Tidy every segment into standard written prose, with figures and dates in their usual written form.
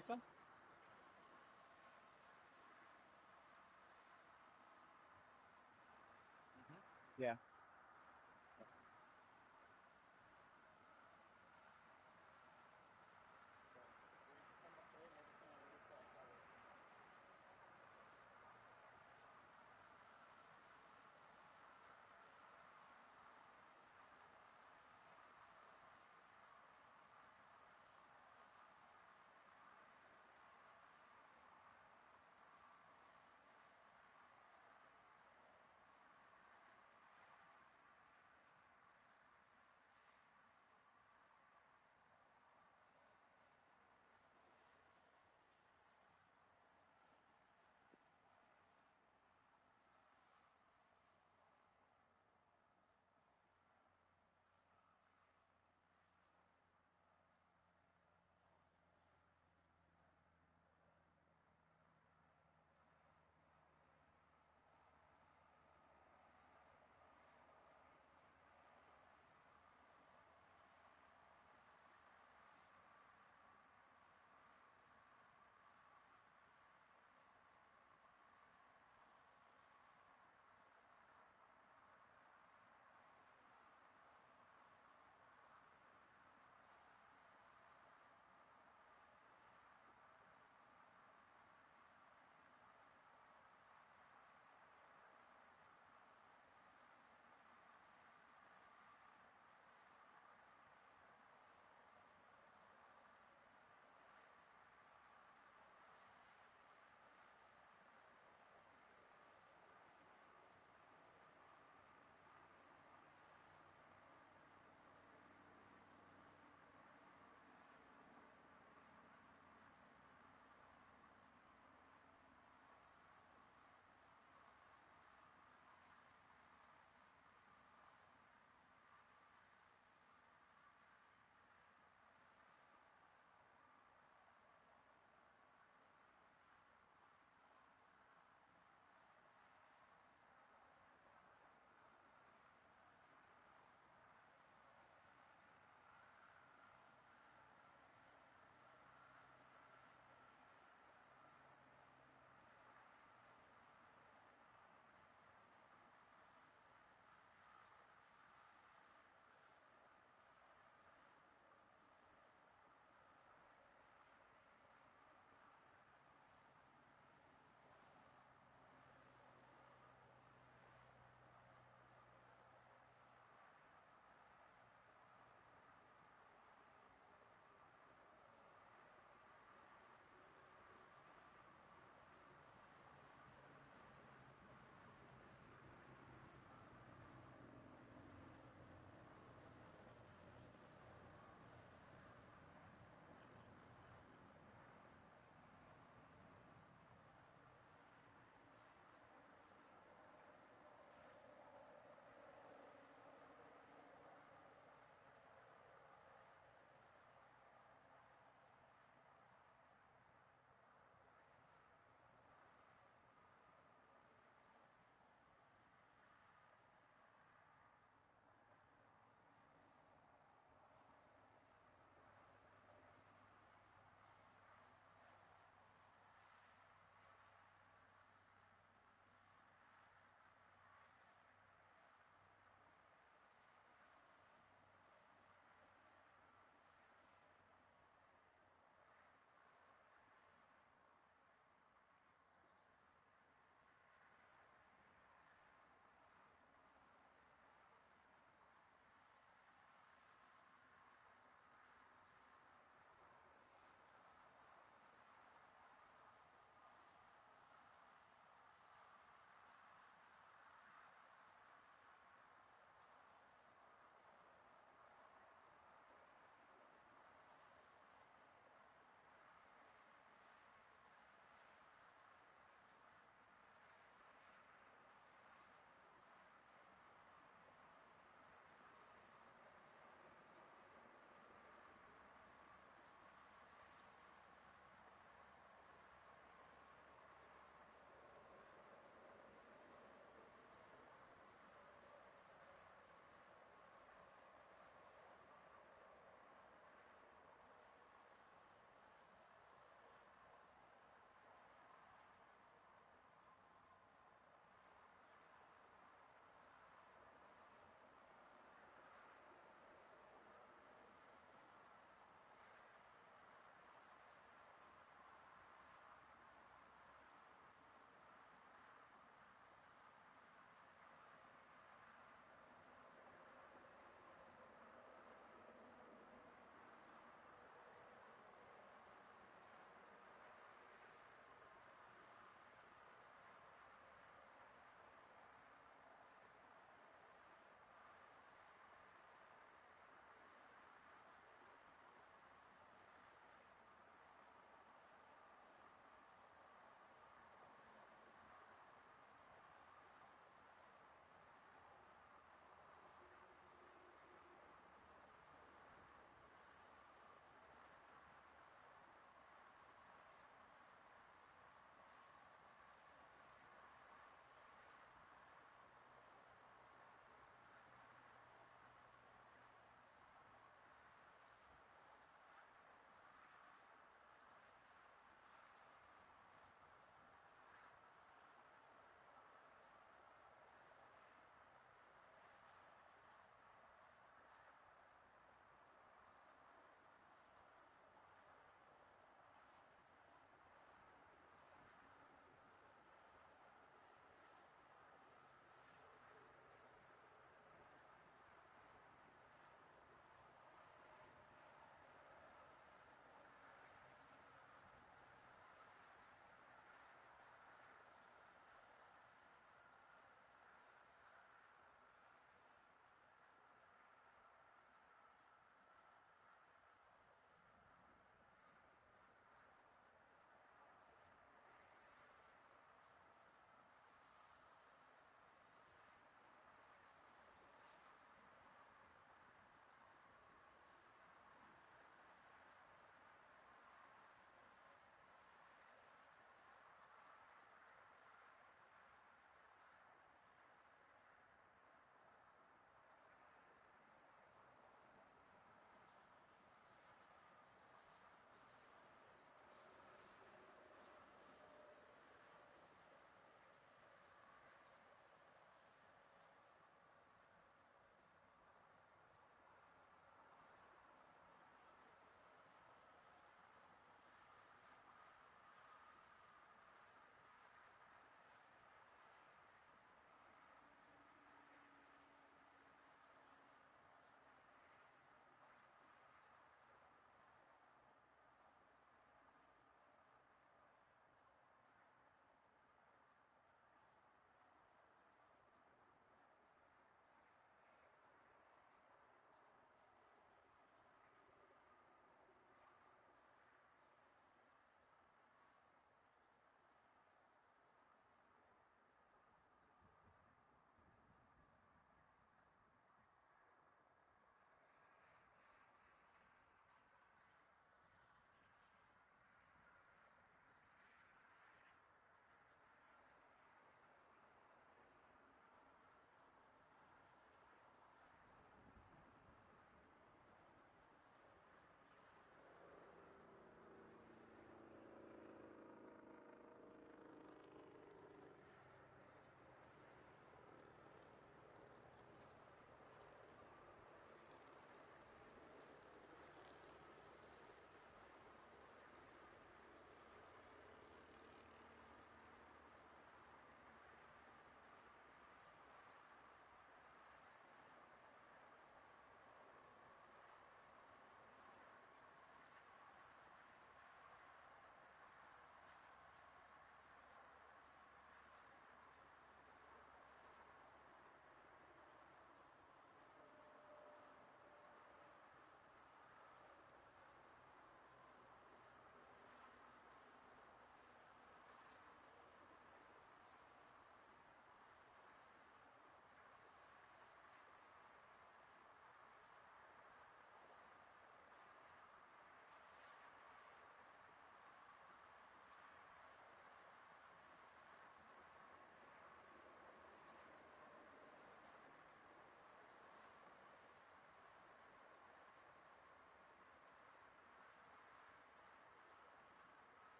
This one? Yeah.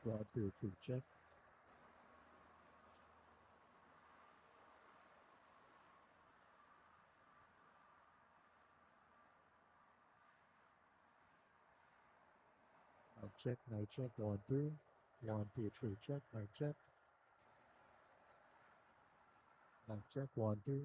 1, 2, 3, check. Mic check, 1, 2. 1, 2, 3, check, mic check. Mic check, 1, 2.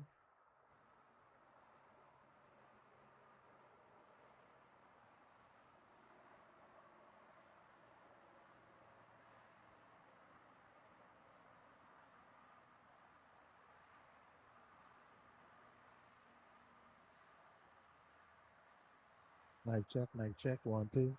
Mic check, 1, 2.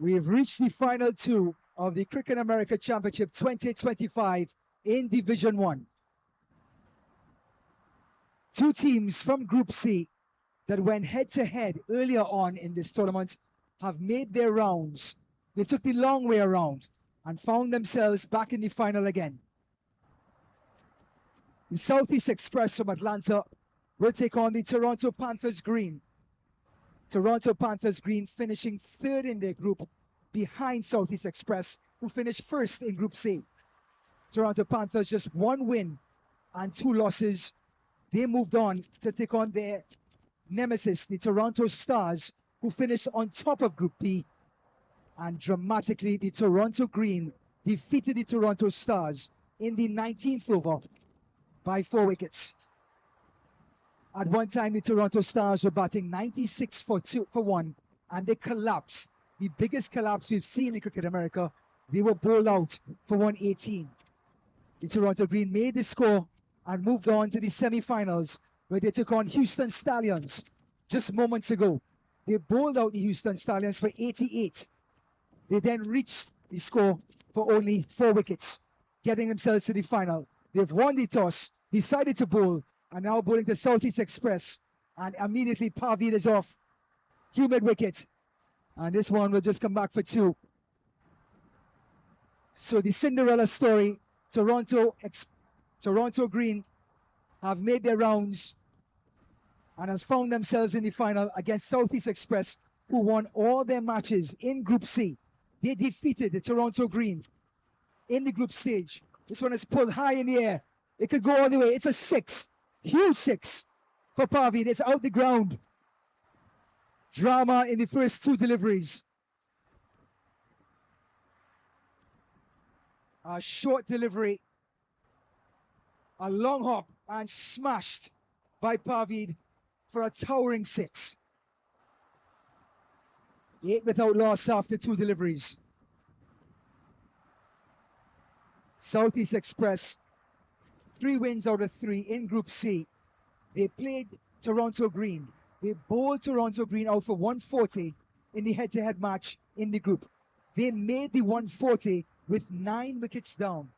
We've reached the final two of the Cricket America Championship 2025 in Division 1. Two teams from Group C that went head-to-head earlier on in this tournament have made their rounds. They took the long way around and found themselves back in the final again. The Southeast Express from Atlanta will take on the Toronto Panthers Green. Toronto Panthers Green finishing third in their group behind Southeast Express, who finished first in Group C. Toronto Panthers just 1 win and 2 losses. They moved on to take on their nemesis, the Toronto Stars, who finished on top of Group B. And dramatically, the Toronto Green defeated the Toronto Stars in the 19th over by 4 wickets. At one time, the Toronto Stars were batting 96 for 1, and they collapsed. The biggest collapse we've seen in Cricket America. They were bowled out for 118. The Toronto Green made the score and moved on to the semi-finals, where they took on Houston Stallions just moments ago. They bowled out the Houston Stallions for 88. They then reached the score for only 4 wickets, getting themselves to the final. They've won the toss, decided to bowl, and now bowling to Southeast Express. And immediately Parveed is off through mid-wicket. And this one will just come back for 2. So the Cinderella story, Toronto Green have made their rounds and has found themselves in the final against Southeast Express, who won all their matches in Group C. They defeated the Toronto Green in the group stage. This one is pulled high in the air. It could go all the way. It's a 6. Huge 6 for Parveed. It's out the ground. Drama in the first 2 deliveries. A short delivery. A long hop and smashed by Parveed for a towering 6. 8 without loss after 2 deliveries. Southeast Express, 3 wins out of 3 in Group C. They played Toronto Green. They bowled Toronto Green out for 140 in the head-to-head match in the group. They made the 140 with 9 wickets down.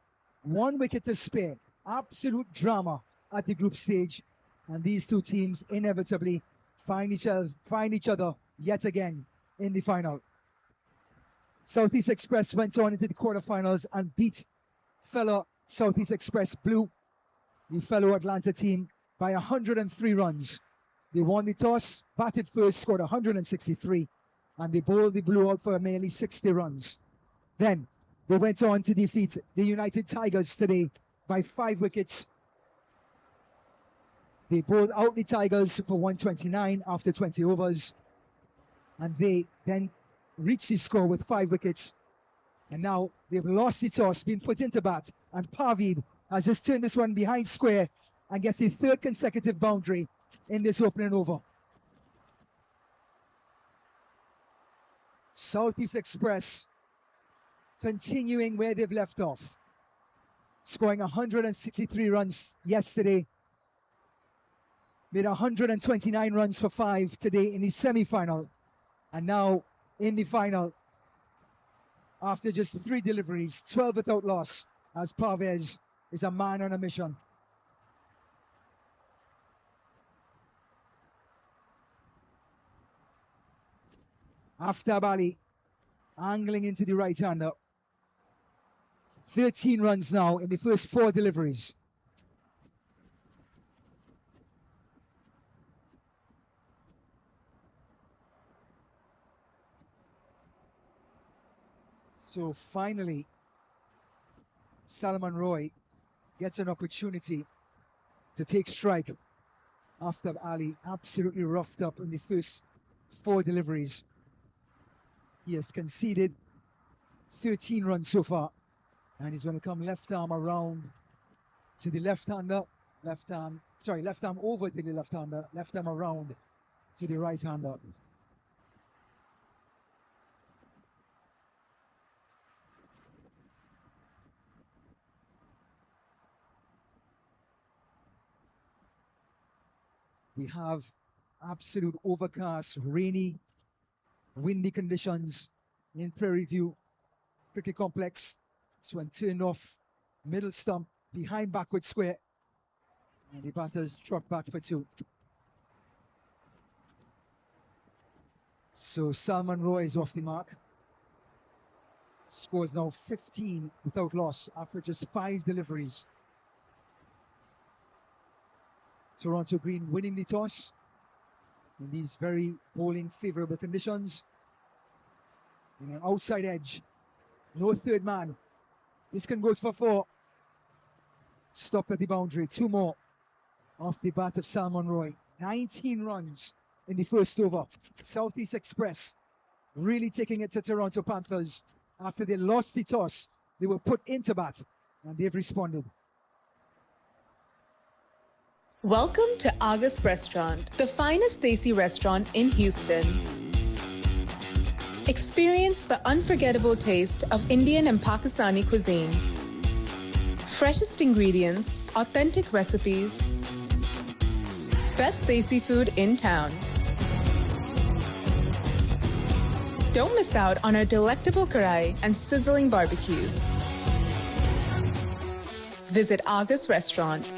1 wicket to spare. Absolute drama at the group stage. And these two teams inevitably find each other yet again in the final. Southeast Express went on into the quarterfinals and beat fellow Southeast Express Blue, the fellow Atlanta team, by 103 runs. They won the toss, batted first, scored 163, and they bowled the Blue out for merely 60 runs. Then they went on to defeat the United Tigers today by 5 wickets. They bowled out the Tigers for 129 after 20 overs, and they then reached the score with 5 wickets. And now they've lost the toss, been put into bat, and Parveed has just turned this one behind square and gets the 3rd consecutive boundary in this opening over. Southeast Express continuing where they've left off, scoring 163 runs yesterday, made 129 runs for 5 today in the semi-final, and now in the final, after just 3 deliveries, 12 without loss, as Parvez is a man on a mission. Aftab Ali angling into the right-hander. 13 runs now in the first 4 deliveries. So finally, Salman Roy gets an opportunity to take strike after Ali absolutely roughed up in the first 4 deliveries. He has conceded 13 runs so far, and he's going to come left arm around to the left-hander, left arm over to the left-hander, left arm around to the right-hander. We have absolute overcast, rainy, windy conditions in Prairie View Cricket Complex. This one turned off middle stump behind backward square. And the batters trot back for 2. So Salman Roy is off the mark. Scores now 15 without loss after just 5 deliveries. Toronto Green winning the toss in these very bowling favourable conditions. And an outside edge. No third man. This can go for 4. Stopped at the boundary. 2 more off the bat of Salman Roy. 19 runs in the first over. Southeast Express really taking it to Toronto Panthers. After they lost the toss, they were put into bat and they've responded. Welcome to August Restaurant, the finest Desi restaurant in Houston. Experience the unforgettable taste of Indian and Pakistani cuisine. Freshest ingredients, authentic recipes, best Desi food in town. Don't miss out on our delectable karai and sizzling barbecues. Visit August Restaurant.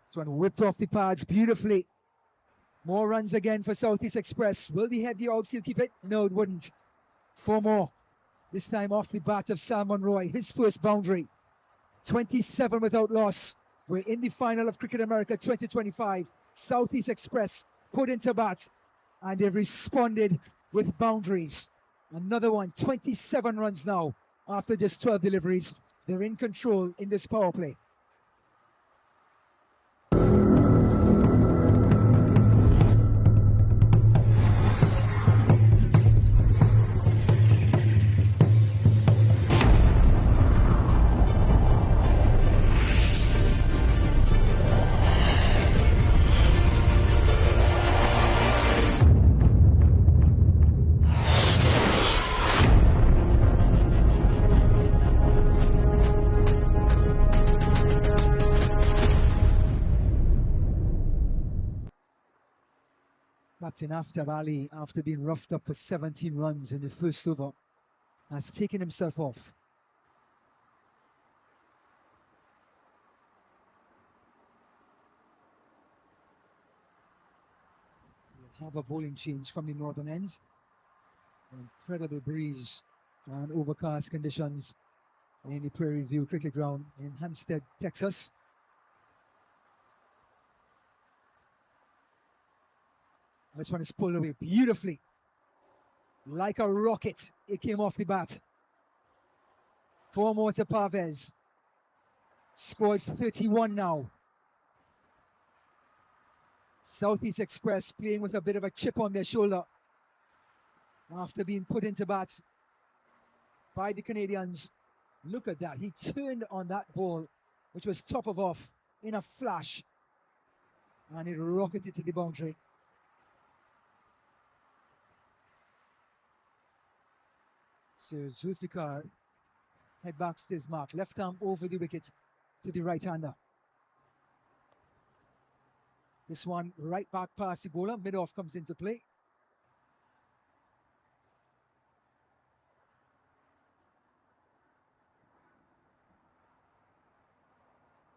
This one whipped off the pads beautifully. More runs again for Southeast Express. Will the heavy outfield keep it? No, it wouldn't. 4 more. This time off the bat of Salmon Roy, his first boundary. 27 without loss. We're in the final of Cricket America 2025. Southeast Express put into bat, and they've responded with boundaries. Another one, 27 runs now after just 12 deliveries. They're in control in this power play. Captain Aftab Ali, after being roughed up for 17 runs in the first over, has taken himself off. We'll have a bowling change from the northern end. Incredible breeze and overcast conditions in the Prairie View Cricket Ground in Hampstead, Texas. This one is pulled away beautifully. Like a rocket, it came off the bat. 4 more to Parvez. Scores 31 now. Southeast Express playing with a bit of a chip on their shoulder after being put into bat by the Canadians. Look at that. He turned on that ball, which was top of off, in a flash, and it rocketed to the boundary. So Zulfikar head backs to his mark. Left arm over the wicket to the right-hander. This one right back past the bowler. Mid-off comes into play.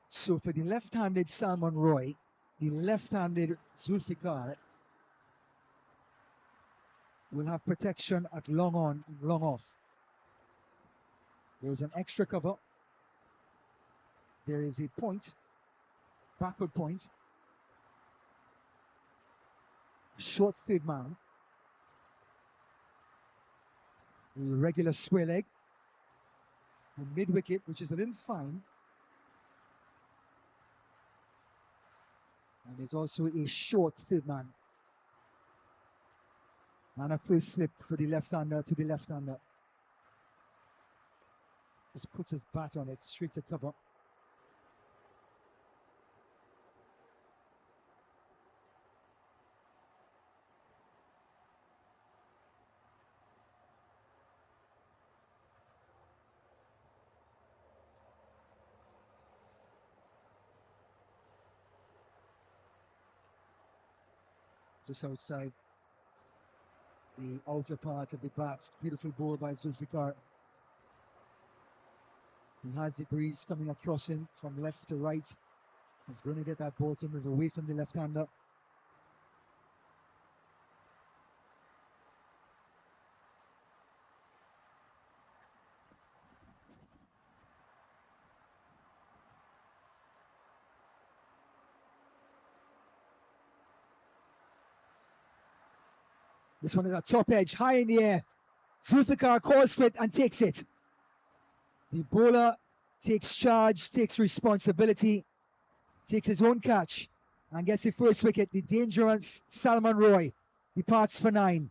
So for the left-handed Salmon Roy, the left-handed Zulfikar will have protection at long on and long off. There's an extra cover. There is a point, backward point. Short third man. The regular square leg. A mid-wicket, which is a little fine. And there's also a short third man. And a first slip for the left-hander to the left-hander. Just puts his bat on it, straight to cover. Just outside the outer part of the bat. Beautiful ball by Zulfikar. He has the breeze coming across him from left to right. He's going to get that ball to move away from the left-hander. This one is a top edge, high in the air. Zulfikar calls for it and takes it. The bowler takes charge, takes responsibility, takes his own catch, and gets the first wicket. The dangerous Salman Roy departs for 9.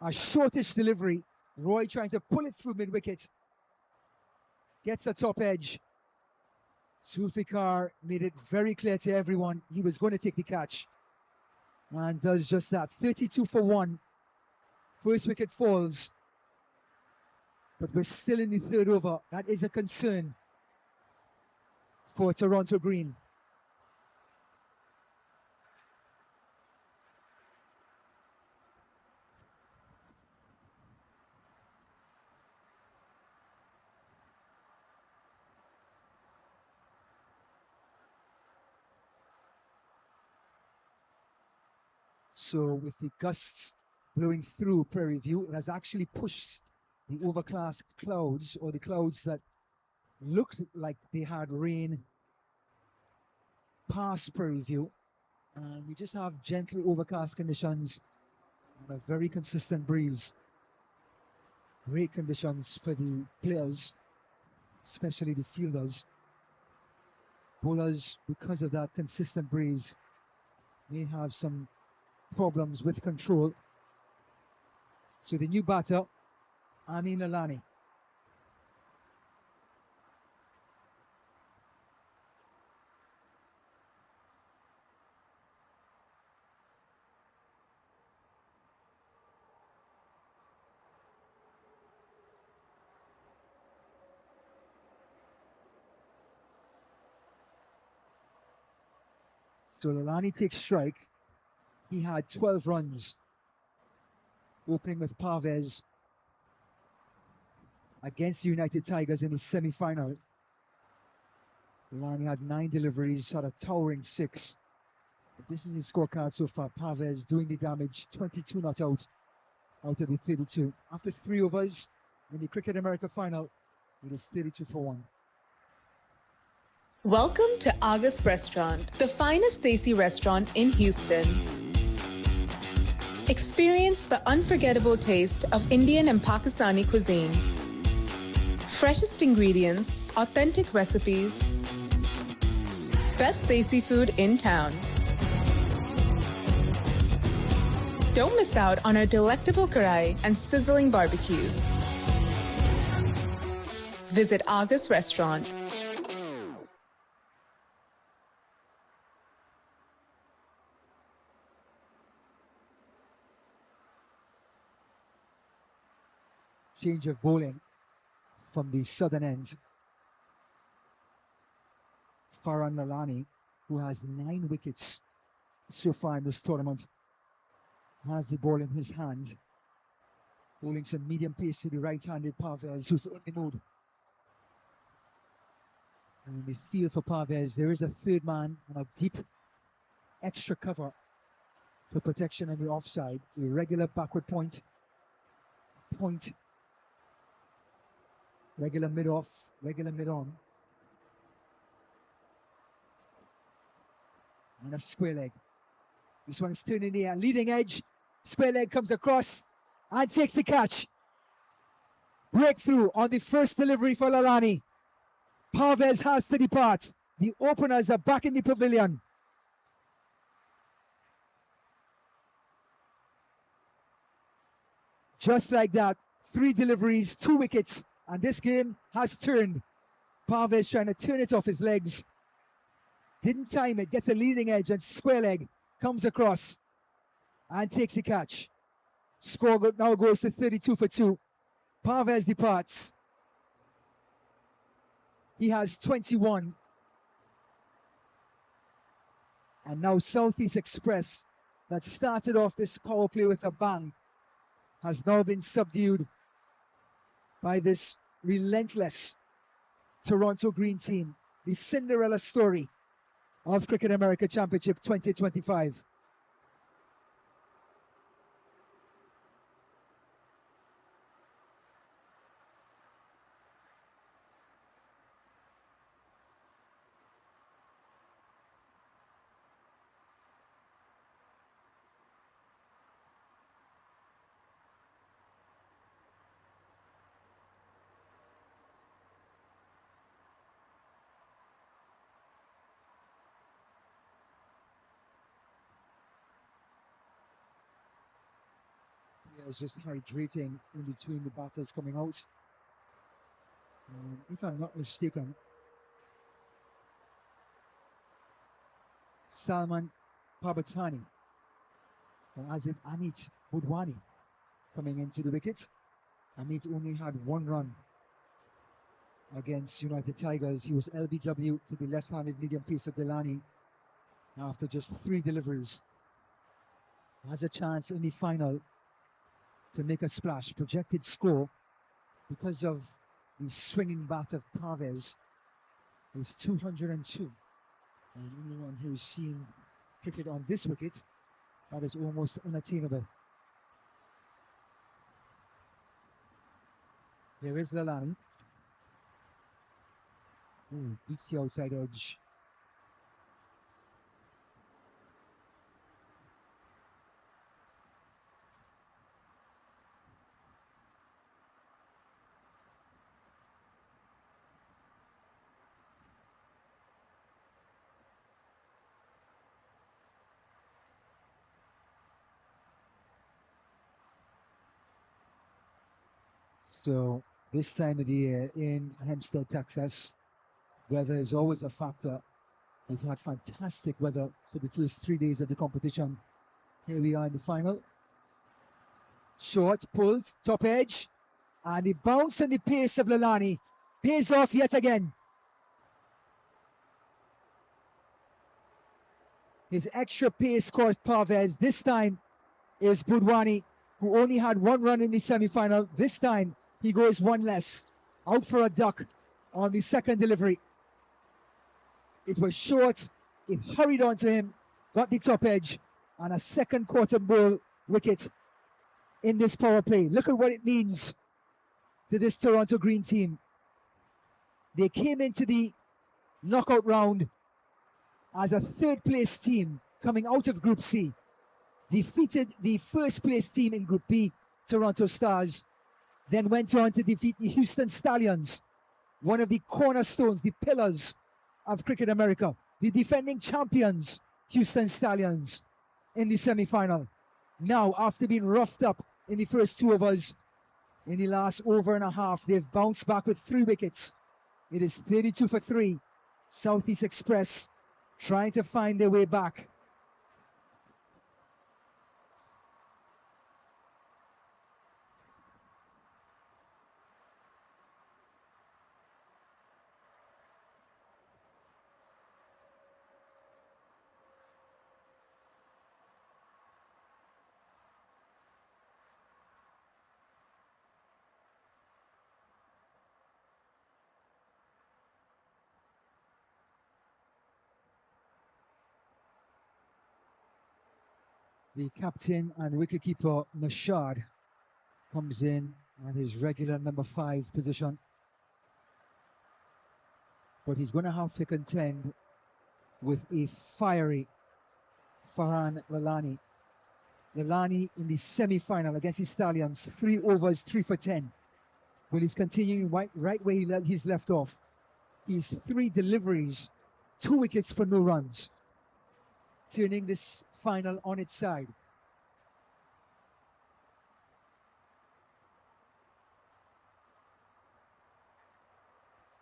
A shortish delivery. Roy trying to pull it through mid-wicket. Gets a top edge. Zulfikar made it very clear to everyone he was going to take the catch. And does just that. 32 for 1. First wicket falls. But we're still in the third over. That is a concern for Toronto Green. So with the gusts blowing through Prairie View, it has actually pushed the overcast clouds, or the clouds that looked like they had rain, past Prairie View. And we just have gently overcast conditions and a very consistent breeze. Great conditions for the players, especially the fielders. Bowlers, because of that consistent breeze, may have some problems with control. So the new batter, Amin Lalani. So Lalani takes strike. He had 12 runs, opening with Parvez against the United Tigers in the semi-final. Lalani had 9 deliveries, had a towering 6. But this is his scorecard so far. Parvez doing the damage, 22 not out of the 32. After 3 overs in the Cricket America final, it is 32 for 1. Welcome to Argus Restaurant, the finest Desi restaurant in Houston. Experience the unforgettable taste of Indian and Pakistani cuisine. Freshest ingredients, authentic recipes, best Desi food in town. Don't miss out on our delectable karai and sizzling barbecues. Visit Argus Restaurant. Change of bowling from the southern end. Farhan Lalani, who has 9 wickets so far in this tournament, has the ball in his hand, bowling some medium pace to the right-handed Parvez, who's in the mood. And in the field for Parvez, there is a third man and a deep extra cover for protection on the offside. A regular backward point, regular mid-off, regular mid-on, and a square leg. This one is turning the leading edge. Square leg comes across and takes the catch. Breakthrough on the first delivery for Lalani. Parvez has to depart. The openers are back in the pavilion. Just like that, 3 deliveries, 2 wickets, and this game has turned. Parvez trying to turn it off his legs. Didn't time it, gets a leading edge, and square leg comes across and takes the catch. Score now goes to 32 for 2. Parvez departs. He has 21. And now Southeast Express, that started off this power play with a bang, has now been subdued by this relentless Toronto Green team. The Cinderella story of Cricket America Championship 2025. It's just hydrating in between the batters coming out. If I'm not mistaken, Salman Parbatani, or as it Amit Budwani, coming into the wicket. Amit only had 1 run against United Tigers. He was LBW to the left-handed medium pacer Delani after just 3 deliveries. Has a chance in the final to make a splash. Projected score, because of the swinging bat of Parvez, is 202. And anyone who's seen cricket on this wicket That is almost unattainable. Here is Lalani. Beats the outside edge. So this time of the year in Hempstead, Texas, weather is always a factor. We've had fantastic weather for the first 3 days of the competition. Here we are in the final. Short, pulled, top edge, and the bounce and the pace of Lalani pays off yet again. His extra pace caused Parvez. This time is Budwani, who only had 1 run in the semi-final. This time he goes 1 less, out for a duck on the second delivery. It was short, it hurried onto him, got the top edge, and a second quarter ball wicket in this power play. Look at what it means to this Toronto Green team. They came into the knockout round as a third place team coming out of Group C, defeated the first place team in Group B, Toronto Stars, then went on to defeat the Houston Stallions, one of the cornerstones, the pillars of Cricket America, the defending champions, Houston Stallions, in the semi-final. Now, after being roughed up in the first 2 overs, in the last over and a half, they've bounced back with 3 wickets. It is 32 for 3. Southeast Express trying to find their way back. The captain and wicketkeeper Nashad comes in at his regular number 5 position. But he's going to have to contend with a fiery Farhan Lalani. Lalani in the semi-final against the Stallions, 3 overs, 3 for 10. Well, he's continuing right where he's left off. He's 3 deliveries, 2 wickets for no runs, turning this final on its side.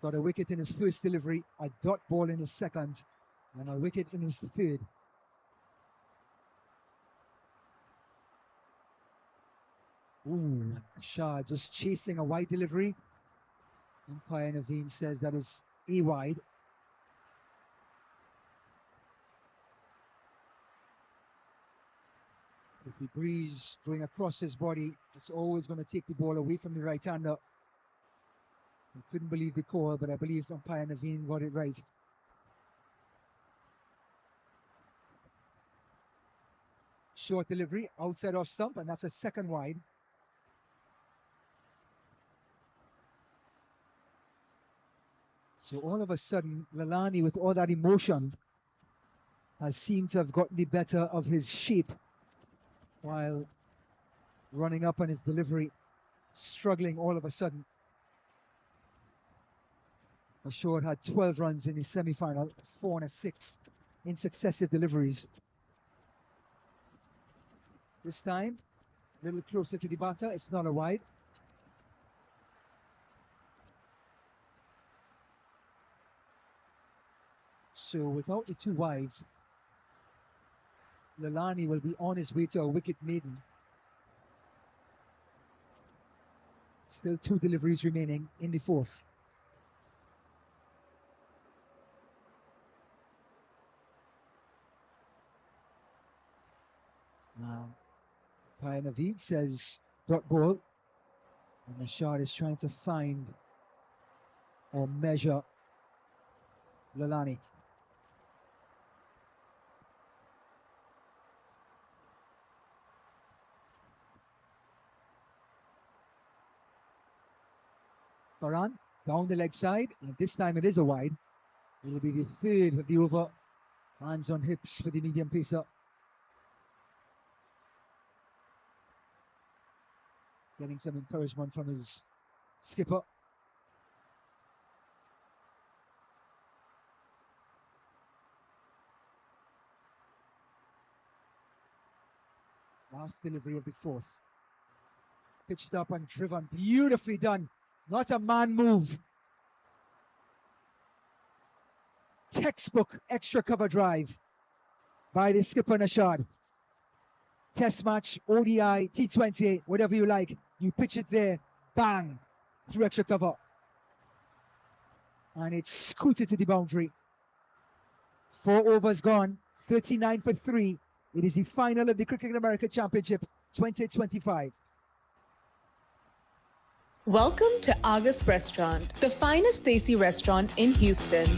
Got a wicket in his first delivery, a dot ball in his second, and a wicket in his third. Shah just chasing a wide delivery. Umpire Naveen says that is a wide. With the breeze going across his body, it's always going to take the ball away from the right-hander. I couldn't believe the call, but I believe umpire Naveen got it right. Short delivery, outside off stump, and that's a second wide. So all of a sudden, Lalani, with all that emotion, has seemed to have gotten the better of his shape while running up on his delivery, struggling all of a sudden. Ashore had 12 runs in the semi-final, 4 and a 6 in successive deliveries. This time, a little closer to the batter, it's not a wide. So without the 2 wides, Lalani will be on his way to a wicket maiden. Still 2 deliveries remaining in the 4th. Now, Paya Naveed says dot ball, and the shot is trying to find or measure Lalani. Farhan down the leg side, and this time it is a wide. It'll be the third of the over. Hands on hips for the medium pacer. Getting some encouragement from his skipper. Last delivery of the fourth. Pitched up and driven. Beautifully done. Not a man move. Textbook extra cover drive by the skipper Nashad. Test match, ODI, T20, whatever you like. You pitch it there, bang, through extra cover. And it's scooted to the boundary. 4 overs gone, 39 for 3. It is the final of the Cricket America Championship 2025. Welcome to Argus Restaurant, the finest Desi restaurant in Houston.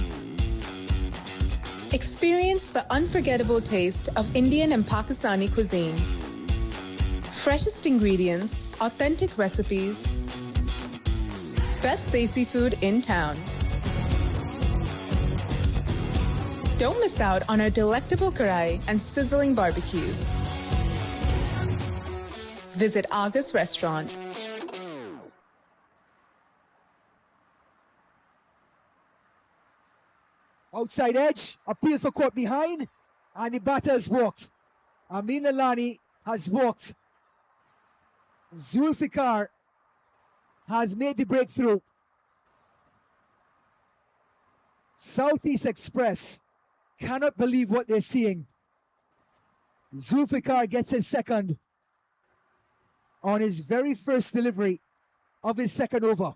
Experience the unforgettable taste of Indian and Pakistani cuisine. Freshest ingredients, authentic recipes, best Desi food in town. Don't miss out on our delectable karai and sizzling barbecues. Visit Argus Restaurant. Outside edge, appeal for caught behind, and the batter has walked. Amin Lalani has walked. Zulfikar has made the breakthrough. Southeast Express cannot believe what they're seeing. Zulfikar gets his second on his very first delivery of his second over.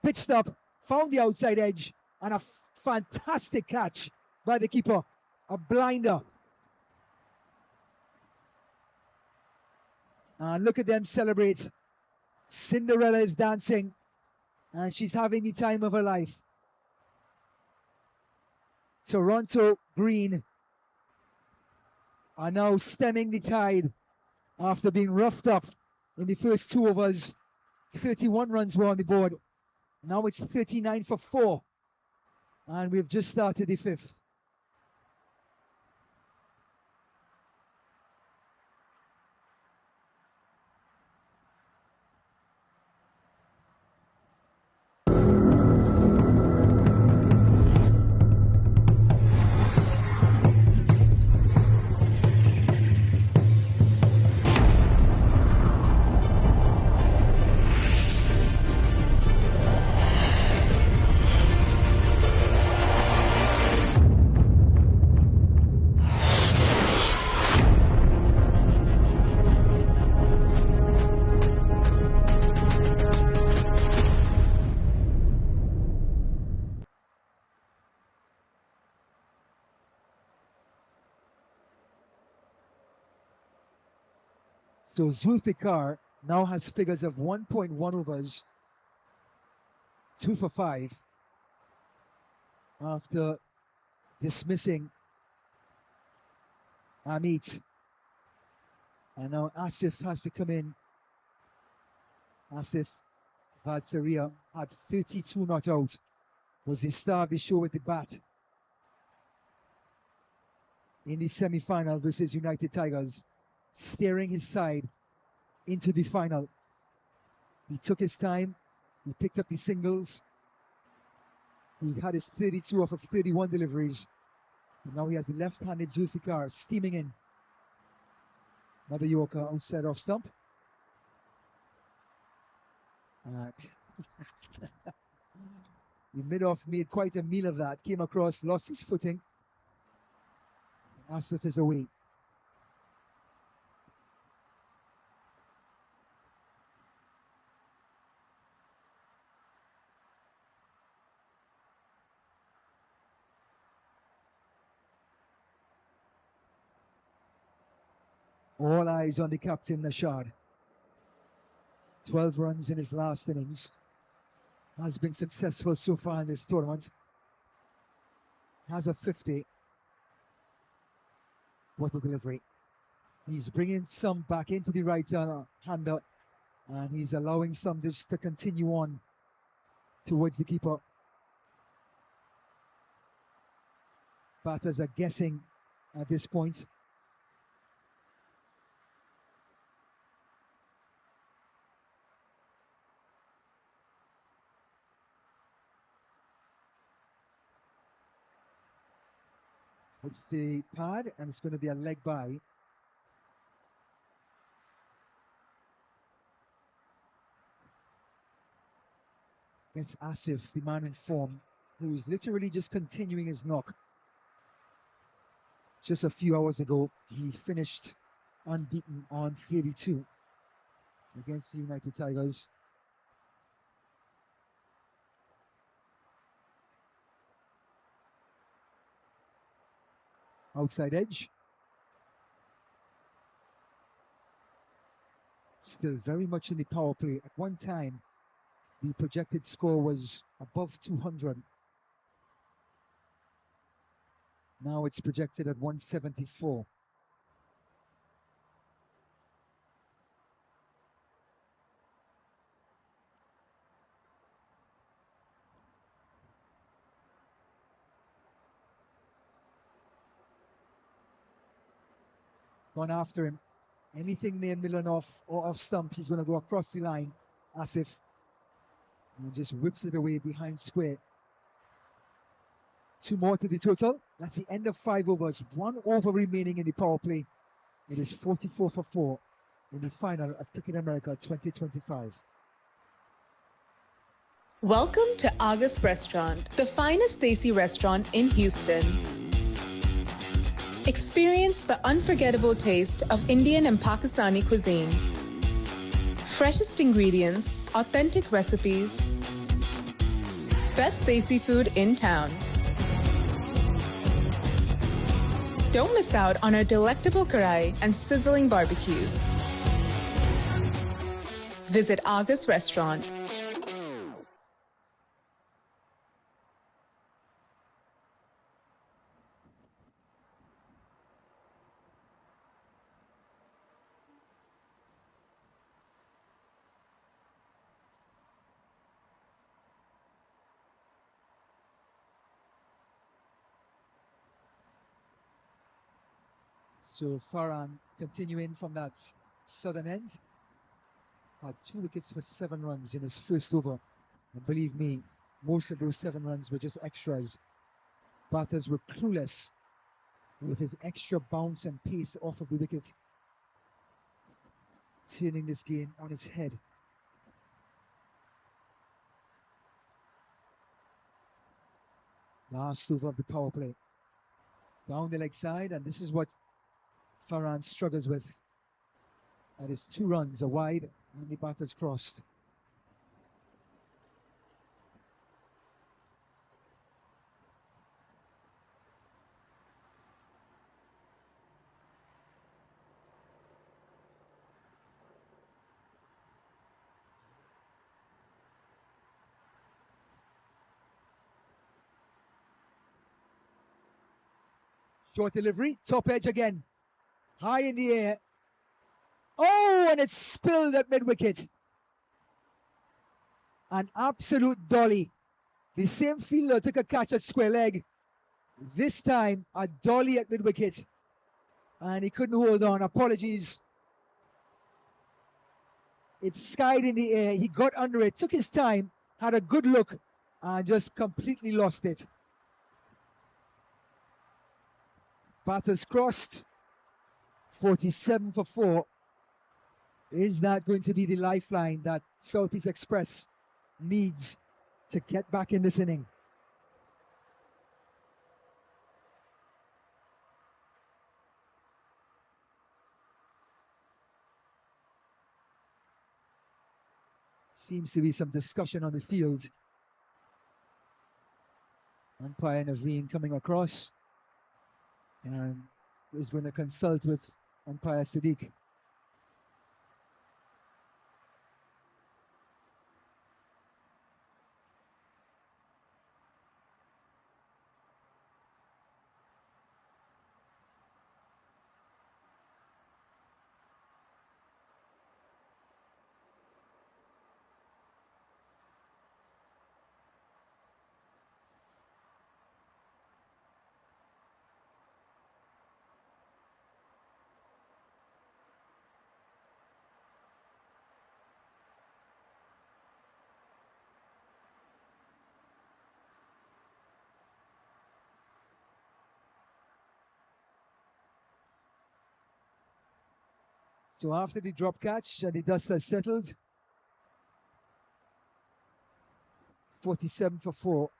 Pitched up, found the outside edge, and a fantastic catch by the keeper. A blinder. And look at them celebrate. Cinderella is dancing, and she's having the time of her life. Toronto Green are now stemming the tide after being roughed up in the first 2 overs. 31 runs were on the board. Now it's 39 for 4. And we've just started the 5th. So Zulfikar now has figures of 1.1 overs, 2 for 5, after dismissing Amit. And now Asif has to come in. Asif Vadsaria had 32 not out, was the star of the show with the bat in the semi-final versus United Tigers, steering his side into the final. He took his time, he picked up the singles, he had his 32 off of 31 deliveries, and now he has the left-handed Zulfikar steaming in. Another Yorker outside off stump. The mid-off made quite a meal of that, came across, lost his footing. Asif is away. All eyes on the captain, Nashad. 12 runs in his last innings. Has been successful so far in this tournament. Has a 50. What a delivery. He's bringing some back into the right hander, and he's allowing some just to continue on towards the keeper. Batters are guessing at this point. It's the pad, and it's going to be a leg by. It's Asif, the man in form, who's literally just continuing his knock. Just a few hours ago, he finished unbeaten on 32 against the United Tigers. Outside edge. Still very much in the power play. At one time, the projected score was above 200. Now it's projected at 174. Gone after him. Anything near Milanov or off stump, he's going to go across the line. Asif. And just whips it away behind square. 2 more to the total. That's the end of 5 overs. 1 over remaining in the power play. It is 44 for 4 in the final of Cricket America 2025. Welcome to August Restaurant, the finest Desi restaurant in Houston. Experience the unforgettable taste of Indian and Pakistani cuisine. Freshest ingredients, authentic recipes, best Desi food in town. Don't miss out on our delectable karai and sizzling barbecues. Visit August Restaurant. So Farhan continuing from that southern end. Had 2 wickets for 7 runs in his first over. And believe me, most of those 7 runs were just extras. Batters were clueless with his extra bounce and pace off of the wicket, turning this game on its head. Last over of the power play. Down the leg side, and this is what Farhan struggles with. That is 2 runs, a wide, and the batter's crossed. Short delivery, top edge again. High in the air. Oh, and it's spilled at mid-wicket. An absolute dolly. The same fielder took a catch at square leg. This time, a dolly at mid-wicket. And he couldn't hold on. Apologies. It skied in the air. He got under it, took his time, had a good look, and just completely lost it. Batters crossed. 47 for 4. Is that going to be the lifeline that Southeast Express needs to get back in this inning? Seems to be some discussion on the field. Umpire Naveen coming across and is going to consult with umpire Sadiq. So after the drop catch and the dust has settled, 47 for 4.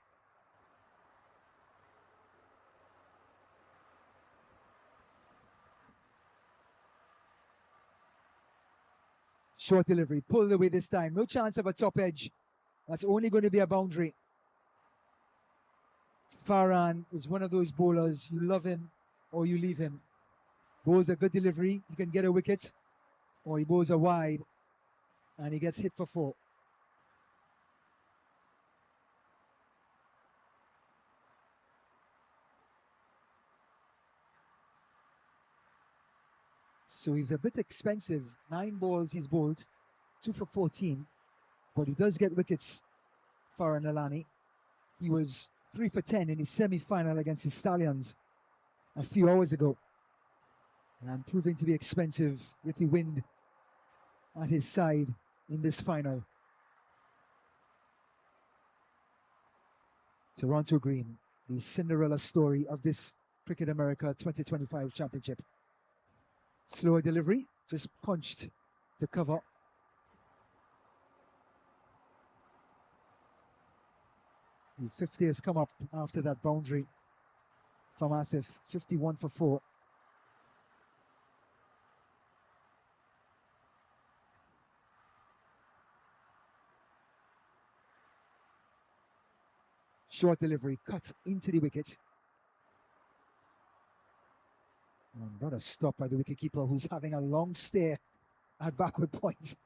Short delivery, pulled away this time. No chance of a top edge. That's only going to be a boundary. Farhan is one of those bowlers, you love him or you leave him. Bowls a good delivery, he can get a wicket, or he bowls a wide and he gets hit for 4. So he's a bit expensive. 9 balls he's bowled, 2 for 14, but he does get wickets, Farhan Alani. He was 3 for 10 in his semi-final against the Stallions a few hours ago, and proving to be expensive with the wind at his side in this final. Toronto Green, the Cinderella story of this Cricket America 2025 Championship. Slower delivery, just punched to cover. The 50 has come up after that boundary from Asif, 51 for 4. Short delivery, cut into the wicket. And what a stop by the wicketkeeper, who's having a long stare at backward points.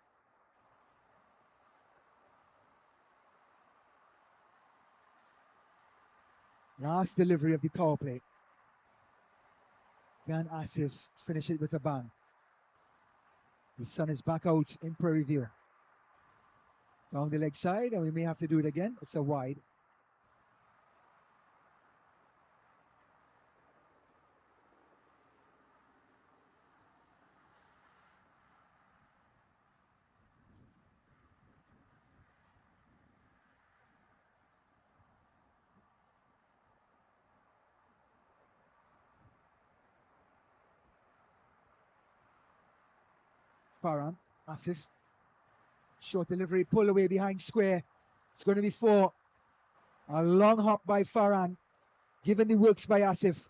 Last delivery of the power play. Can Asif finish it with a bang? The sun is back out in Prairie View. Down the leg side, and we may have to do it again. It's a wide. Farhan, Asif. Short delivery, pull away behind square. It's going to be 4. A long hop by Farhan, given the works by Asif.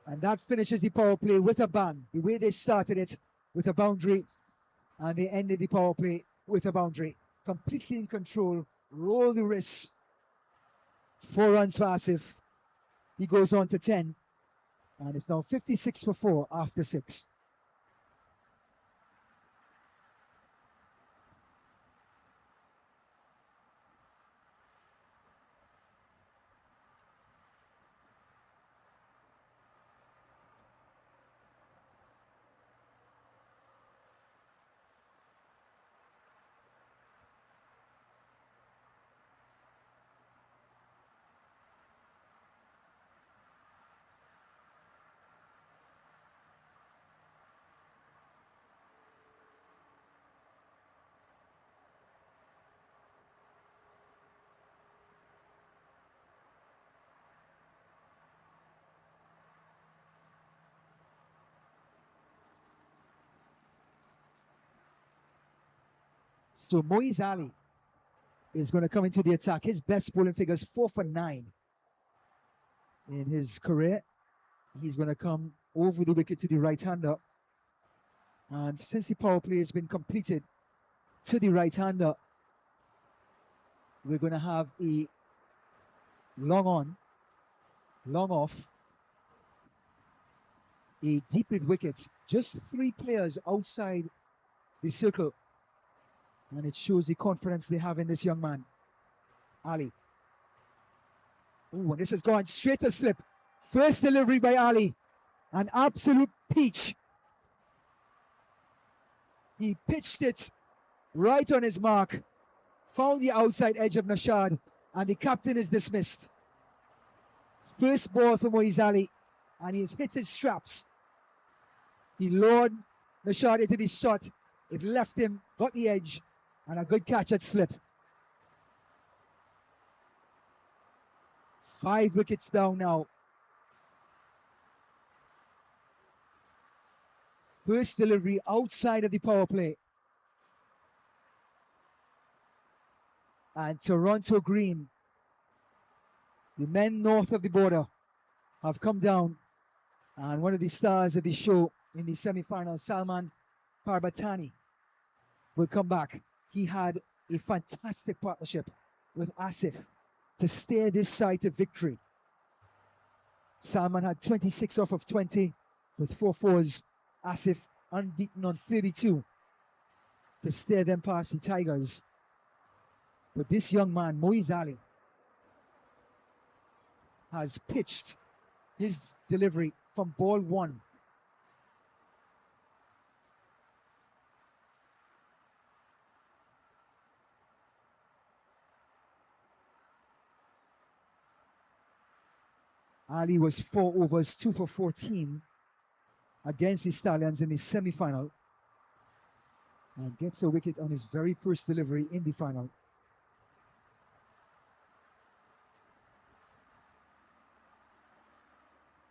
And that finishes the power play with a bang. The way they started it with a boundary, and they ended the power play with a boundary. Completely in control, roll the wrists. 4 runs for Asif. He goes on to 10. And it's now 56 for 4 after 6. So Moiz Ali is going to come into the attack. His best bowling figures 4 for 9 in his career. He's going to come over the wicket to the right-hander. And since the power play has been completed to the right-hander, we're going to have a long on, long off, a deep mid wicket. Just 3 players outside the circle. And it shows the confidence they have in this young man, Ali. Oh, and this has gone straight to slip. First delivery by Ali. An absolute peach. He pitched it right on his mark. Found the outside edge of Nashad. And the captain is dismissed. First ball for Moiz Ali. And he's hit his straps. He lured Nashad into the shot. It left him, got the edge. And a good catch at slip. 5 wickets down now. First delivery outside of the power play. And Toronto Green, the men north of the border, have come down. And one of the stars of the show in the semi-final, Salman Parbatani, will come back. He had a fantastic partnership with Asif to steer this side to victory. Salman had 26 off of 20 with 4 fours. Asif unbeaten on 32 to steer them past the Tigers. But this young man, Moiz Ali, has pitched his delivery from ball 1. Ali was 4 overs, 2 for 14 against the Stallions in the semi-final and gets a wicket on his very first delivery in the final.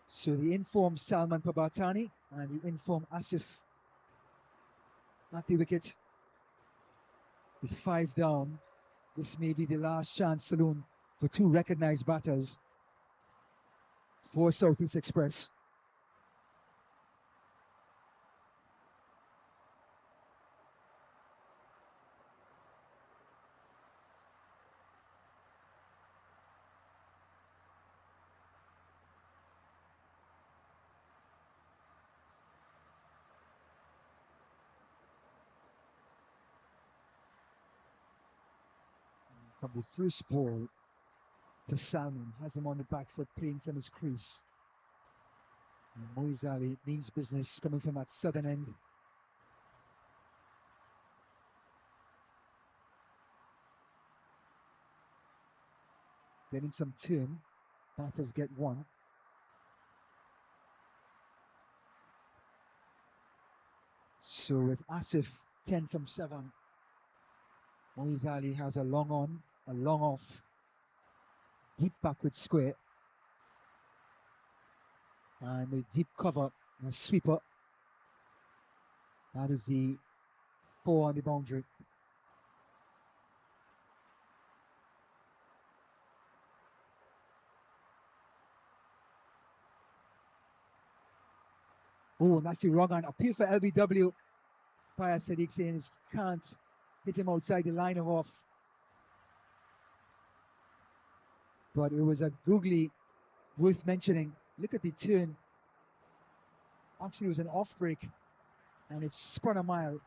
So the informed Salman Parbatani and the informed Asif at the wicket with 5 down. This may be the last chance saloon for 2 recognized batters for Southeast Express. From the first ball to Salman, has him on the back foot playing from his crease. Moiz Ali means business coming from that southern end. Getting some turn. Batters get 1. So with Asif 10 from 7, Moiz Ali has a long on, a long off, deep backward square, and a deep cover, a sweeper. That is the 4 on the boundary. Oh, that's the wrong on. Appeal for LBW. Paya Sadiq saying he can't hit him outside the line of off. But it was a googly worth mentioning. Look at the turn. Actually, it was an off break. And it spun a mile.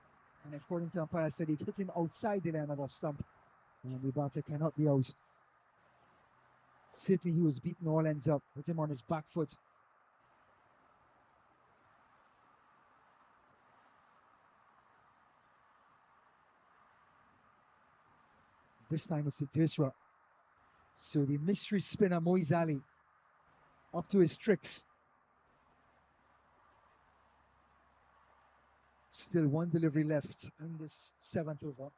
And according to umpire Sadiq, hit him outside the line of off stump. And the batter cannot be out. Certainly he was beaten all ends up. Hit him on his back foot. This time it's the Desra. So the mystery spinner Moiz Ali up to his tricks. Still 1 delivery left in this 7th over.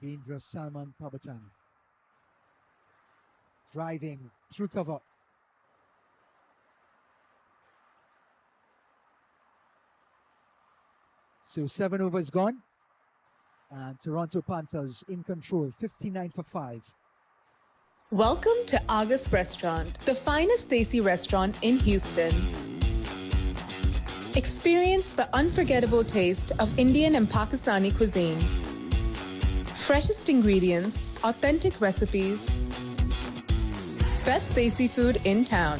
Dangerous Salman Parbatani. Driving through cover. So 7 overs gone. And Toronto Panthers in control, 59 for 5. Welcome to August Restaurant, the finest Desi restaurant in Houston. Experience the unforgettable taste of Indian and Pakistani cuisine. Freshest ingredients, authentic recipes, best Desi food in town.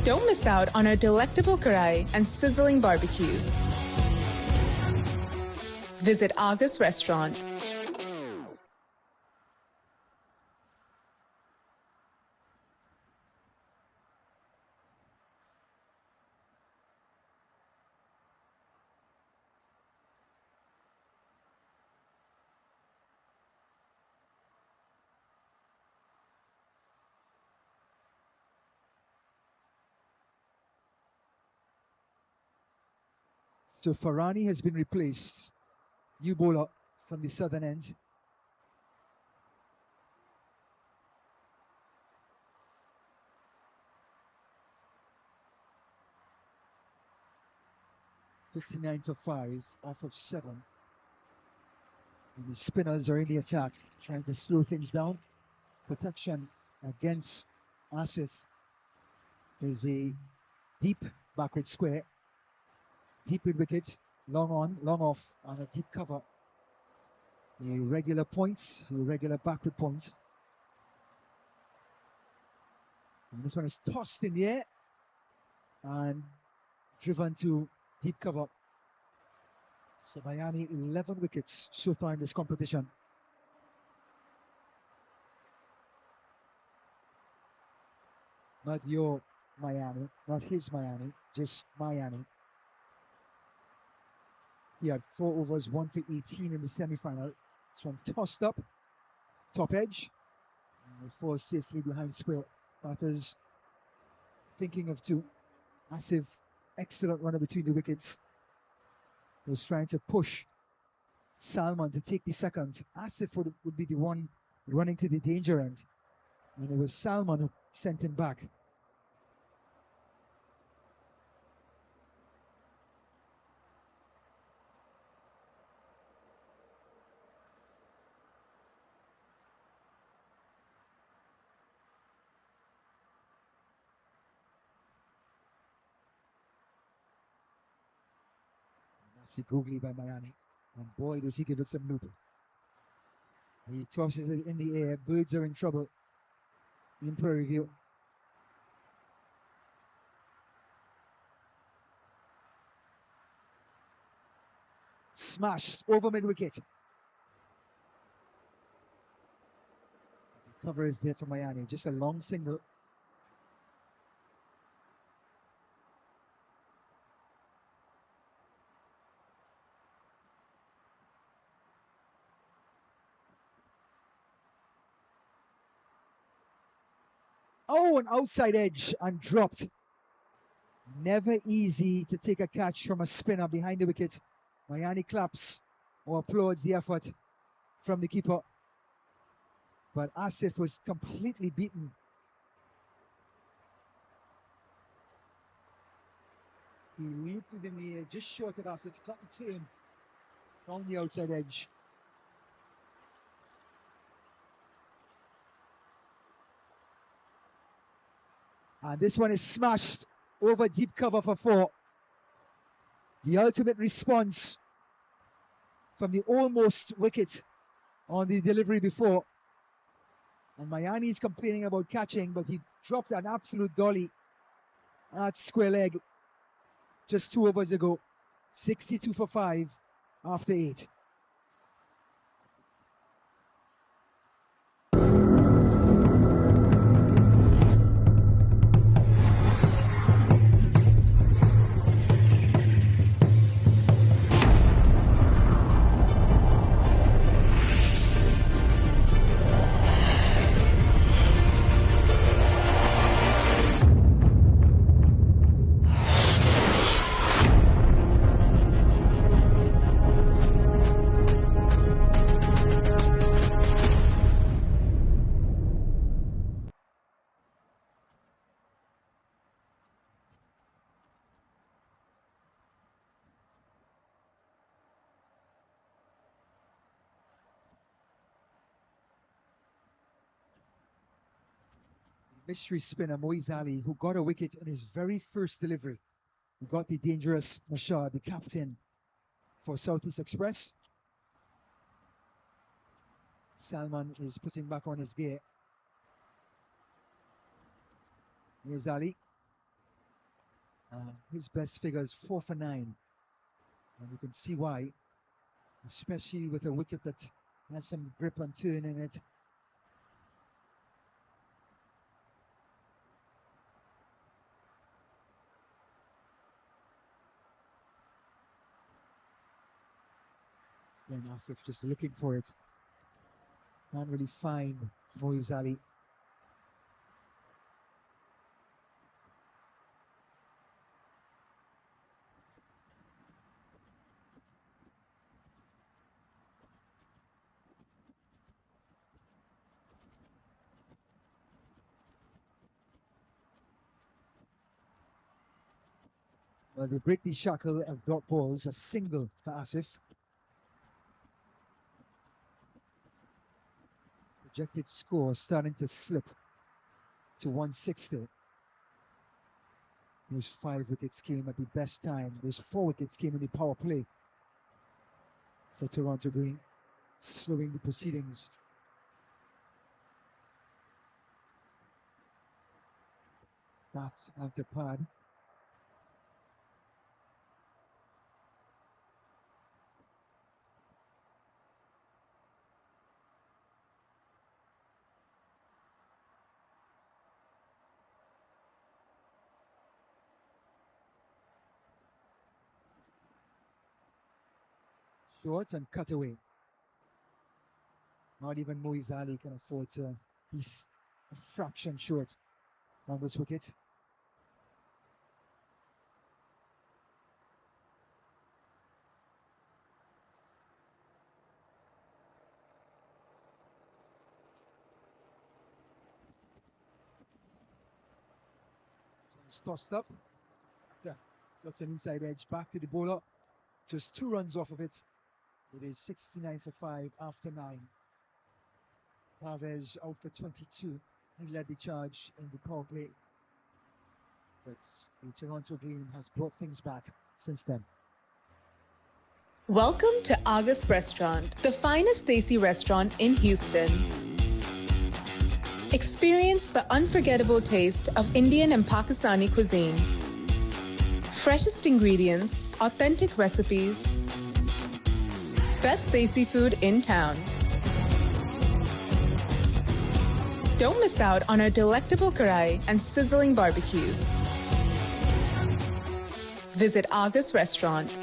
Don't miss out on our delectable karai and sizzling barbecues. Visit August Restaurant. So Farani has been replaced. New bowler from the southern end. 59 for 5 off of 7. And the spinners are in the attack, trying to slow things down. Protection against Asif is a deep backward square, deep with wickets, long on, long off, and a deep cover. A regular point, a regular backward point. And this one is tossed in the air and driven to deep cover. So Mayani 11 wickets so far in this competition. Not your Mayani, not his Mayani, just Mayani. He had 4 overs, 1 for 18 in the semi-final. This one tossed up, top edge, and it falls safely behind square. Batters thinking of 2. Massive, excellent runner between the wickets. He was trying to push Salman to take the second. Asif would be the one running to the danger end. And it was Salman who sent him back. Nasty googly by Mayani. And boy, does he give it some loop. He tosses it in the air. Birds are in trouble in Prairie View. Smashed over mid-wicket. The cover is there for Mayani. Just a long single. Oh, an outside edge and dropped. Never easy to take a catch from a spinner behind the wicket. Mayani claps or applauds the effort from the keeper. But Asif was completely beaten. He looped it in the air, just short of Asif, got the turn from the outside edge. And this one is smashed over deep cover for 4. The ultimate response from the almost wicket on the delivery before. And Mayani is complaining about catching, but he dropped an absolute dolly at square leg just 2 overs ago. 62 for 5 after 8. Mystery spinner Moiz Ali, who got a wicket in his very first delivery. He got the dangerous Mashad, the captain for Southeast Express. Salman is putting back on his gear. Moiz Ali. His best figure is 4 for 9. And you can see why, especially with a wicket that has some grip and turn in it. And Asif just looking for it. Can't really find Moiz Ali. Well, they break the shackle of dot balls, a single for Asif. Projected score starting to slip to 160. Those 5 wickets came at the best time. Those 4 wickets came in the power play for Toronto Green, slowing the proceedings. That's after pad. Short and cut away. Not even Moiz Ali can afford to be a fraction short on this wicket. So it's tossed up. That's an inside edge back to the bowler. Just 2 runs off of it. It is 69 for 5 after 9. Parvez out for 22. He led the charge in the power play. But the Toronto Green has brought things back since then. Welcome to Argus Restaurant, the finest Desi restaurant in Houston. Experience the unforgettable taste of Indian and Pakistani cuisine. Freshest ingredients, authentic recipes, best Desi food in town. Don't miss out on our delectable karai and sizzling barbecues. Visit Argus Restaurant.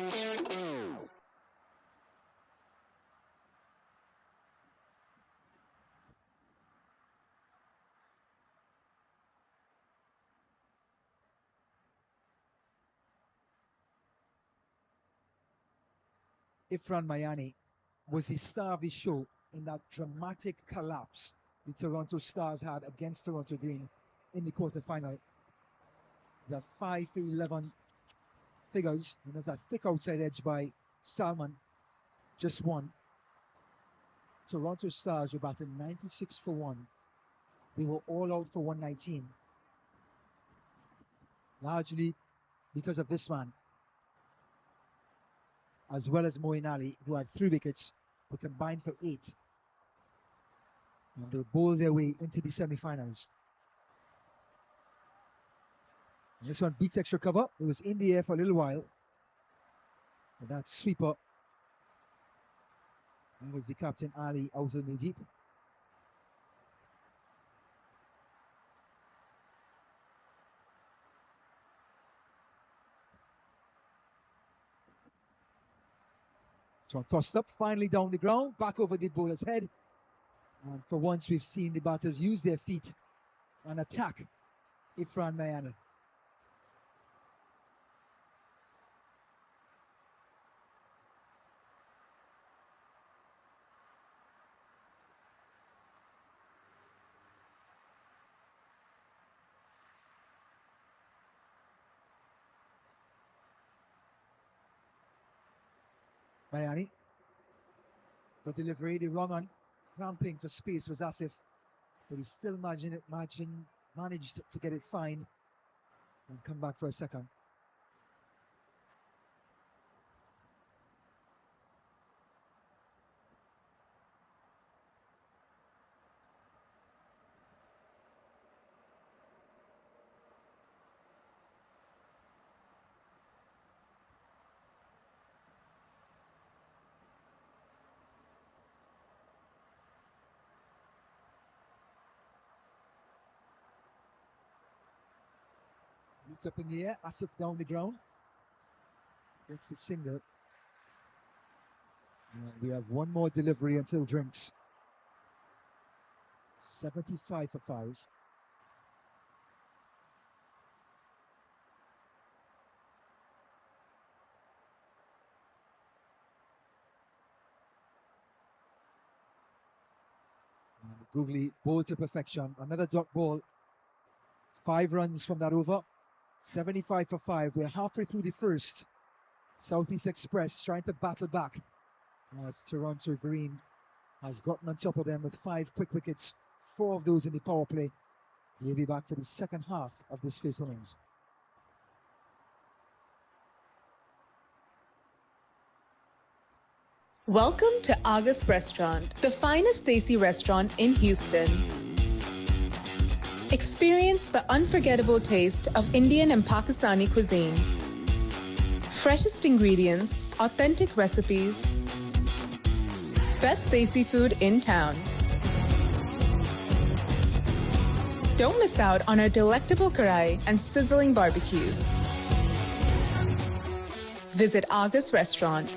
Ifran Mayani was the star of the show in that dramatic collapse the Toronto Stars had against Toronto Green in the quarterfinal. The 5 for 11 figures, and there's a thick outside edge by Salman, just one. Toronto Stars were batting 96 for 1. They were all out for 119. Largely because of this man, as well as Moeen Ali, who had 3 wickets, they combined for 8. And they bowled their way into the semi-finals. This one beats extra cover. It was in the air for a little while. And that sweeper. And was the captain Ali out in the deep. So tossed up, finally down the ground, back over the bowler's head. And for once, we've seen the batters use their feet and attack Ifran Mayani. Mayani, the delivery, the wrong one, cramping for space was Asif, but he still managed to get it fine and come back for a second. Looks up in the air, Asif down the ground. Gets the single. And we have one more delivery until drinks. 75 for 5. And Googly bowled to perfection. Another dot ball. 5 runs from that over. 75 for 5. We're halfway through the first. Southeast Express trying to battle back as Toronto Green has gotten on top of them with 5 quick wickets, 4 of those in the power play. We'll be back for the second half of this first innings. Welcome to August Restaurant, the finest Desi restaurant in Houston. Experience the unforgettable taste of Indian and Pakistani cuisine. Freshest ingredients, authentic recipes, best Desi food in town. Don't miss out on our delectable karai and sizzling barbecues. Visit August Restaurant.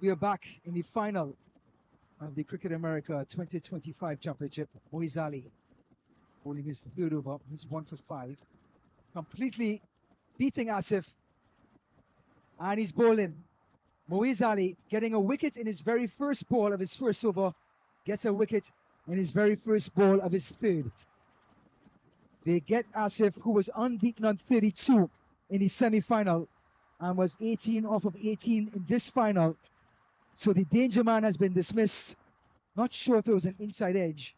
We are back in the final of the Cricket America 2025 Championship. Moiz Ali bowling his third over. He's 1 for 5. Completely beating Asif. And he's bowling. Moiz Ali getting a wicket in his very first ball of his first over. Gets a wicket in his very first ball of his third. They get Asif, who was unbeaten on 32 in the semi-final and was 18 off of 18 in this final. So the danger man has been dismissed. Not sure if it was an inside edge,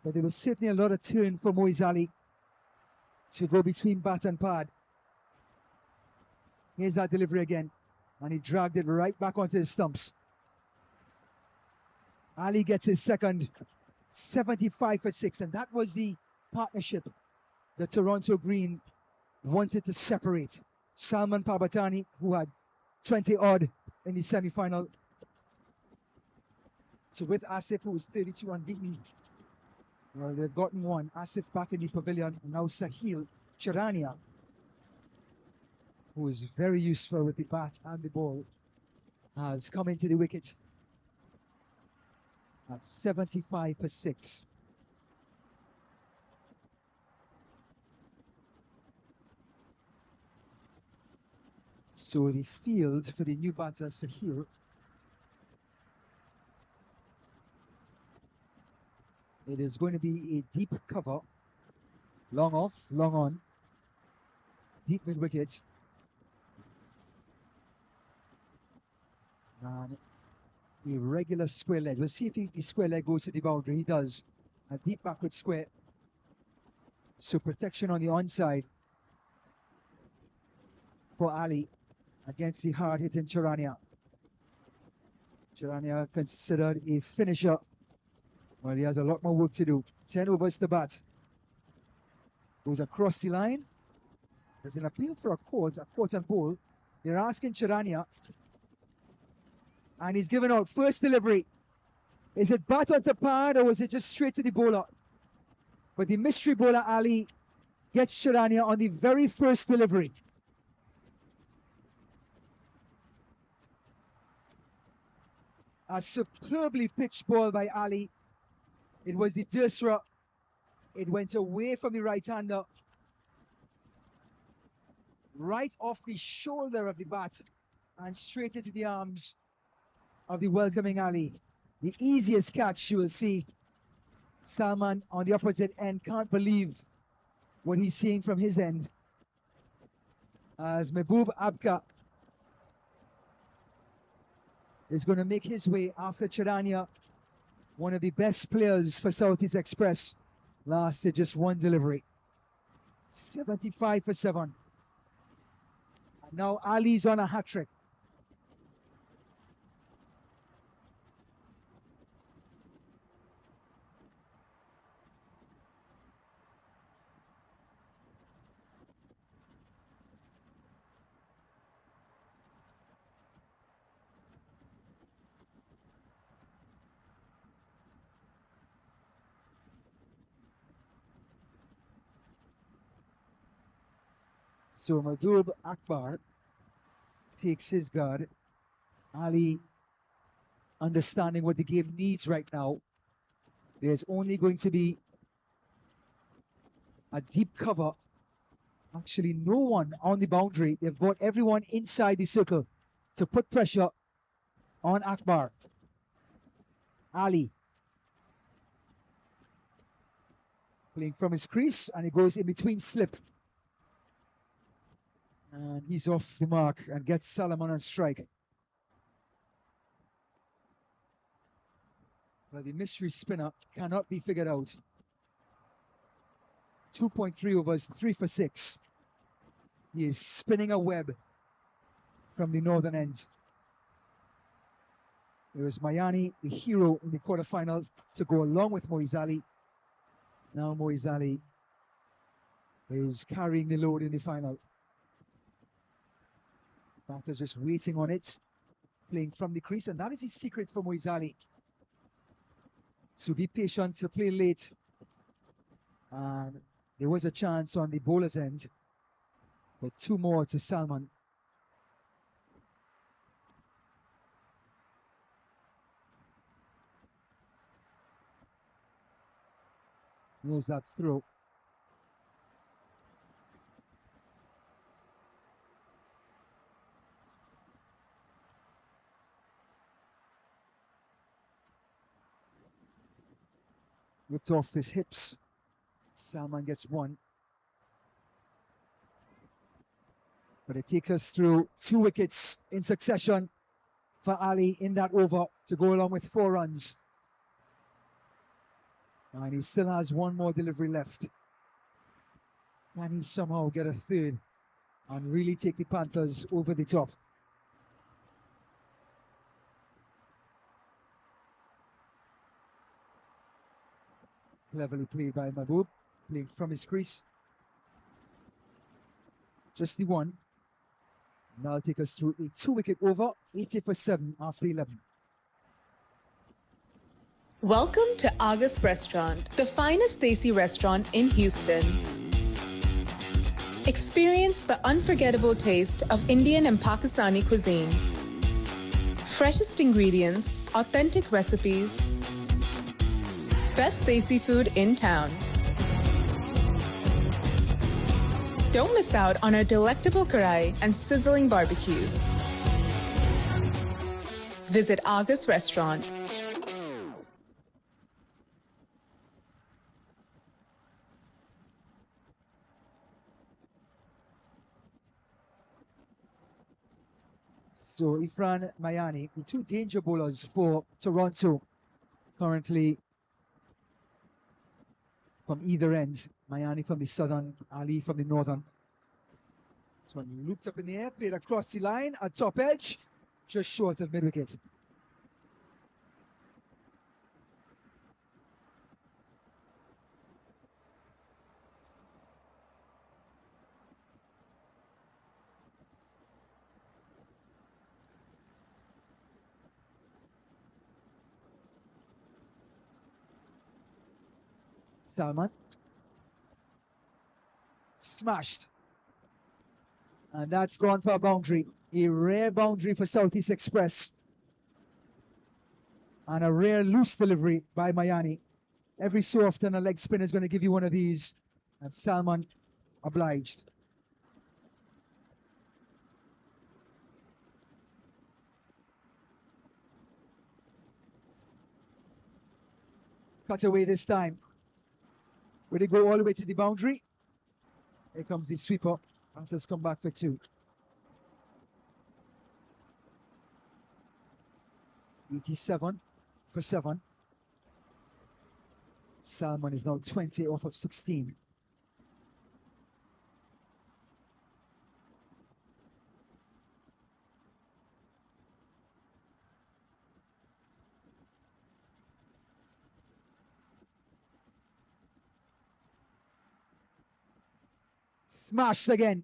but there was certainly a lot of turn for Moiz Ali to go between bat and pad. Here's that delivery again, and he dragged it right back onto his stumps. Ali gets his second, 75 for 6, and that was the partnership that Toronto Green wanted to separate. Salman Parbatani, who had 20 odd in the semi-final. So with Asif, who was 32 unbeaten, well, they've gotten one. Asif back in the pavilion, and now Sahil Charania, who is very useful with the bat and the ball, has come into the wicket at 75 for 6. So the field for the new batter, Sahir. It is going to be a deep cover. Long off, long on. Deep mid wicket. And a regular square leg. We'll see if the square leg goes to the boundary. He does. A deep backward square. So protection on the onside for Ali against the hard-hitting Charania. Charania considered a finisher. Well, he has a lot more work to do. 10 overs to bat. Goes across the line. There's an appeal for a court and ball. They're asking Charania. And he's given out first delivery. Is it bat onto pad or was it just straight to the bowler? But the mystery bowler Ali gets Charania on the very first delivery. A superbly pitched ball by Ali. It was the Dursra. It went away from the right-hander. Right off the shoulder of the bat and straight into the arms of the welcoming Ali. The easiest catch you will see. Salman on the opposite end can't believe what he's seeing from his end. As Mehboob Abka is going to make his way after Charania, one of the best players for Southeast Express, lasted just one delivery. 75 for 7. And now Ali's on a hat-trick. So Mehboob Akbar takes his guard. Ali understanding what the game needs right now. There's only going to be a deep cover. Actually, no one on the boundary. They've got everyone inside the circle to put pressure on Akbar. Ali playing from his crease, and he goes in between slip. And he's off the mark and gets Salman on strike. But the mystery spinner cannot be figured out. 2.3 overs, 3 for 6. He is spinning a web from the northern end. There is Mayani, the hero in the quarterfinal, to go along with Moiz Ali. Now Moiz Ali is carrying the load in the final. Panthers just waiting on it, playing from the crease, and that is his secret for Moiz Ali. So be patient to play late. And there was a chance on the bowler's end, but 2 more to Salman. There's that throw. Whipped off his hips. Salman gets 1. But it takes us through 2 wickets in succession for Ali in that over to go along with 4 runs. And he still has 1 more delivery left. Can he somehow get a 3rd and really take the Panthers over the top? Cleverly played by Mehboob, playing from his crease. Just the 1. Now take us through a 2-wicket over, 80 for 7 after 11. Welcome to August Restaurant, the finest Desi restaurant in Houston. Experience the unforgettable taste of Indian and Pakistani cuisine. Freshest ingredients, authentic recipes, best Desi food in town. Don't miss out on our delectable karai and sizzling barbecues. Visit August Restaurant. So Ifran Mayani, the two danger bowlers for Toronto, currently from either end. Mayani from the southern, Ali from the northern. This one looped up in the air, played across the line, at top edge, just short of mid-wicket. Salman. Smashed. And that's gone for a boundary. A rare boundary for Southeast Express. And a rare loose delivery by Mayani. Every so often a leg spinner is going to give you one of these. And Salman obliged. Cut away this time. Will they go all the way to the boundary? Here comes the sweeper. Panthers come back for two. 87 for 7. Salman is now 20 off of 16. Smashed again.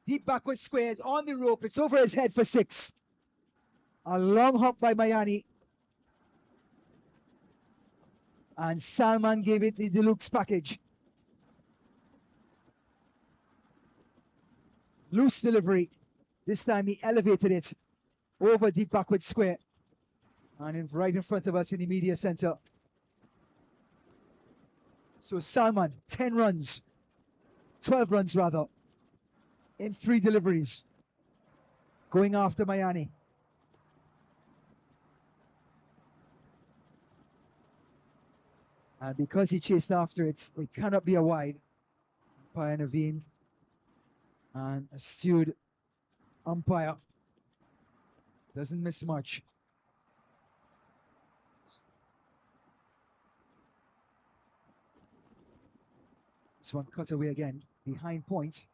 Deep backward squares on the rope. It's over his head for 6. A long hop by Mayani. And Salman gave it the deluxe package. Loose delivery. This time he elevated it over deep backward square. And right in front of us in the media center. So Salman, 10 runs. 12 runs rather. In 3 deliveries. Going after Mayani. And because he chased after it, it cannot be a wide. Umpire Naveen and astute umpire doesn't miss much. This one cut away again, behind point.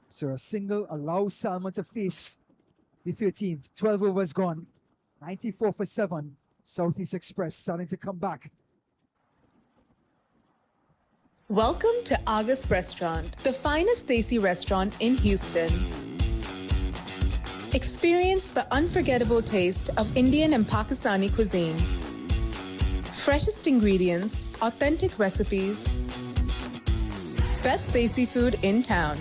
So a single allows Salman to face the 13th. 12 overs gone. 94 for 7. Southeast Express starting to come back. Welcome to August Restaurant, the finest Desi restaurant in Houston. Experience the unforgettable taste of Indian and Pakistani cuisine. Freshest ingredients, authentic recipes, best Desi food in town.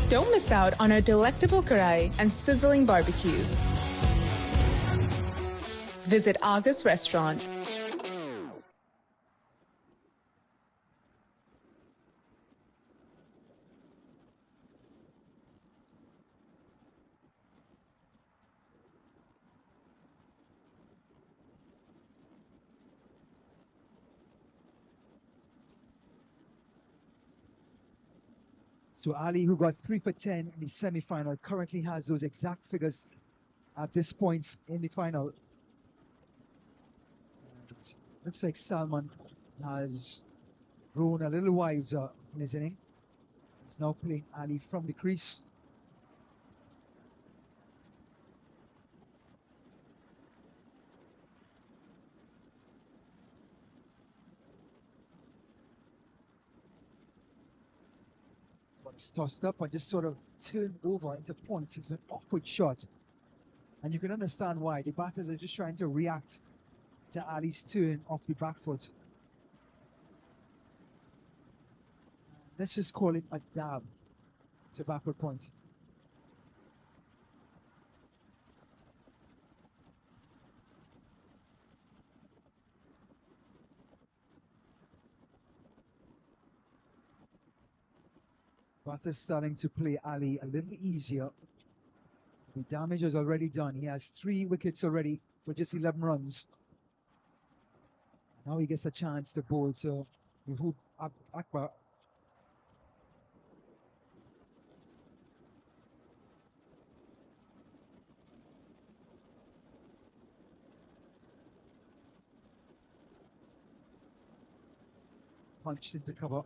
Don't miss out on our delectable karai and sizzling barbecues. Visit August Restaurant. So Ali, who got 3 for 10 in the semi-final, currently has those exact figures at this point in the final. And looks like Salman has grown a little wiser in his inning. He's now playing Ali from the crease. It's tossed up and just sort of turned over into point. It's an awkward shot. And you can understand why. The batters are just trying to react to Ali's turn off the back foot. Let's just call it a dab to backward point. Batters starting to play Ali a little easier. The damage was already done. He has 3 wickets already for just 11 runs. Now he gets a chance to bowl to Mahbub Akbar. Punched into cover.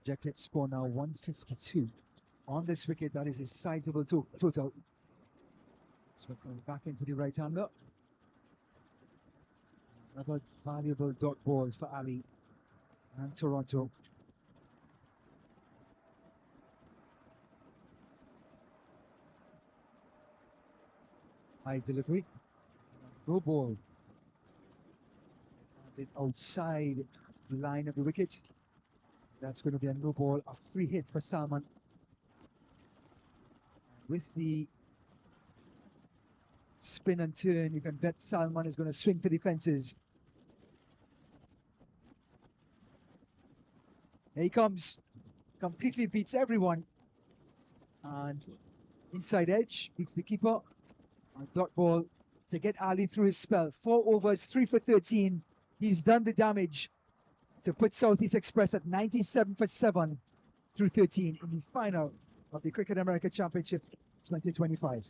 Projected score now 152. On this wicket, that is a sizable total. So we're coming back into the right-hander. Another valuable dot ball for Ali and Toronto. High delivery. No ball. And outside the line of the wicket. That's going to be a no ball, a free hit for Salman. With the spin and turn, you can bet Salman is going to swing for the fences. Here he comes. Completely beats everyone. And inside edge, beats the keeper. And dot ball to get Ali through his spell. 4 overs, 3 for 13. He's done the damage to put Southeast Express at 97 for 7 through 13 in the final of the Cricket America Championship 2025.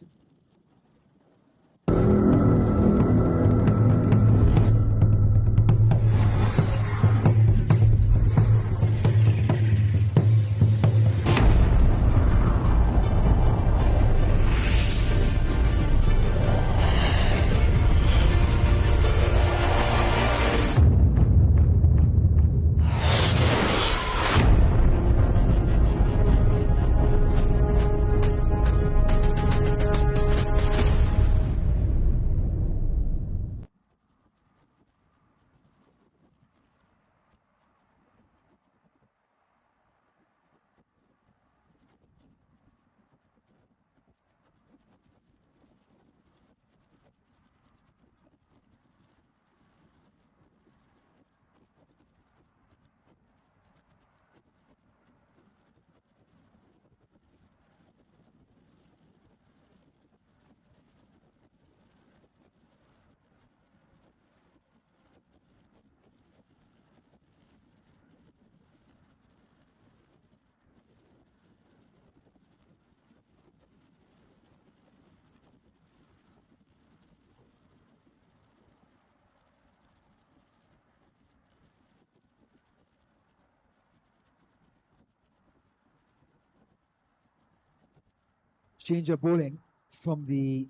Change of bowling from the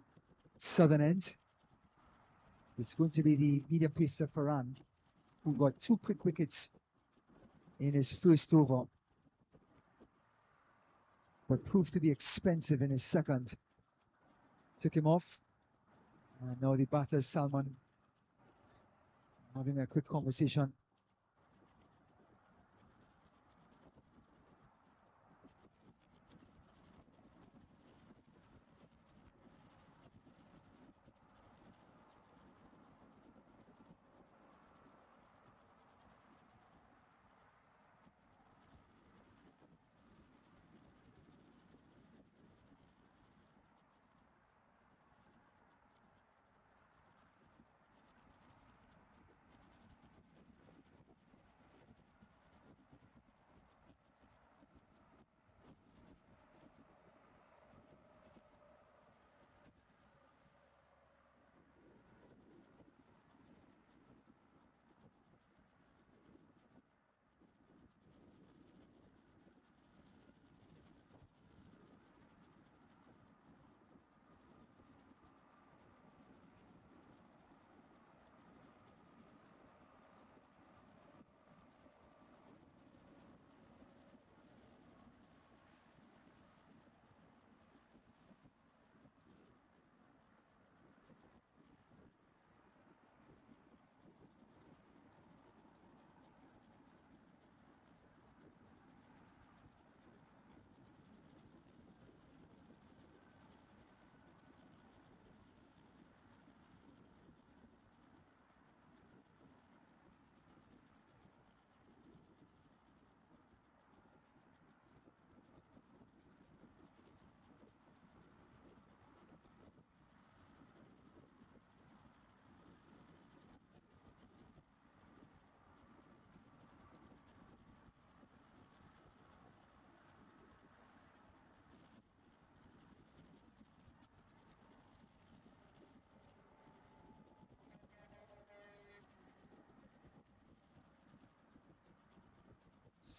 southern end. It's going to be the medium pacer Farhan, who got 2 quick wickets in his first over, but proved to be expensive in his second. Took him off. And now the batter Salman having a quick conversation.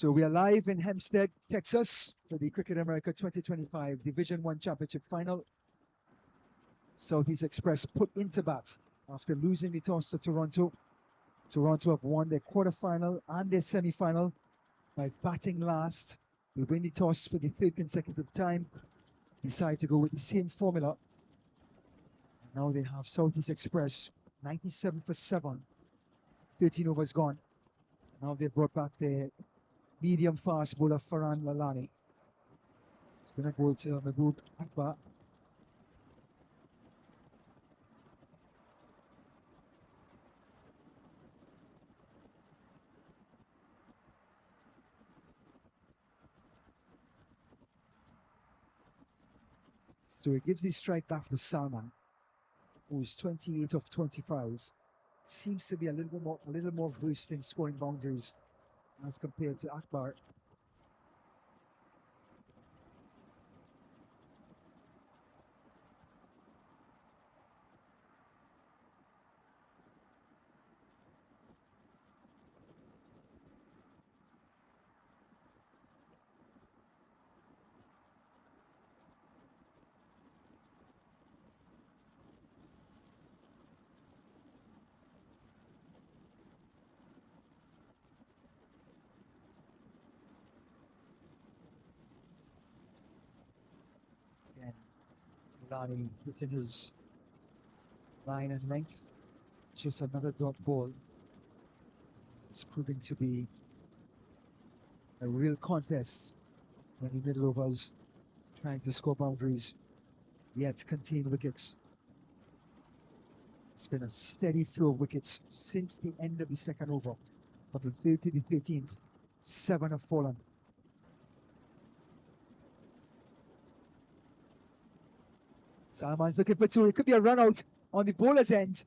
So we are live in Hempstead, Texas for the Cricket America 2025 Division 1 Championship Final. Southeast Express put into bat after losing the toss to Toronto. Toronto have won their quarterfinal and their semi-final by batting last. They win the toss for the third consecutive time. Decide to go with the same formula. Now they have Southeast Express 97 for 7. 13 overs gone. Now they brought back their medium fast bowler Farhan Lalani. It's going to go to Mahbub Akbar. So it gives the strike back to Salman, who's 28 of 25. Seems to be a little more versed in scoring boundaries as compared to Akbar. Again, Lani hitting his line and length. Just another dot ball. It's proving to be a real contest in the middle overs, trying to score boundaries, yet contain wickets. It's been a steady flow of wickets since the end of the second over. From the 3rd to the 13th, 7 have fallen. Salman's looking for 2. It could be a run out on the bowler's end.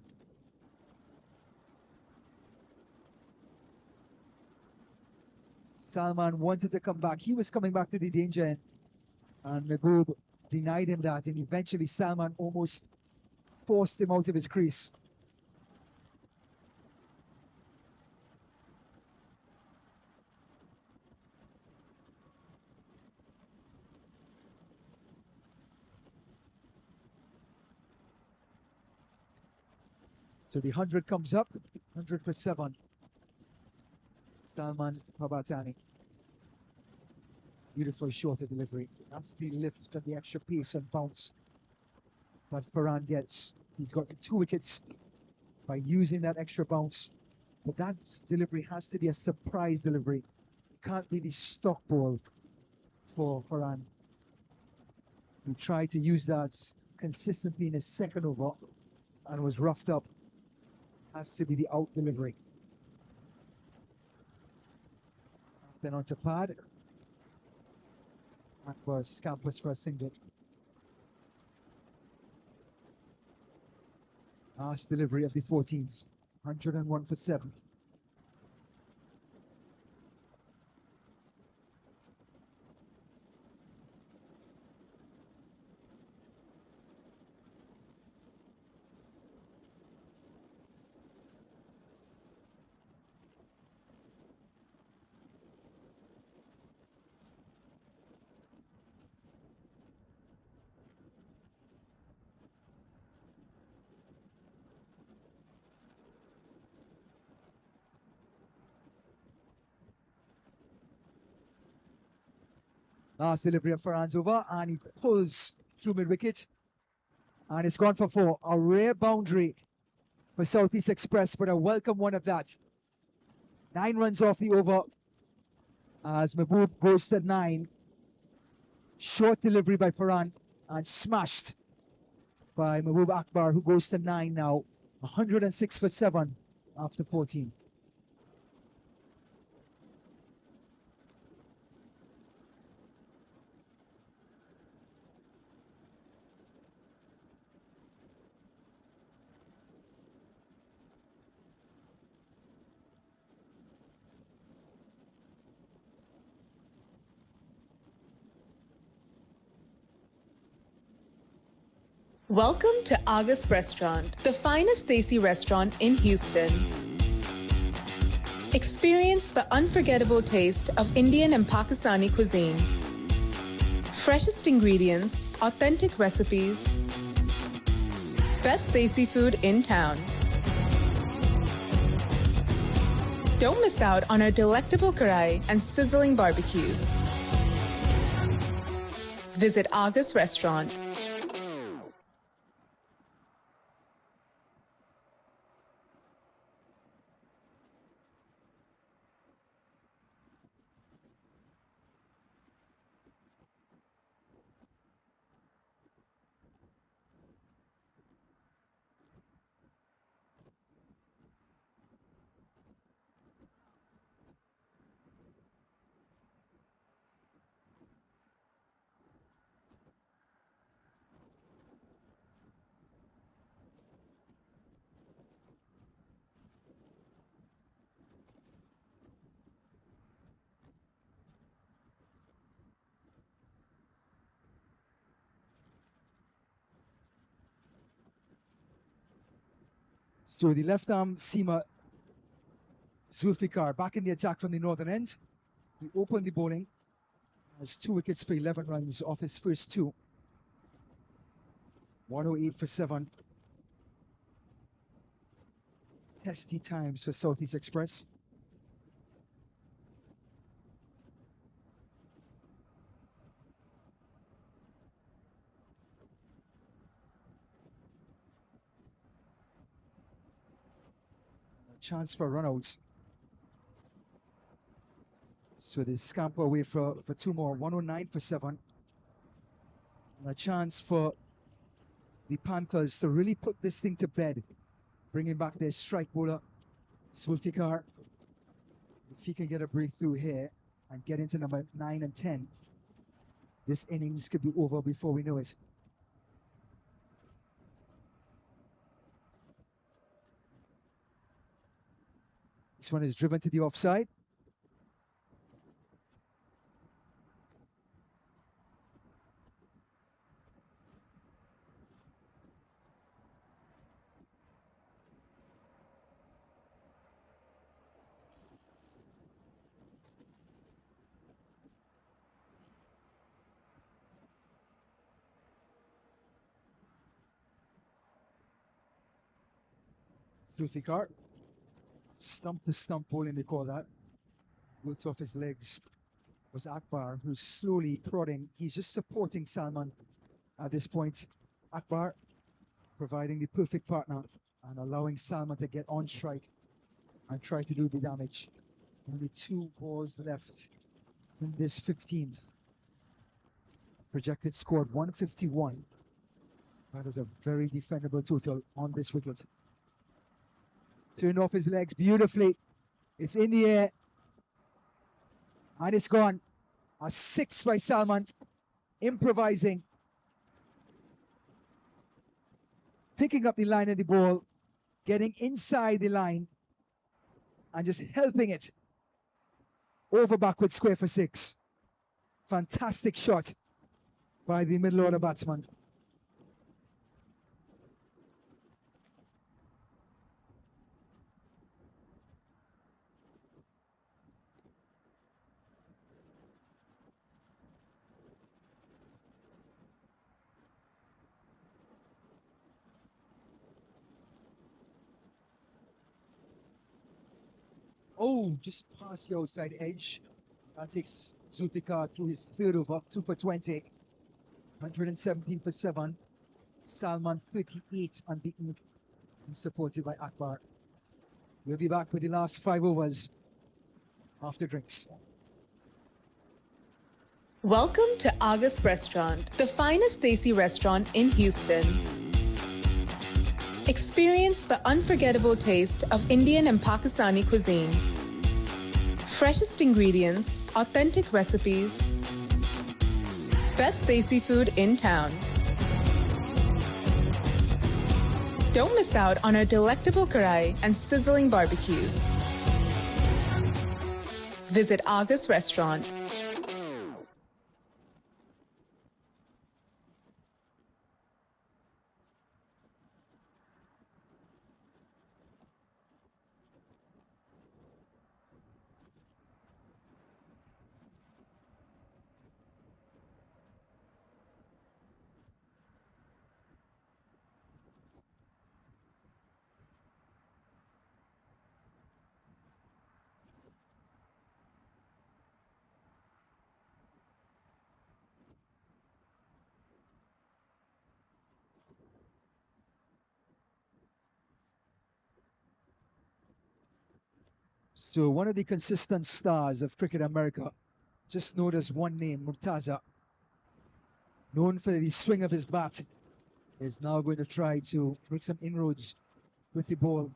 Salman wanted to come back. He was coming back to the danger end, and Mahbub denied him that, and eventually Salman almost forced him out of his crease. So the 100 comes up, 100 for 7. Salman Pabatani. Beautiful shorter delivery. That's the lift and the extra pace and bounce that Farhan gets. He's got 2 wickets by using that extra bounce. But that delivery has to be a surprise delivery. It can't be the stock ball for Farhan. He tried to use that consistently in his second over and was roughed up. Has to be the out delivery. Then onto pad. That was scampers for a single. Last delivery of the 14th. 101 for 7. Last delivery of Farhan's over, and he pulls through mid-wicket. And it's gone for 4. A rare boundary for Southeast Express, but a welcome one of that. 9 runs off the over as Mahbub goes to 9. Short delivery by Farhan and smashed by Mahbub Akbar, who goes to 9 now. 106 for 7 after 14. Welcome to August Restaurant, the finest Desi restaurant in Houston. Experience the unforgettable taste of Indian and Pakistani cuisine. Freshest ingredients, authentic recipes, best desi food in town. Don't miss out on our delectable karai and sizzling barbecues. Visit Argus Restaurant. So the left arm seamer Zulfikar back in the attack from the northern end. He opened the bowling. Has 2 wickets for 11 runs off his first 2. 108 for 7. Testy times for Southeast Express. A chance for runouts. So they scamper away for 2 more. 109 for 7. And a chance for the Panthers to really put this thing to bed. Bringing back their strike bowler, Zulfikar. If he can get a breakthrough here and get into number 9 and 10, this innings could be over before we know it. This one is driven to the offside. Zulfikar. Stump to stump bowling, they call that. Worked off his legs was Akbar, who's slowly prodding. He's just supporting Salman at this point. Akbar providing the perfect partner and allowing Salman to get on strike and try to do the damage. Only 2 balls left in this 15th. Projected scored 151. That is a very defendable total on this wicket. Turned off his legs beautifully. It's in the air. And it's gone. A 6 by Salman. Improvising. Picking up the line of the ball. Getting inside the line. And just helping it. Over backward square for 6. Fantastic shot by the middle order batsman. Oh, just past the outside edge. That takes Zulfikar through his 3rd over, 2 for 20. 117 for 7. Salman 38 unbeaten and supported by Akbar. We'll be back with the last 5 overs after drinks. Welcome to Argus Restaurant, the finest desi restaurant in Houston. Experience the unforgettable taste of Indian and Pakistani cuisine. Freshest ingredients, authentic recipes, best desi food in town. Don't miss out on our delectable karai and sizzling barbecues. Visit Argus Restaurant. So one of the consistent stars of Cricket America, just notice one name, Murtaza, known for the swing of his bat, is now going to try to make some inroads with the ball.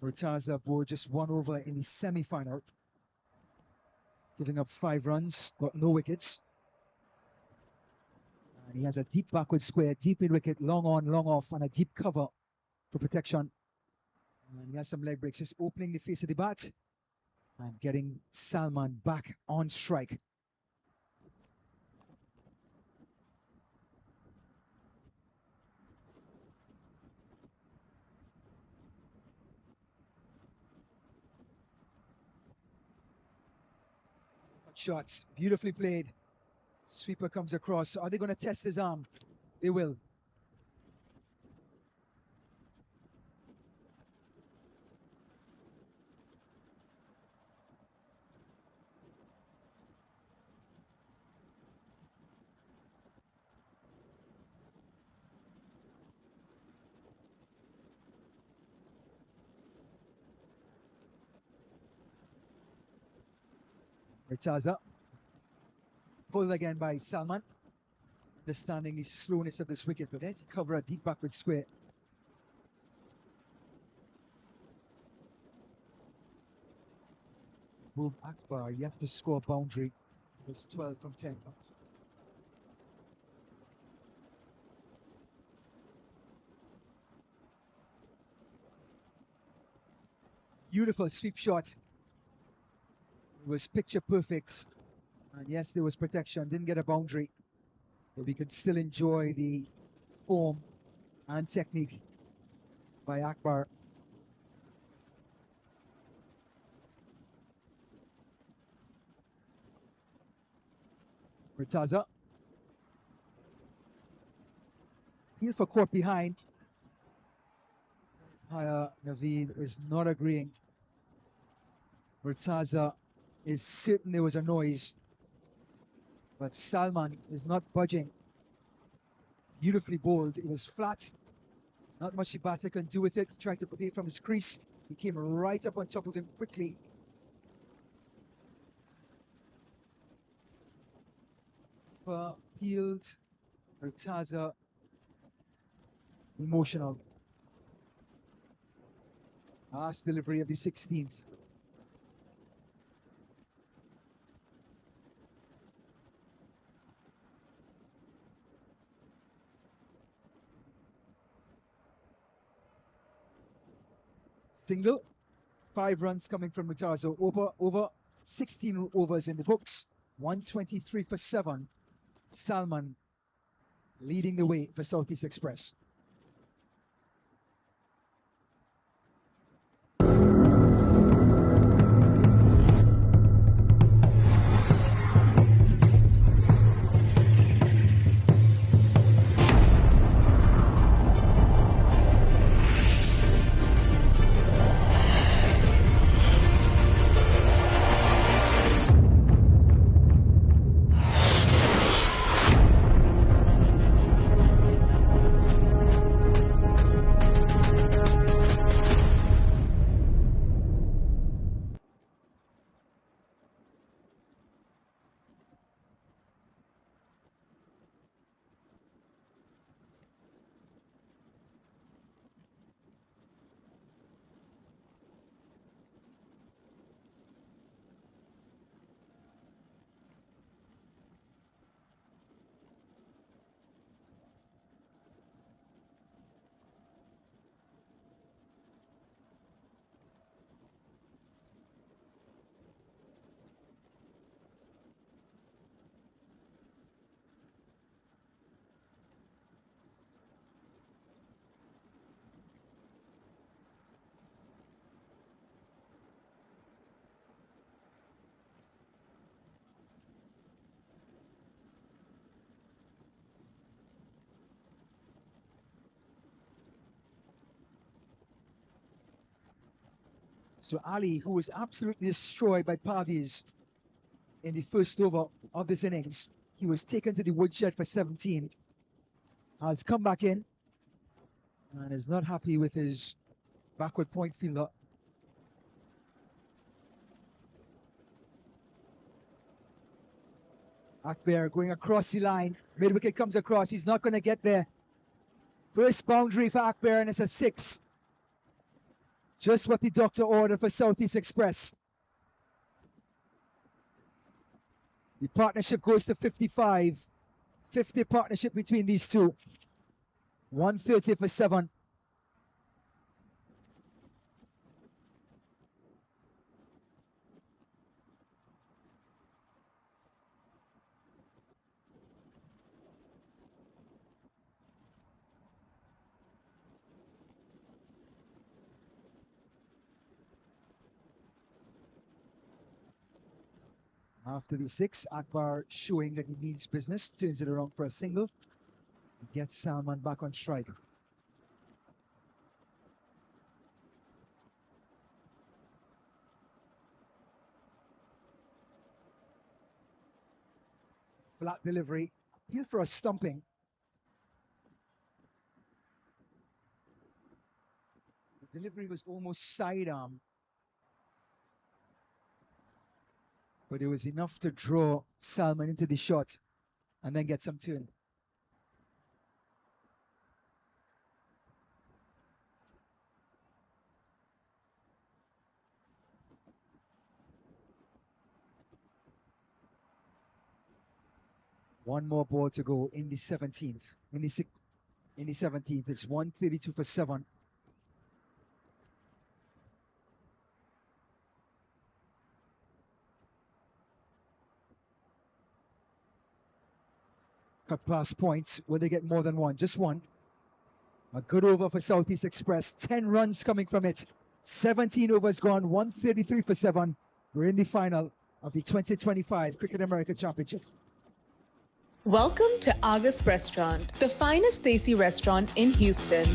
Murtaza bowled just 1 over in the semi-final, giving up 5 runs, got no wickets. And he has a deep backward square, deep in wicket, long on, long off, and a deep cover for protection. And he has some leg breaks, just opening the face of the bat and getting Salman back on strike. Shots, beautifully played. Sweeper comes across. Are they going to test his arm? They will. Murtaza. Pulled again by Salman. Understanding the slowness of this wicket, but there's cover a deep backward square. Move Akbar yet to score boundary. It was 12 from 10. Beautiful sweep shot. It was picture perfect. And yes, there was protection. Didn't get a boundary. But we could still enjoy the form and technique by Akbar. Murtaza. Appeal for court behind. Naveed is not agreeing. Murtaza is certain there was a noise, but Salman is not budging. Beautifully bowled. It was flat. Not much the batter can do with it. He tried to play it from his crease. He came right up on top of him quickly. Peeled. Murtaza emotional. Last delivery of the 16th. Single. 5 runs coming from Murtaza. Over 16 overs in the books. 123 for 7. Salman leading the way for Southeast Express. So Ali, who was absolutely destroyed by Parviz in the first over of this innings, he was taken to the woodshed for 17. has come back in and is not happy with his backward point fielder. Akbar going across the line. Mid-wicket comes across. He's not going to get there. First boundary for Akbar, and it's a 6. Just what the doctor ordered for Southeast Express. The partnership goes to 55. 50 partnership between these two. 130 for 7. After the 6, Akbar showing that he means business, turns it around for a single, gets Salman back on strike. Flat delivery, appeal for a stumping. The delivery was almost sidearm, but it was enough to draw Salman into the shot and then get some turn. One more ball to go in the 17th. In the 17th, it's 132 for 7. Cut past points. Will they get more than one? Just one. A good over for Southeast Express. 10 runs coming from it. 17 overs gone. 133 for 7. We're in the final of the 2025 Cricket America Championship. Welcome to August Restaurant, the finest Desi restaurant in Houston.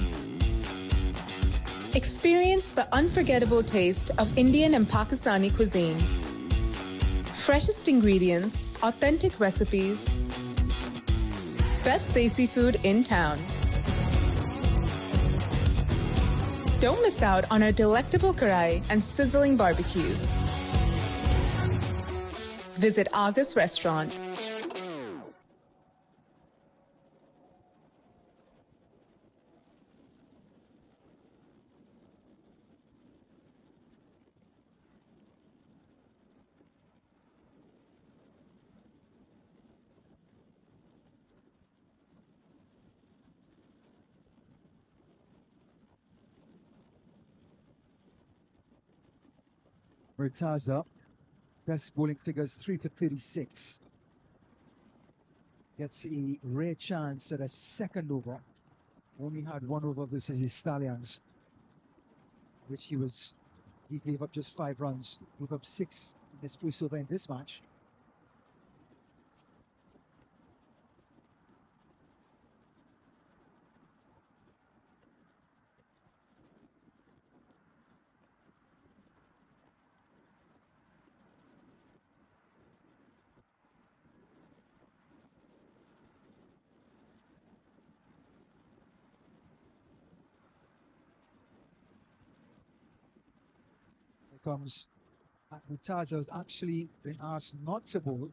Experience the unforgettable taste of Indian and Pakistani cuisine. Freshest ingredients, authentic recipes, best Desi food in town. Don't miss out on our delectable karai and sizzling barbecues. Visit August Restaurant. Murtaza, best bowling figures 3 for 36. Gets a rare chance at a second over. Only had one over versus the Stallions, which he gave up just 5 runs. Gave up 6 in this first over in this match. Comes Murtaza has actually been asked not to bowl,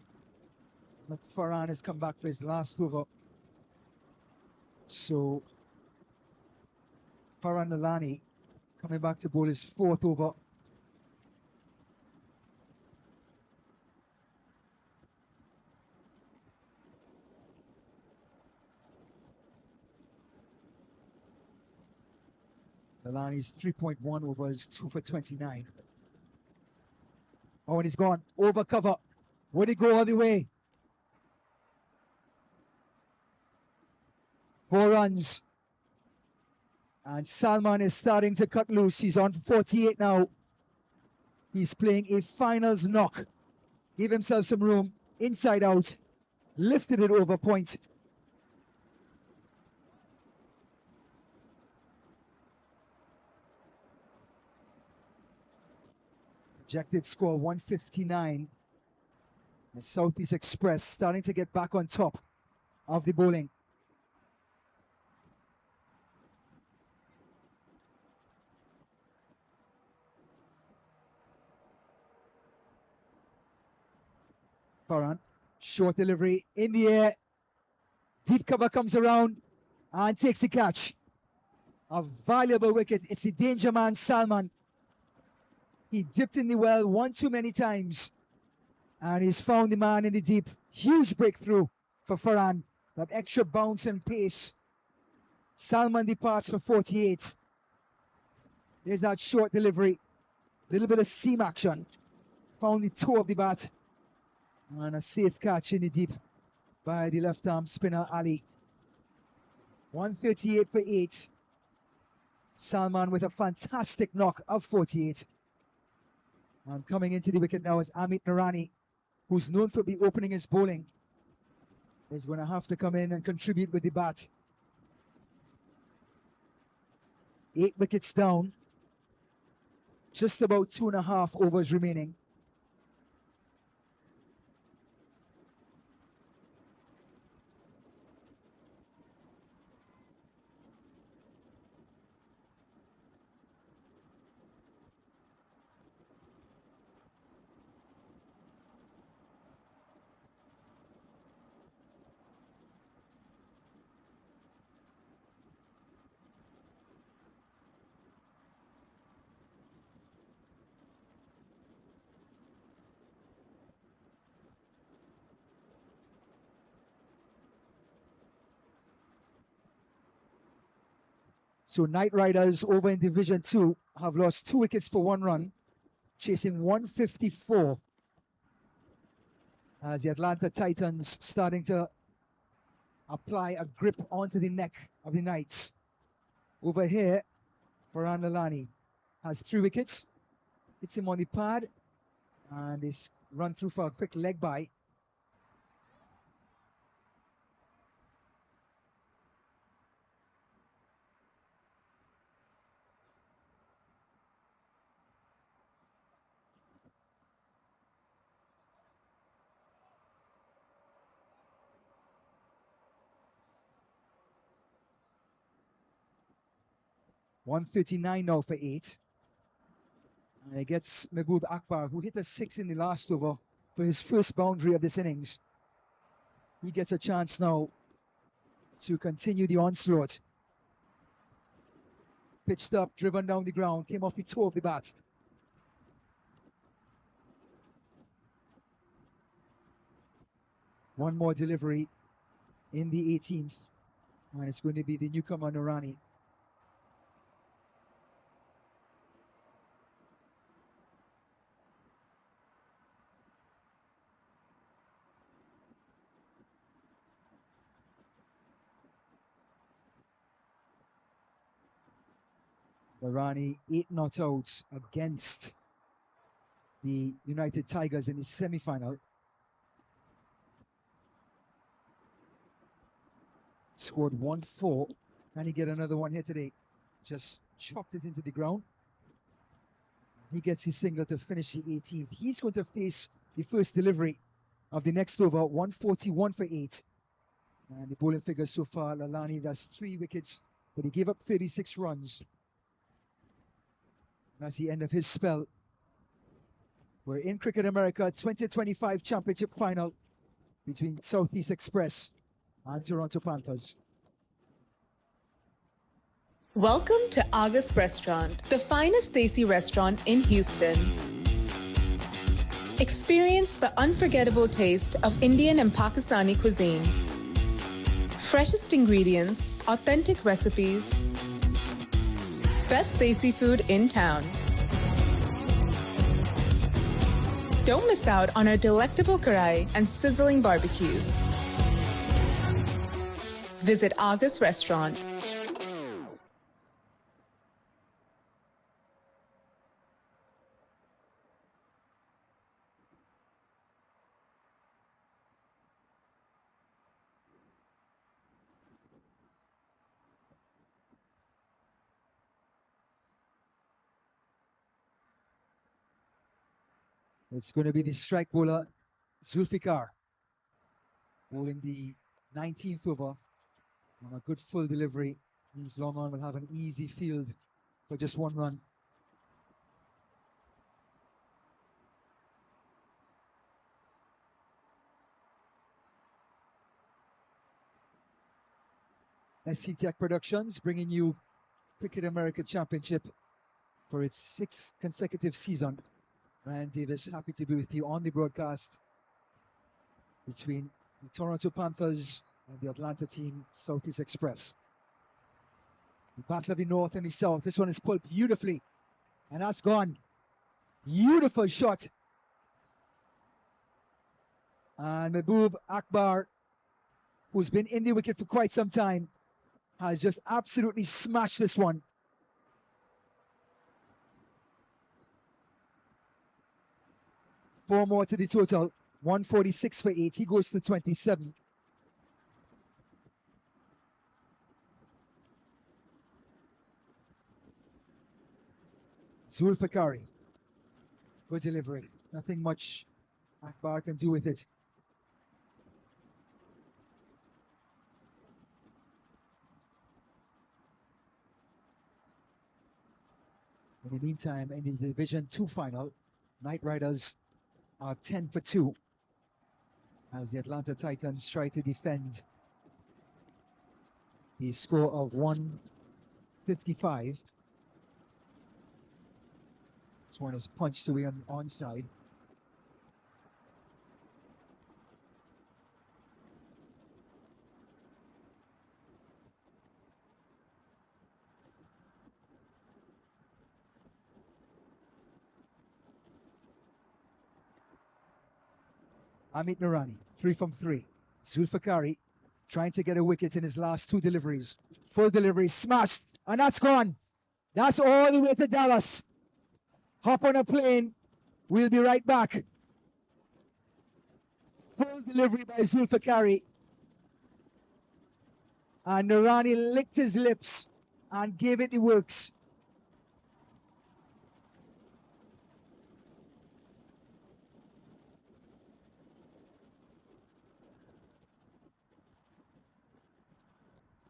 but Farhan has come back for his last over. So Farhan Nalani coming back to bowl his 4th over. Nalani's 3.1 overs, 2 for 29. Oh, and he's gone over cover. Would he go all the way? 4 runs. And Salman is starting to cut loose. He's on 48 now. He's playing a finals knock. Give himself some room. Inside out. Lifted it over point. Projected score 159. The Southeast Express starting to get back on top of the bowling. Farhan. Short delivery in the air. Deep cover comes around and takes the catch. A valuable wicket. It's the danger man, Salman. He dipped in the well one too many times. And he's found the man in the deep. Huge breakthrough for Farhan. That extra bounce and pace. Salman departs for 48. There's that short delivery. A little bit of seam action. Found the toe of the bat. And a safe catch in the deep by the left arm spinner Ali. 138 for 8. Salman with a fantastic knock of 48. And coming into the wicket now is Amit Narani, who's known for opening his bowling. Is going to have to come in and contribute with the bat. 8 wickets down. Just about 2.5 overs remaining. So Knight Riders over in Division 2 have lost 2 wickets for 1 run, chasing 154. As the Atlanta Titans starting to apply a grip onto the neck of the Knights. Over here, Farhan Lalani has 3 wickets. Hits him on the pad and is run through for a quick leg by. $139 now for 8. And it gets Mehboob Akbar, who hit a 6 in the last over for his first boundary of this innings. He gets a chance now to continue the onslaught. Pitched up, driven down the ground, came off the toe of the bat. One more delivery in the 18th. And it's going to be the newcomer Noorani. Noorani 8 not out against the United Tigers in the semi-final. Scored 1-4. Can he get another one here today? Just chopped it into the ground. He gets his single to finish the 18th. He's going to face the first delivery of the next over, 141 for 8. And the bowling figures so far, Lalani, that's 3 wickets, but he gave up 36 runs. That's the end of his spell. We're in Cricket America 2025 Championship Final between Southeast Express and Toronto Panthers. Welcome to August Restaurant, the finest Desi restaurant in Houston. Experience the unforgettable taste of Indian and Pakistani cuisine. Freshest ingredients, authentic recipes, best Desi food in town. Don't miss out on our delectable karai and sizzling barbecues. Visit August Restaurant. It's going to be the strike bowler, Zulfikar, bowling the 19th over on a good full delivery. Means long on will have an easy field for just 1 run. SC Tech Productions bringing you Cricket America Championship for its 6th consecutive season. Ryan Davis, happy to be with you on the broadcast between the Toronto Panthers and the Atlanta team, Southeast Express. The battle of the North and the South. This one is pulled beautifully, and that's gone. Beautiful shot. And Mahbub Akbar, who's been in the wicket for quite some time, has just absolutely smashed this one. Four more to the total. 146 for 8. He goes to 27. Zulfikari. Good delivery. Nothing much Akbar can do with it. In the meantime, in the Division 2 final, Knight Riders are 10 for 2 as the Atlanta Titans try to defend the score of 155. This one is punched away on the onside. Amit Nurani, 3 from 3. Zulfikari trying to get a wicket in his last 2 deliveries. Full delivery, smashed, and that's gone. That's all the way to Dallas. Hop on a plane. We'll be right back. Full delivery by Zulfikari. And Nurani licked his lips and gave it the works.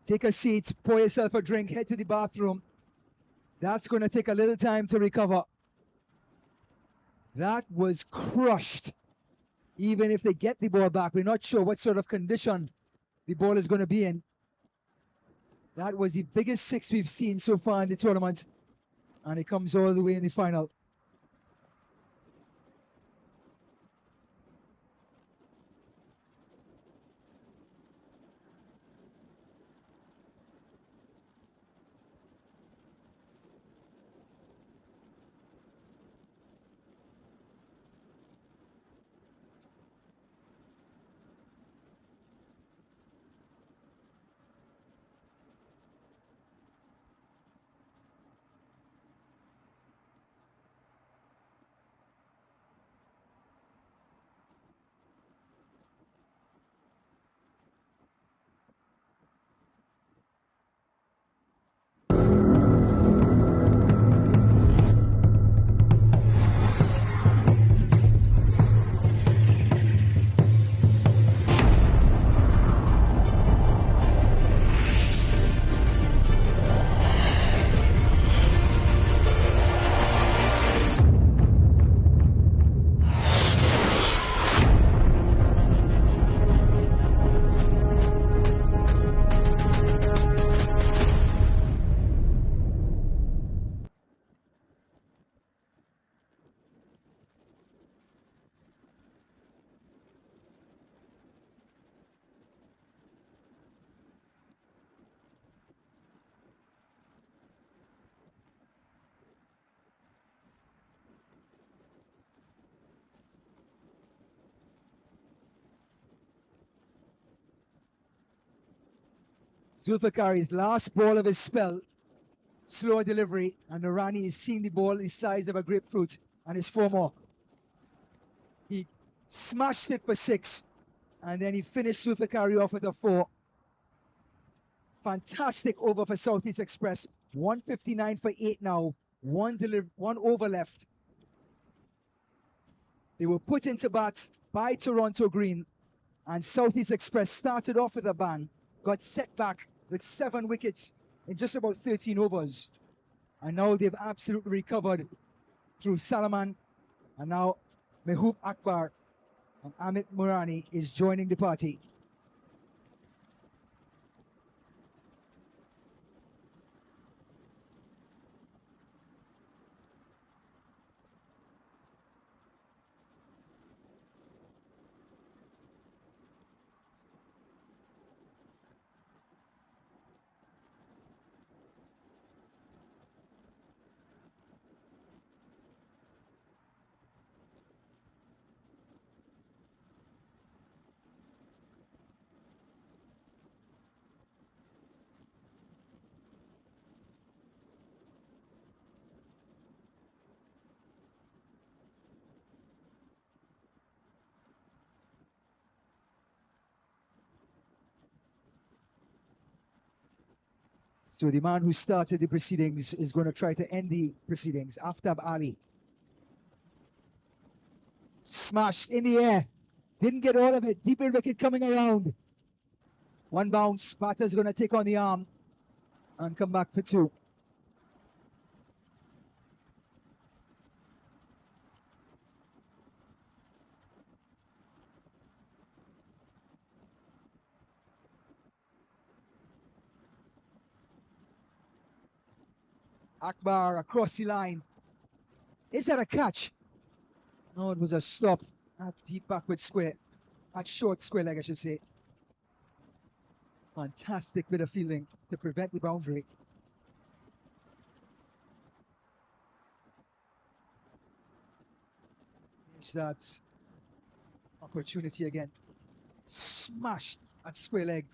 Take a seat, pour yourself a drink, head to the bathroom. That's going to take a little time to recover. That was crushed. Even if they get the ball back, we're not sure what sort of condition the ball is going to be in. That was the biggest 6 we've seen so far in the tournament. And it comes all the way in the final. Zulfikari's last ball of his spell. Slow delivery, and Nurani is seeing the ball the size of a grapefruit, and it's 4 more. He smashed it for 6, and then he finished Zulfikari off with a 4. Fantastic over for Southeast Express. 159 for 8 now. One over left. They were put into bat by Toronto Green, and Southeast Express started off with a bang, got set back with 7 wickets in just about 13 overs. And now they've absolutely recovered through Salaman. And now Mahbub Akbar and Amit Nurani is joining the party. So the man who started the proceedings is going to try to end the proceedings. Aftab Ali. Smashed in the air. Didn't get all of it. Deep in wicket coming around. One bounce. Batter's going to take on the arm and come back for two. Akbar across the line. Is that a catch? No, it was a stop at deep backward square. At short square leg, I should say. Fantastic bit of fielding to prevent the boundary. Here's that opportunity again. Smashed at square leg.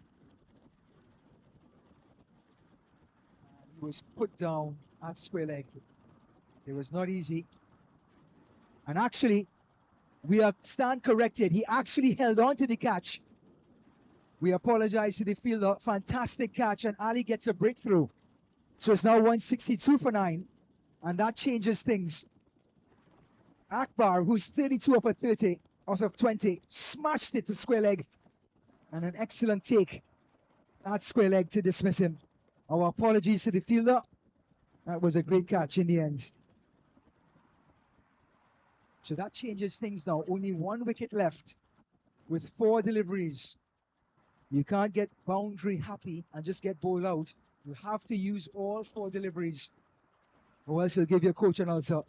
And he was put down at square leg. It was not easy. And actually, we are stand corrected. He actually held on to the catch. We apologize to the fielder. Fantastic catch, and Ali gets a breakthrough. So it's now 162 for 9, and that changes things. Akbar, who's 32 of a 30 out of 20, smashed it to square leg, and an excellent take at square leg to dismiss him. Our apologies to the fielder. That was a great catch in the end. So that changes things now. Only 1 wicket left with 4 deliveries. You can't get boundary happy and just get bowled out. You have to use all 4 deliveries, or else he'll give your coach an ulcer.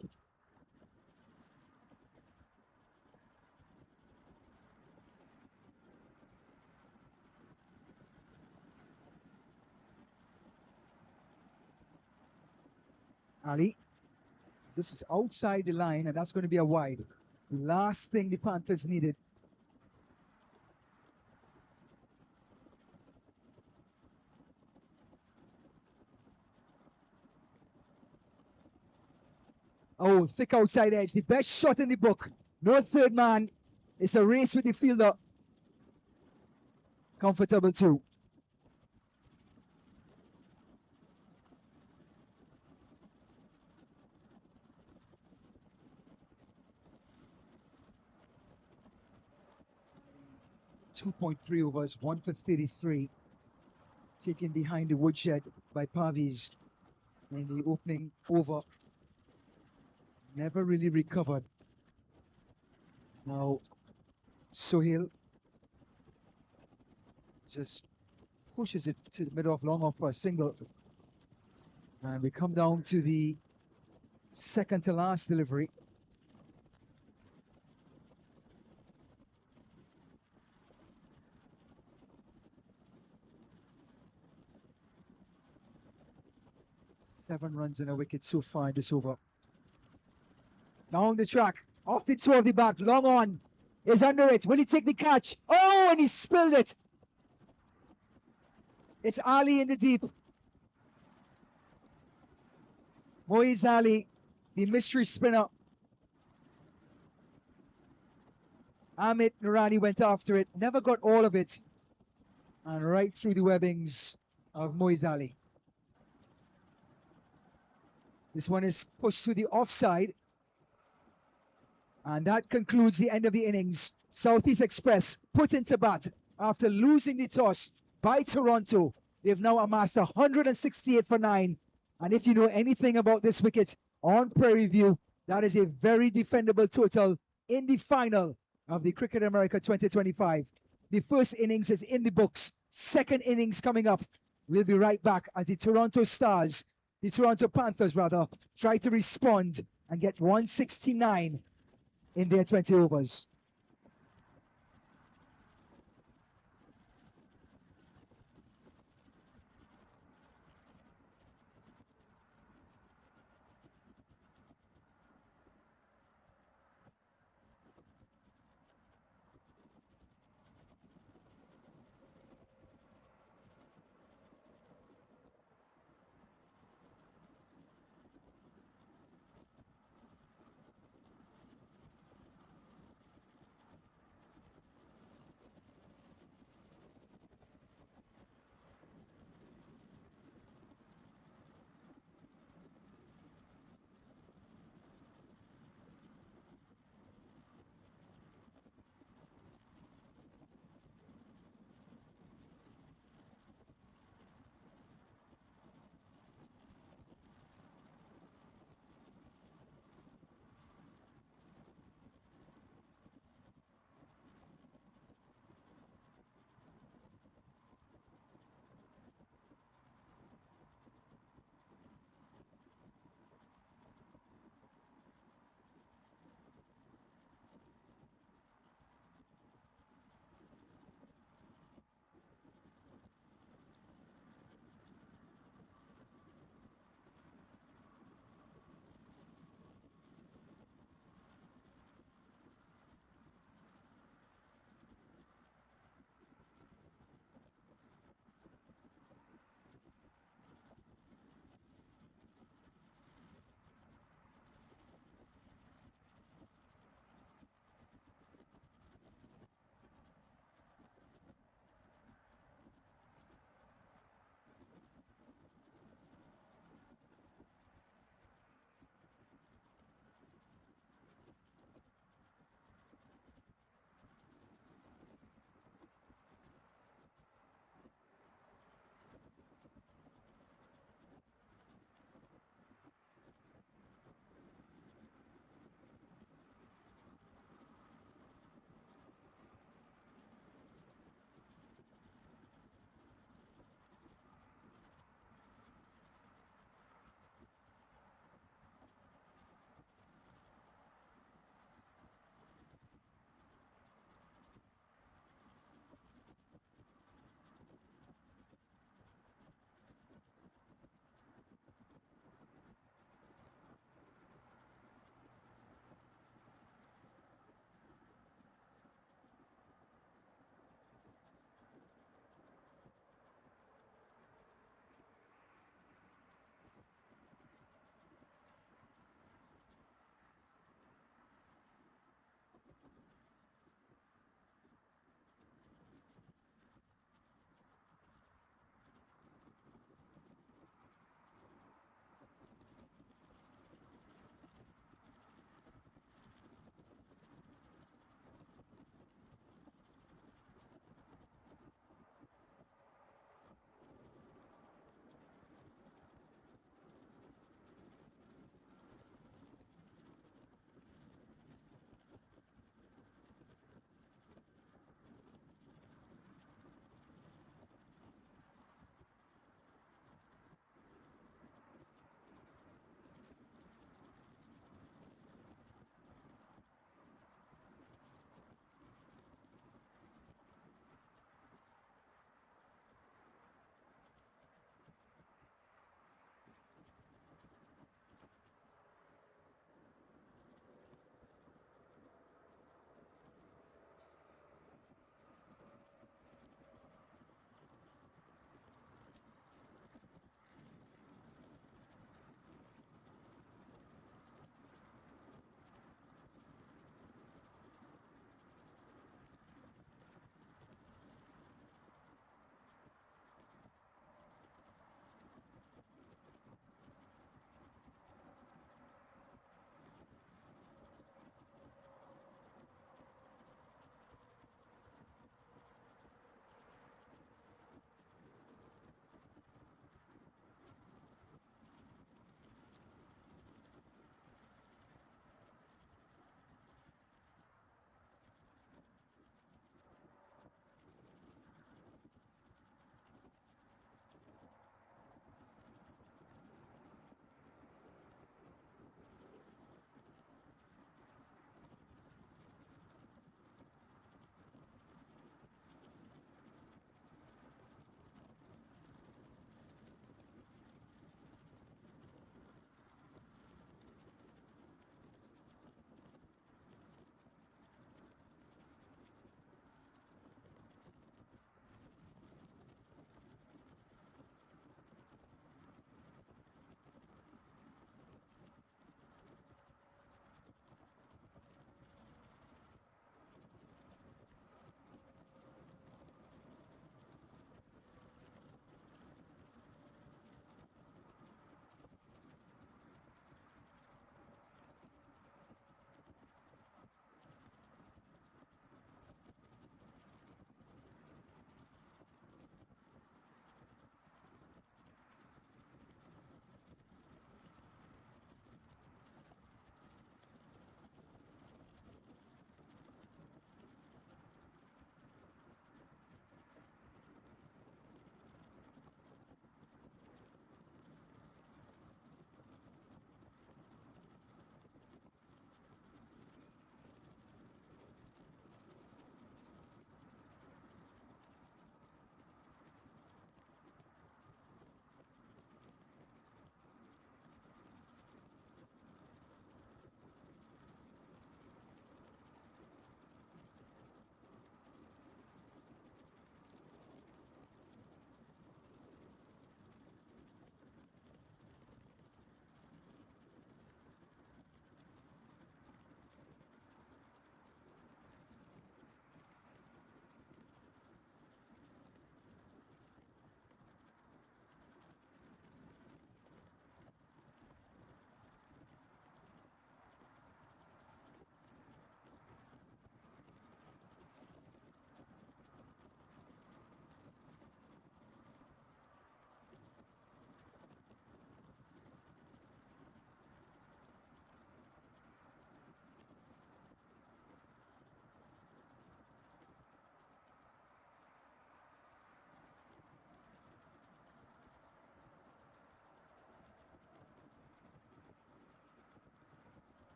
Ali, this is outside the line, and that's going to be a wide. The last thing the Panthers needed. Oh, thick outside edge. The best shot in the book. No third man. It's a race with the fielder. Comfortable too. .3 overs, 1 for 33. Taken behind the woodshed by Parviz in the opening over. Never really recovered. Now, Sohail just pushes it to the middle of long off for a single. And we come down to the second to last delivery. Seven runs in a wicket so far in this over. Down the track, off the toe of the bat, long on, is under it. Will he take the catch? Oh, and he spilled it. It's Ali in the deep. Moiz Ali, the mystery spinner. Amit Nurani went after it, never got all of it. And right through the webbings of Moiz Ali. This one is pushed to the offside. And that concludes the end of the innings. Southeast Express put into bat after losing the toss by Toronto. They've now amassed 168 for 9. And if you know anything about this wicket on Prairie View, that is a very defendable total in the final of the Cricket America 2025. The first innings is in the books. Second innings coming up. We'll be right back as the Toronto Panthers try to respond and get 169 in their 20 overs.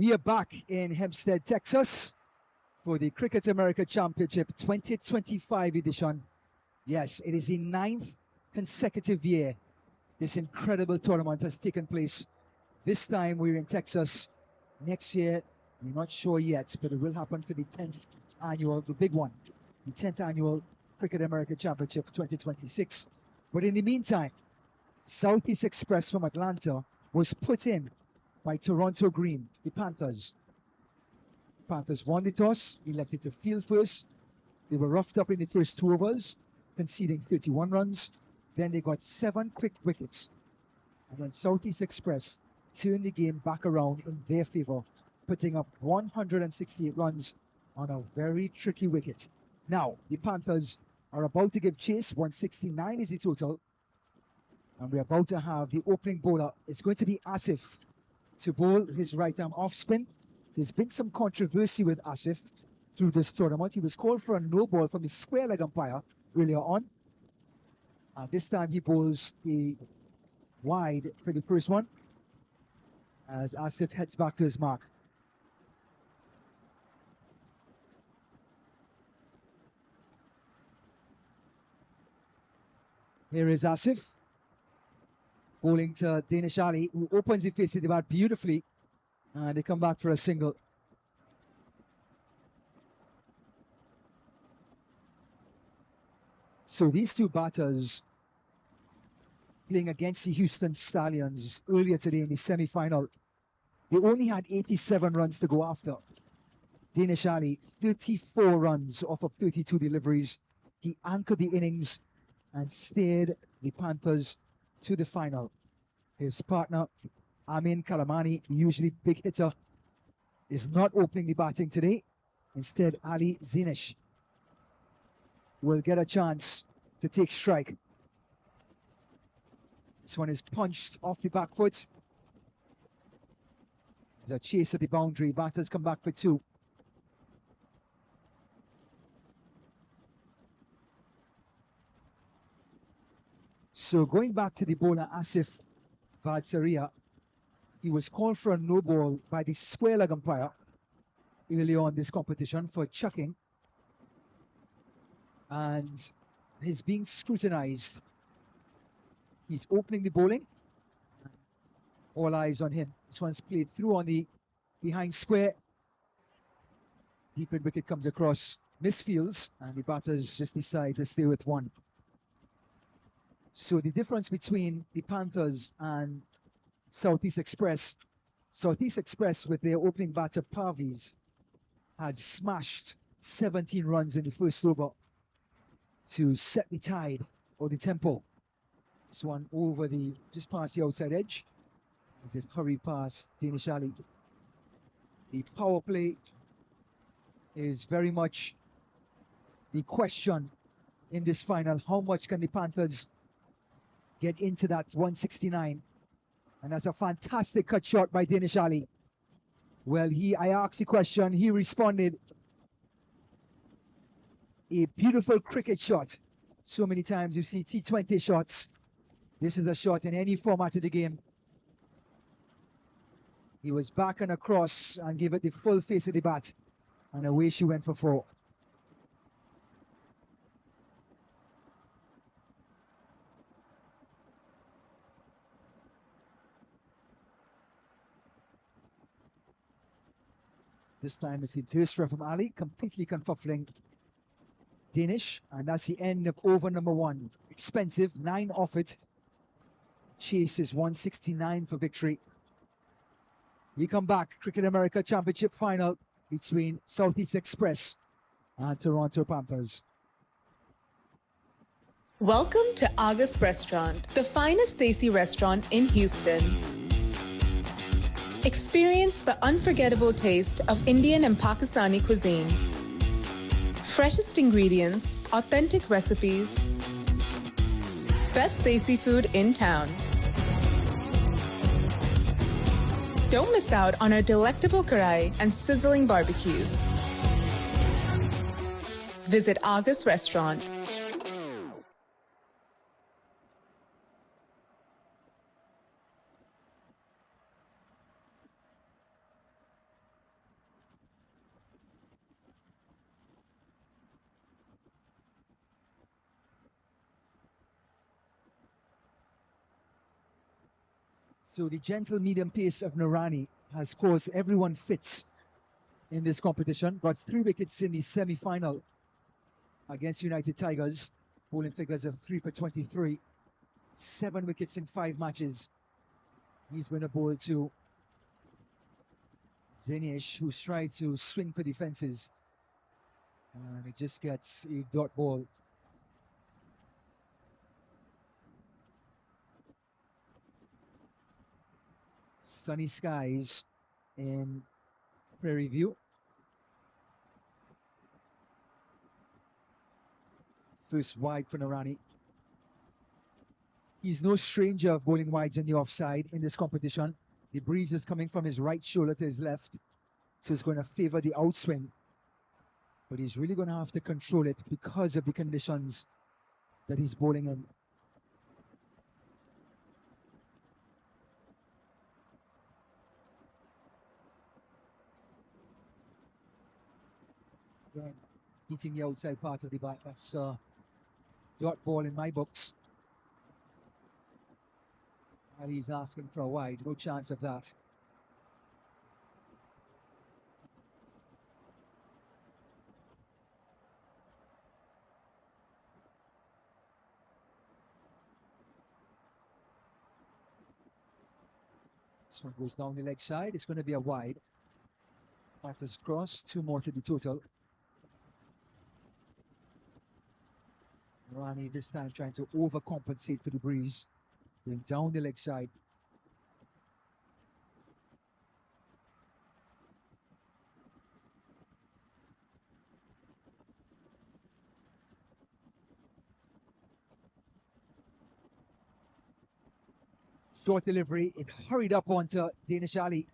We are back in Hempstead, Texas for the Cricket America Championship 2025 edition. Yes, it is the 9th consecutive year this incredible tournament has taken place. This time we're in Texas. Next year, we're not sure yet, but it will happen for the 10th annual, the big one, the 10th annual Cricket America Championship 2026. But in the meantime, Southeast Express from Atlanta was put in by Toronto Green, the Panthers. Panthers won the toss, elected to field first. They were roughed up in the first 2 overs, conceding 31 runs. Then they got 7 quick wickets. And then Southeast Express turned the game back around in their favor, putting up 168 runs on a very tricky wicket. Now, the Panthers are about to give chase. 169 is the total. And we're about to have the opening bowler. It's going to be Asif to bowl his right arm off spin. There's been some controversy with Asif through this tournament. He was called for a no ball from the square leg umpire earlier on. This time he bowls the wide for the first one as Asif heads back to his mark. Here is Asif bowling to Danish Ali, who opens the face of the bat beautifully. And they come back for a single. So these two batters playing against the Houston Stallions earlier today in the semi-final, they only had 87 runs to go after. Danish Ali, 34 runs off of 32 deliveries. He anchored the innings and steered the Panthers to the final. His partner, Amin Kalamani, the usually big hitter, is not opening the batting today. Instead, Ali Zinesh will get a chance to take strike. This one is punched off the back foot. There's a chase at the boundary. Batters come back for 2. So going back to the bowler Asif Vadsaria, he was called for a no ball by the square leg umpire early on this competition for chucking, and he's being scrutinized. He's opening the bowling. All eyes on him. This one's played through on the behind square. Deep in wicket comes across, misfields, and the batters just decide to stay with 1. So the difference between the Panthers and Southeast Express with their opening batter Parviz had smashed 17 runs in the first over to set the tide or the tempo. This one over just past the outside edge as it hurried past Danish Ali. The power play is very much the question in this final. How much can the Panthers get into that 169? And that's a fantastic cut shot by Danish Ali. Well, I asked the question, he responded. A beautiful cricket shot. So many times you see T20 shots. This is a shot in any format of the game. He was back and across and gave it the full face of the bat. And away she went for 4. This time it's a Durstra from Ali, completely confuffling Danish. And that's the end of over number 1. Expensive, 9 off it. Chase is 169 for victory. We come back, Cricket America Championship final between Southeast Express and Toronto Panthers. Welcome to August Restaurant, the finest Desi restaurant in Houston. Experience the unforgettable taste of Indian and Pakistani cuisine. Freshest ingredients, authentic recipes, best Desi food in town. Don't miss out on our delectable karai and sizzling barbecues. Visit August Restaurant. So the gentle medium pace of Narani has caused everyone fits in this competition. Got 3 wickets in the semi-final against United Tigers. Bowling figures of 3 for 23. 7 wickets in 5 matches. He's going to bowl to Dinesh, who's tried to swing for defenses. And he just gets a dot ball. Sunny skies in Prairie View. First wide for Narani. He's no stranger of bowling wides in the offside in this competition. The breeze is coming from his right shoulder to his left, so it's going to favor the outswing. But he's really going to have to control it because of the conditions that he's bowling in. Again, hitting the outside part of the bat. That's dot ball in my books. And he's asking for a wide. No chance of that. This one goes down the leg side. It's going to be a wide. Panthers cross. 2 more to the total. Rani this time trying to overcompensate for the breeze. Going down the leg side. Short delivery. It hurried up onto Danish Ali.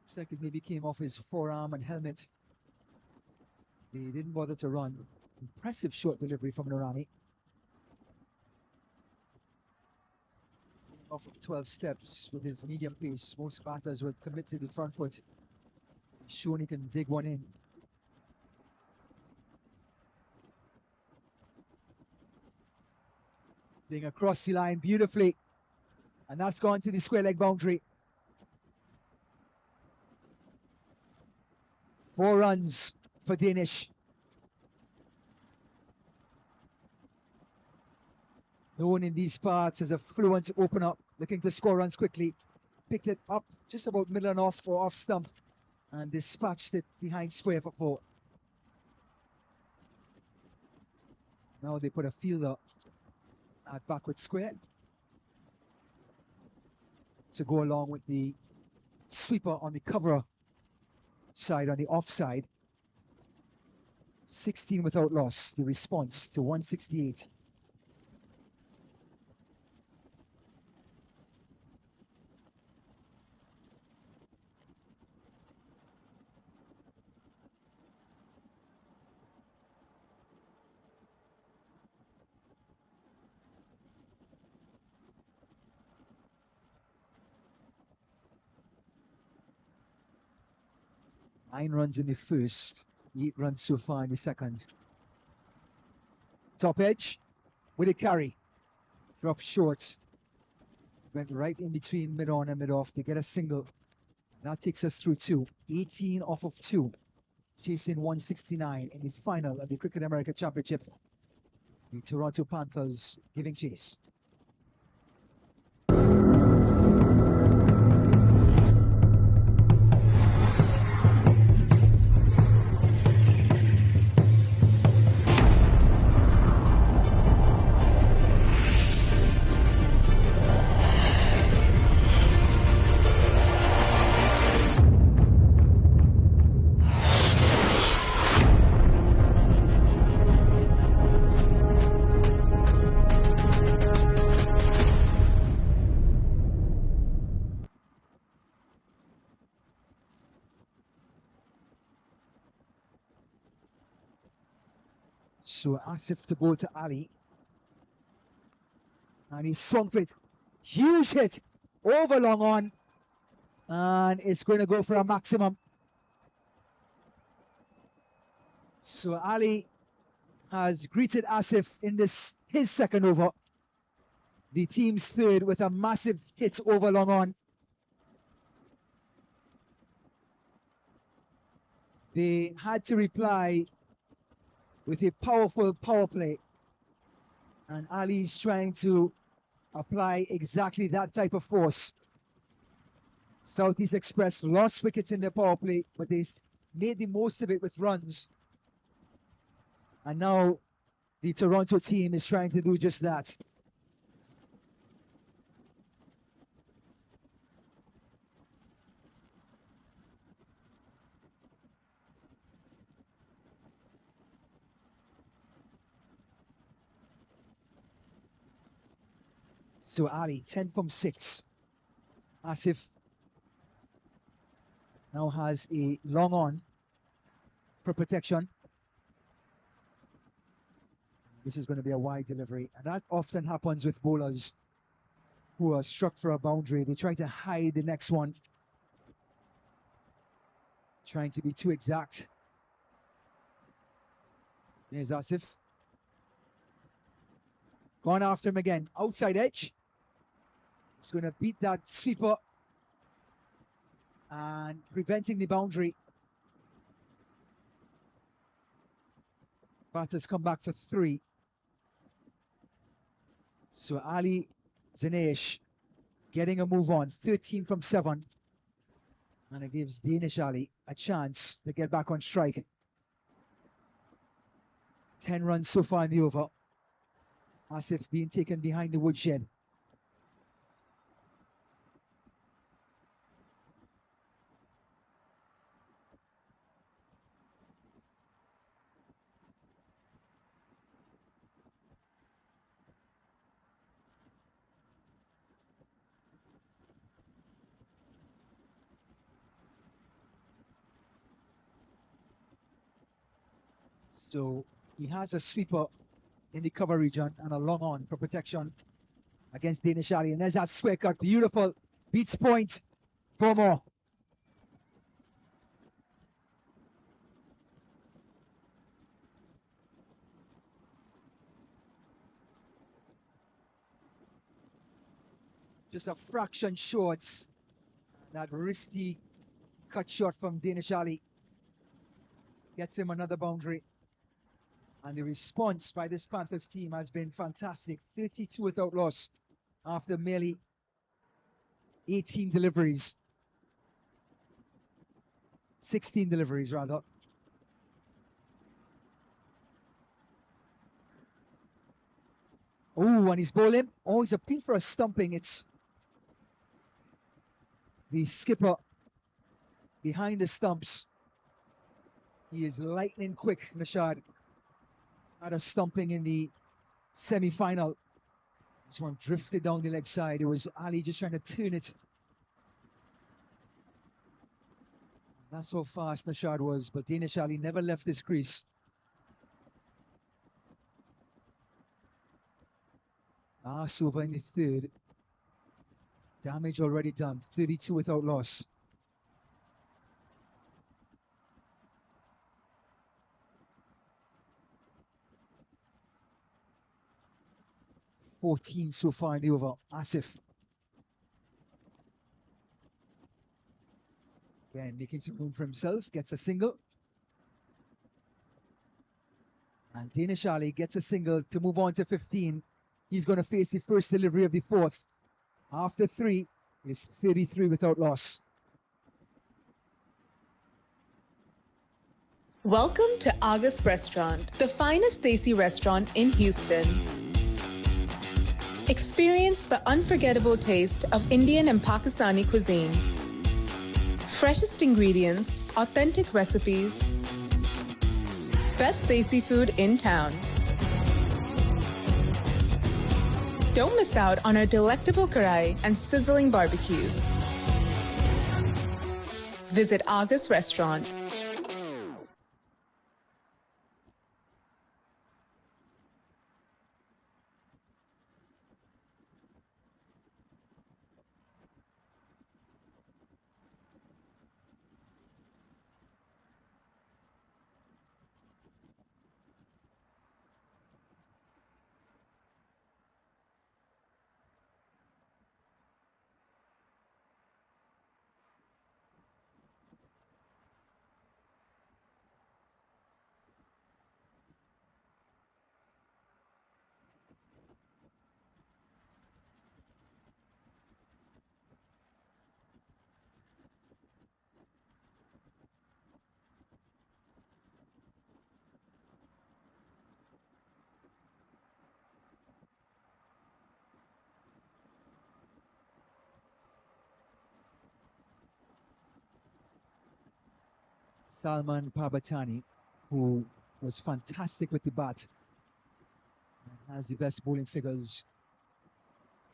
Looks like it maybe came off his forearm and helmet. They didn't bother to run. Impressive short delivery from Narani. Off of 12 steps with his medium pace. Most batters would commit to the front foot. Shown he can dig one in. Playing across the line beautifully. And that's gone to the square leg boundary. 4 runs for Danish. Known in these parts as a fluent opener, looking to score runs quickly. Picked it up just about middle and off or off stump and dispatched it behind square for 4. Now they put a fielder at backward square to go along with the sweeper on the cover side, on the offside. 16 without loss, the response to 168. Nine runs in the first, 8 runs so far in the second. Top edge with a carry. Drop short. Went right in between mid-on and mid-off to get a single. That takes us through 2. 18 off of 2. Chasing 169 in the final of the Cricket America Championship. The Toronto Panthers giving chase. So Asif to go to Ali. And he swung for it. Huge hit over long on. And it's going to go for a maximum. So Ali has greeted Asif in his second over. the team's third with a massive hit over long on. They had to reply with a powerful power play, and Ali's trying to apply exactly that type of force. Southeast Express lost wickets in their power play, but they made the most of it with runs. And now the Toronto team is trying to do just that. So Ali, 10 from 6. Asif now has a long on for protection. This is going to be a wide delivery, and that often happens with bowlers who are struck for a boundary. They try to hide the next one, trying to be too exact. There's Asif. Gone after him again. Outside edge. It's going to beat that sweeper and preventing the boundary. Batters come back for 3. So Ali Zanesh getting a move on, 13 from 7. And it gives Danish Ali a chance to get back on strike. 10 runs so far in the over. Asif being taken behind the woodshed. So he has a sweeper in the cover region and a long on for protection against Danish Ali. And there's that square cut. Beautiful. Beats point. 4 more. Just a fraction short. That wristy cut shot from Danish Ali gets him another boundary. And the response by this Panthers team has been fantastic. 32 without loss after merely 18 deliveries. 16 deliveries, rather. Oh, and he's bowling. Oh, he's appealed for a stumping. It's the skipper behind the stumps. He is lightning quick, Nishad. Had a stumping in the semi-final. This one drifted down the leg side. It was Ali just trying to turn it. That's how fast Nishad was, but Danish Ali never left his crease. Last over in the third. Damage already done. 32 without loss. $14 so far in the over. Asif. Again, making some room for himself. Gets a single. And Danish Ali gets a single to move on to 15. He's going to face the first delivery of the fourth. After 3 is 33 without loss. Welcome to August Restaurant, the finest Desi restaurant in Houston. Experience the unforgettable taste of Indian and Pakistani cuisine. Freshest ingredients, authentic recipes, best Desi food in town. Don't miss out on our delectable karai and sizzling barbecues. Visit August Restaurant. Salman Parbatani, who was fantastic with the bat and has the best bowling figures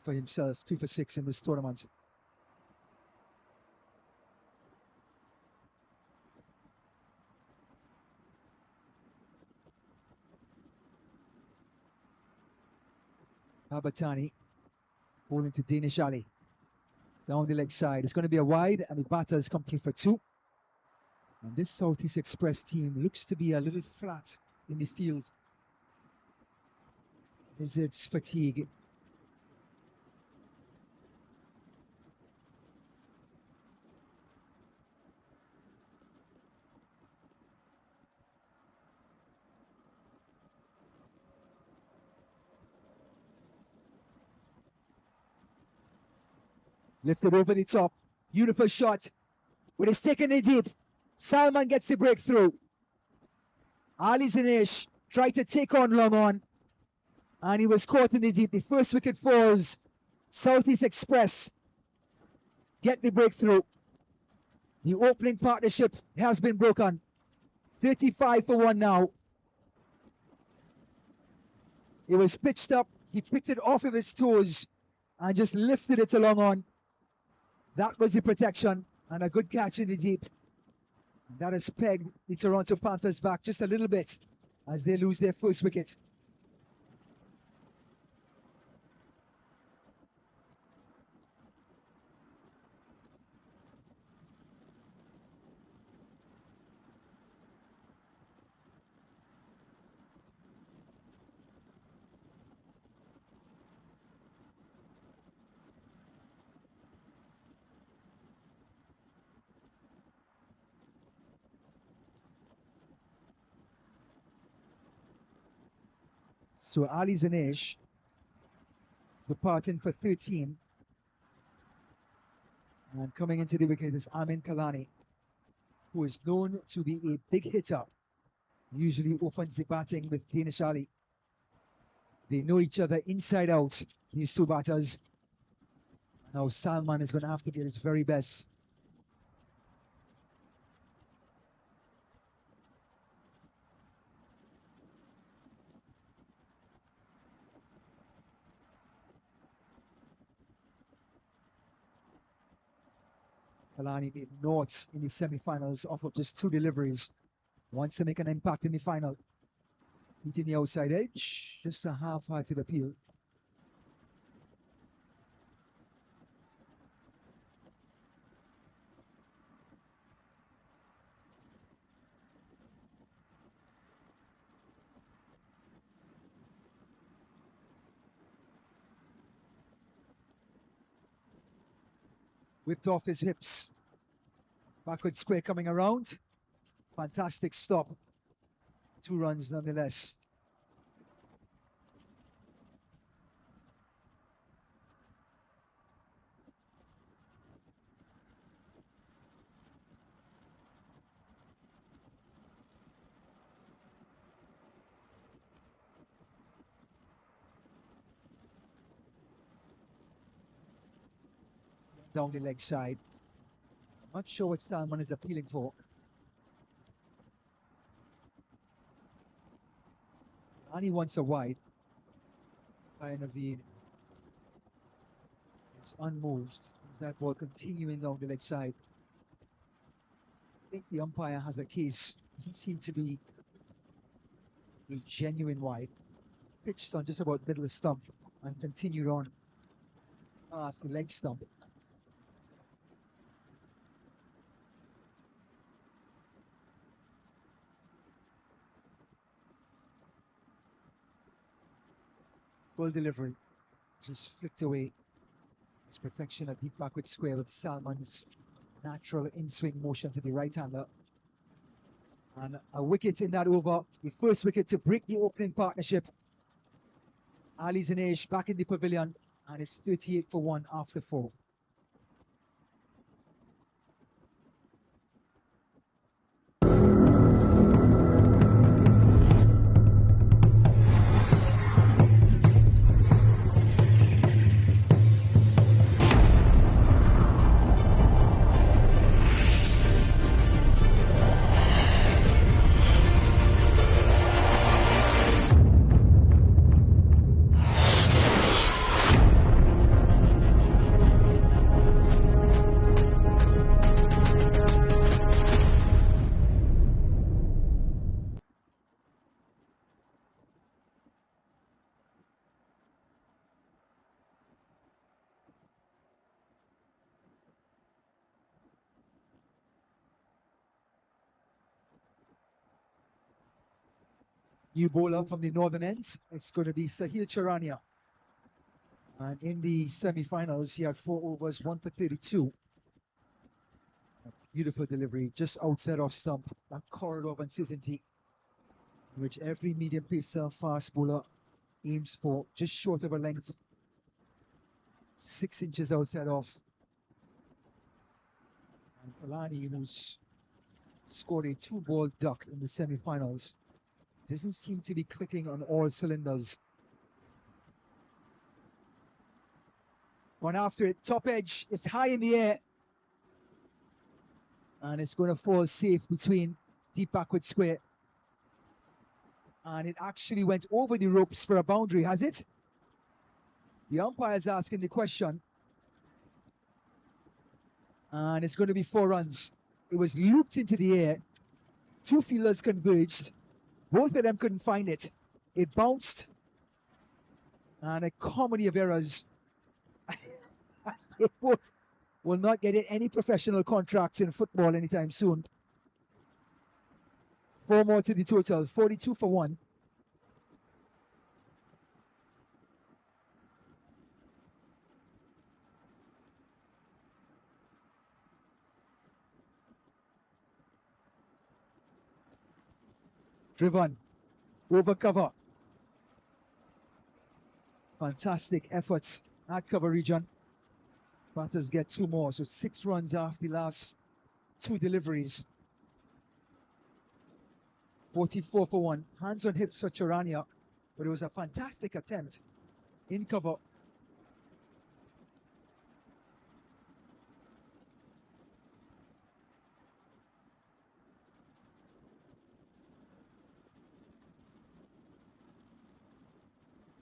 for himself, 2 for 6 in this tournament. Parbatani bowling to Danish Ali. Down the leg side. It's going to be a wide, and the batters come through for 2. And this Southeast Express team looks to be a little flat in the field. Is it fatigue? Lifted over the top. Beautiful shot. With his stick in the deep. Salman gets the breakthrough. Ali Zanesh tried to take on long on. And he was caught in the deep. The first wicket falls. Southeast Express get the breakthrough. The opening partnership has been broken. 35 for 1 now. It was pitched up. He picked it off of his toes and just lifted it along on. That was the protection and a good catch in the deep. That has pegged the Toronto Panthers back just a little bit as they lose their first wicket. So Ali Zanesh departing for 13. And coming into the wicket is Amin Kalani, who is known to be a big hitter. Usually opens the batting with Danish Ali. They know each other inside out, these two batters. Now Salman is going to have to get his very best. Kalani made noughts in the semi-finals off of just 2 deliveries. Wants to make an impact in the final. Hitting the outside edge, just a half-hearted appeal. Whipped off his hips. Backward square coming around. Fantastic stop. 2 runs nonetheless. Down the leg side. Not sure what Salman is appealing for. And he wants a wide. Naveed is unmoved. Is that ball continuing down the leg side? I think the umpire has a case. Doesn't seem to be a genuine wide. Pitched on just about middle of stump and continued on past the leg stump. Full delivery, just flicked away. His protection a deep backward square with Salman's natural in-swing motion to the right-hander. And a wicket in that over, the first wicket to break the opening partnership. Ali Zanesh back in the pavilion, and it's 38 for 1 after 4. New bowler from the northern end. It's going to be Sahil Charania. And in the semi-finals, he had 4 overs, 1 for 32. Beautiful delivery, just outside off stump. That corridor of uncertainty, which every medium pacer fast bowler aims for, just short of a length, 6 inches outside off. And Kalani, who's scored a 2-ball duck in the semi-finals, doesn't seem to be clicking on all cylinders. One after it, top edge, it's high in the air. And it's going to fall safe between deep backward square. And it actually went over the ropes for a boundary, has it? The umpire's asking the question. And it's going to be 4 runs. It was looped into the air. 2 fielders converged. Both of them couldn't find it. It bounced. And a comedy of errors. They both will not get any professional contracts in football anytime soon. 4 more to the total, 42 for 1. Driven, over cover. Fantastic efforts at cover region. Panthers get 2 more, so 6 runs after the last 2 deliveries. 44 for 1. Hands on hips for Charania, but it was a fantastic attempt in cover.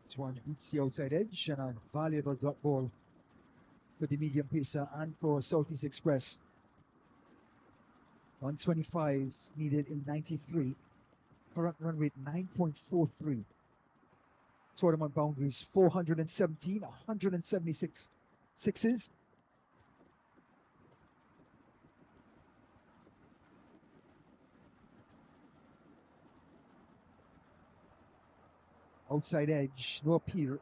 This one beats the outside edge and a valuable dot ball for the medium pacer and for Southeast Express. 125 needed in 93. Current run rate 9.43. Tournament boundaries 417, 176 sixes. Outside edge, no appeal.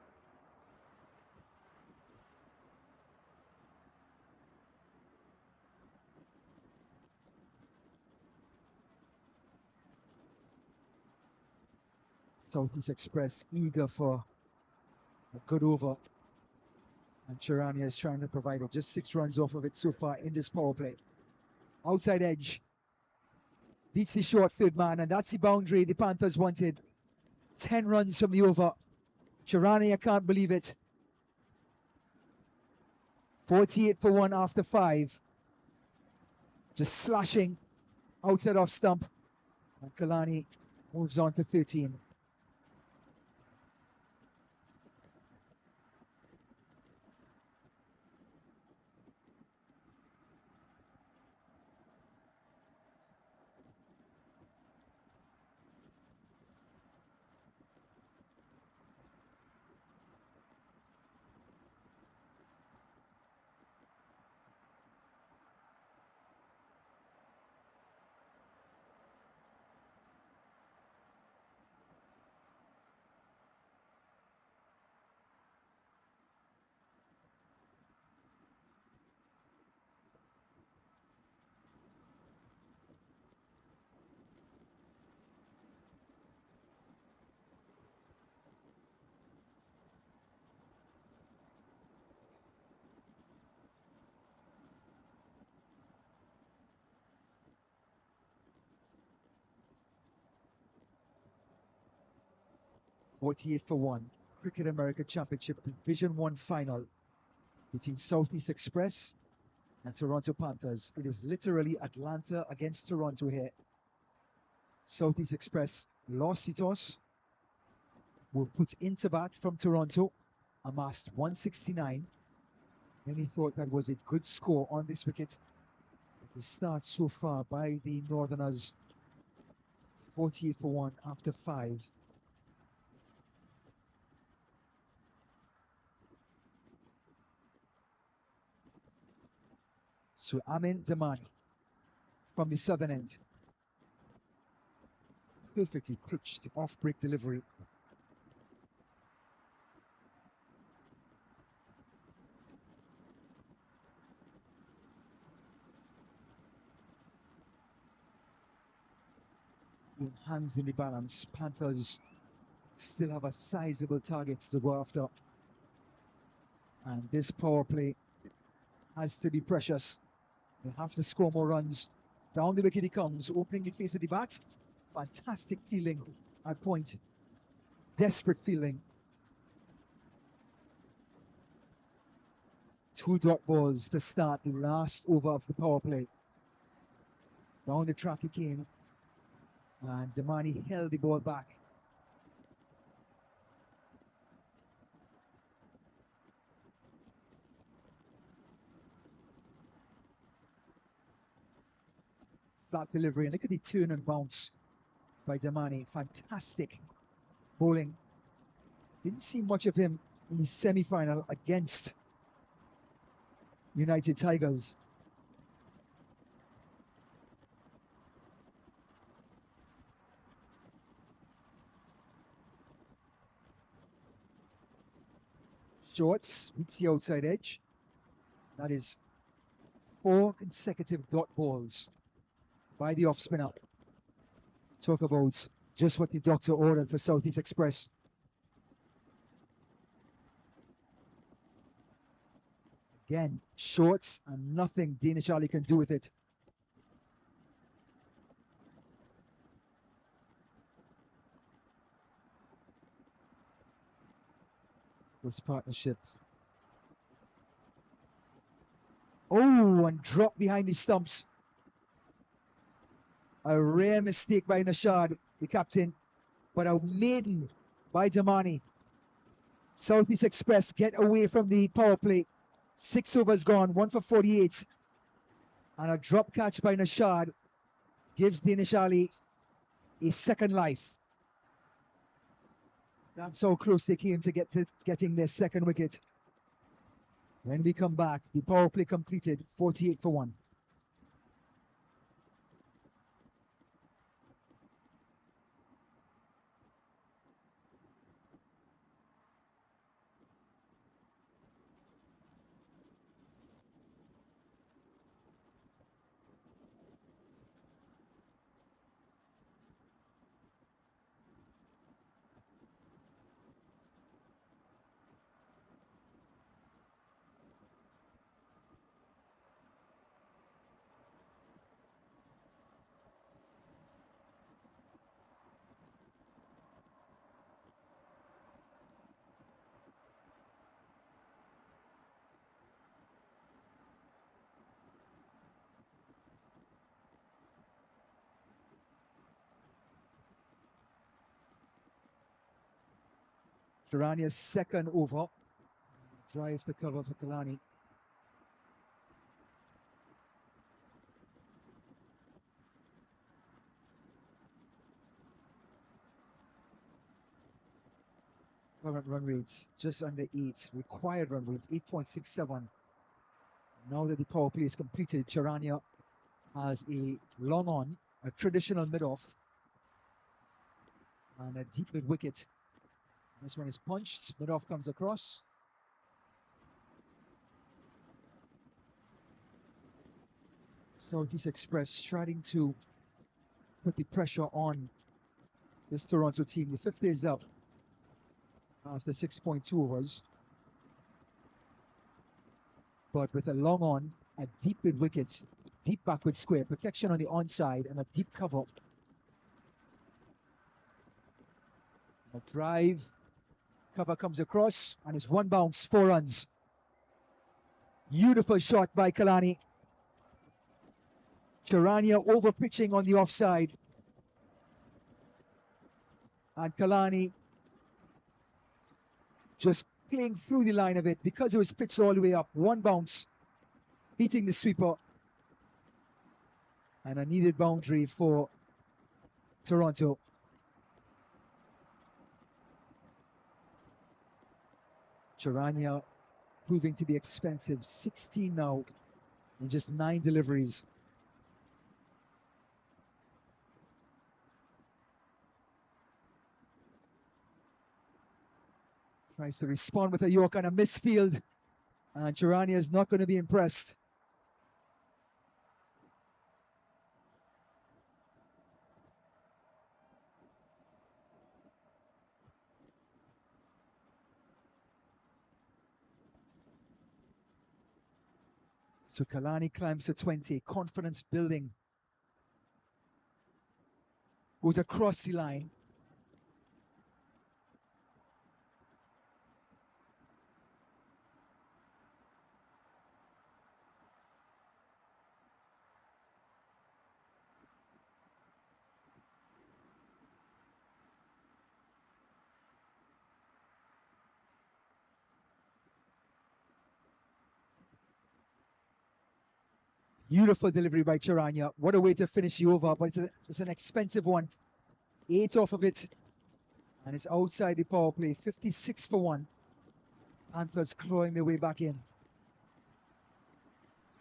Southeast Express eager for a good over. And Charania is trying to provide it. Just 6 runs off of it so far in this power play. Outside edge. Beats the short third man, and that's the boundary the Panthers wanted. 10 runs from the over. Charania can't believe it. 48 for 1 after 5. Just slashing outside off stump. And Kalani moves on to 13. .48 for 1. Cricket America Championship Division 1 final between Southeast Express and Toronto Panthers. It is literally Atlanta against Toronto here. Southeast Express lost the toss, were put into bat from Toronto, amassed 169. Many thought that was a good score on this wicket. The start so far by the Northerners, 48 for 1 after 5. So Amin Damani from the southern end. perfectly pitched off-break delivery. Hands in the balance. Panthers still have a sizable target to go after. And this power play has to be precious. They have to score more runs. Down the wicket he comes, opening the face of the bat. Fantastic feeling at point. Desperate feeling. 2 dot balls to start the last over of the power play. Down the track he came. And Damani held the ball back. Flat delivery. And look at the turn and bounce by Damani. Fantastic bowling. Didn't see much of him in the semi-final against United Tigers. Shorts meets the outside edge. That is 4 consecutive dot balls by the off spinner. Talk about just what the doctor ordered for Southeast Express. Again, shorts and nothing Danish Ali can do with it. This partnership. Oh, and dropped behind the stumps. A rare mistake by Nashad, the captain, but a maiden by Damani. Southeast Express get away from the power play. 6 overs gone, 1 for 48. And a drop catch by Nashad gives Danish Ali a second life. That's how close they came to getting their second wicket. When we come back, the power play completed, 48 for 1. Sharania's second over. Drive to cover for Kalani. Current run rates just under 8. Required run rates 8.67. Now that the power play is completed, Charania has a long on, a traditional mid-off, and a deep mid wicket. This one is punched, mid-off comes across. Southeast Express trying to put the pressure on this Toronto team. The 50 is up after 6.2 overs. But with a long on, a deep mid wicket, deep backward square, protection on the onside, and a deep cover. A drive, cover comes across, and it's 1 bounce, 4 runs. Beautiful shot by Kalani. Charania over pitching on the offside. And Kalani just playing through the line of it because it was pitched all the way up. 1 bounce, beating the sweeper. And a needed boundary for Toronto. Charania proving to be expensive. 16 now in just 9 deliveries. Tries to respond with a York on a misfield. And Charania is not going to be impressed. So Kalani climbs to 20, confidence building. Goes across the line. Beautiful delivery by Charania. What a way to finish you over, but it's an expensive one. 8 off of it. And it's outside the power play. 56 for 1. Panthers clawing their way back in.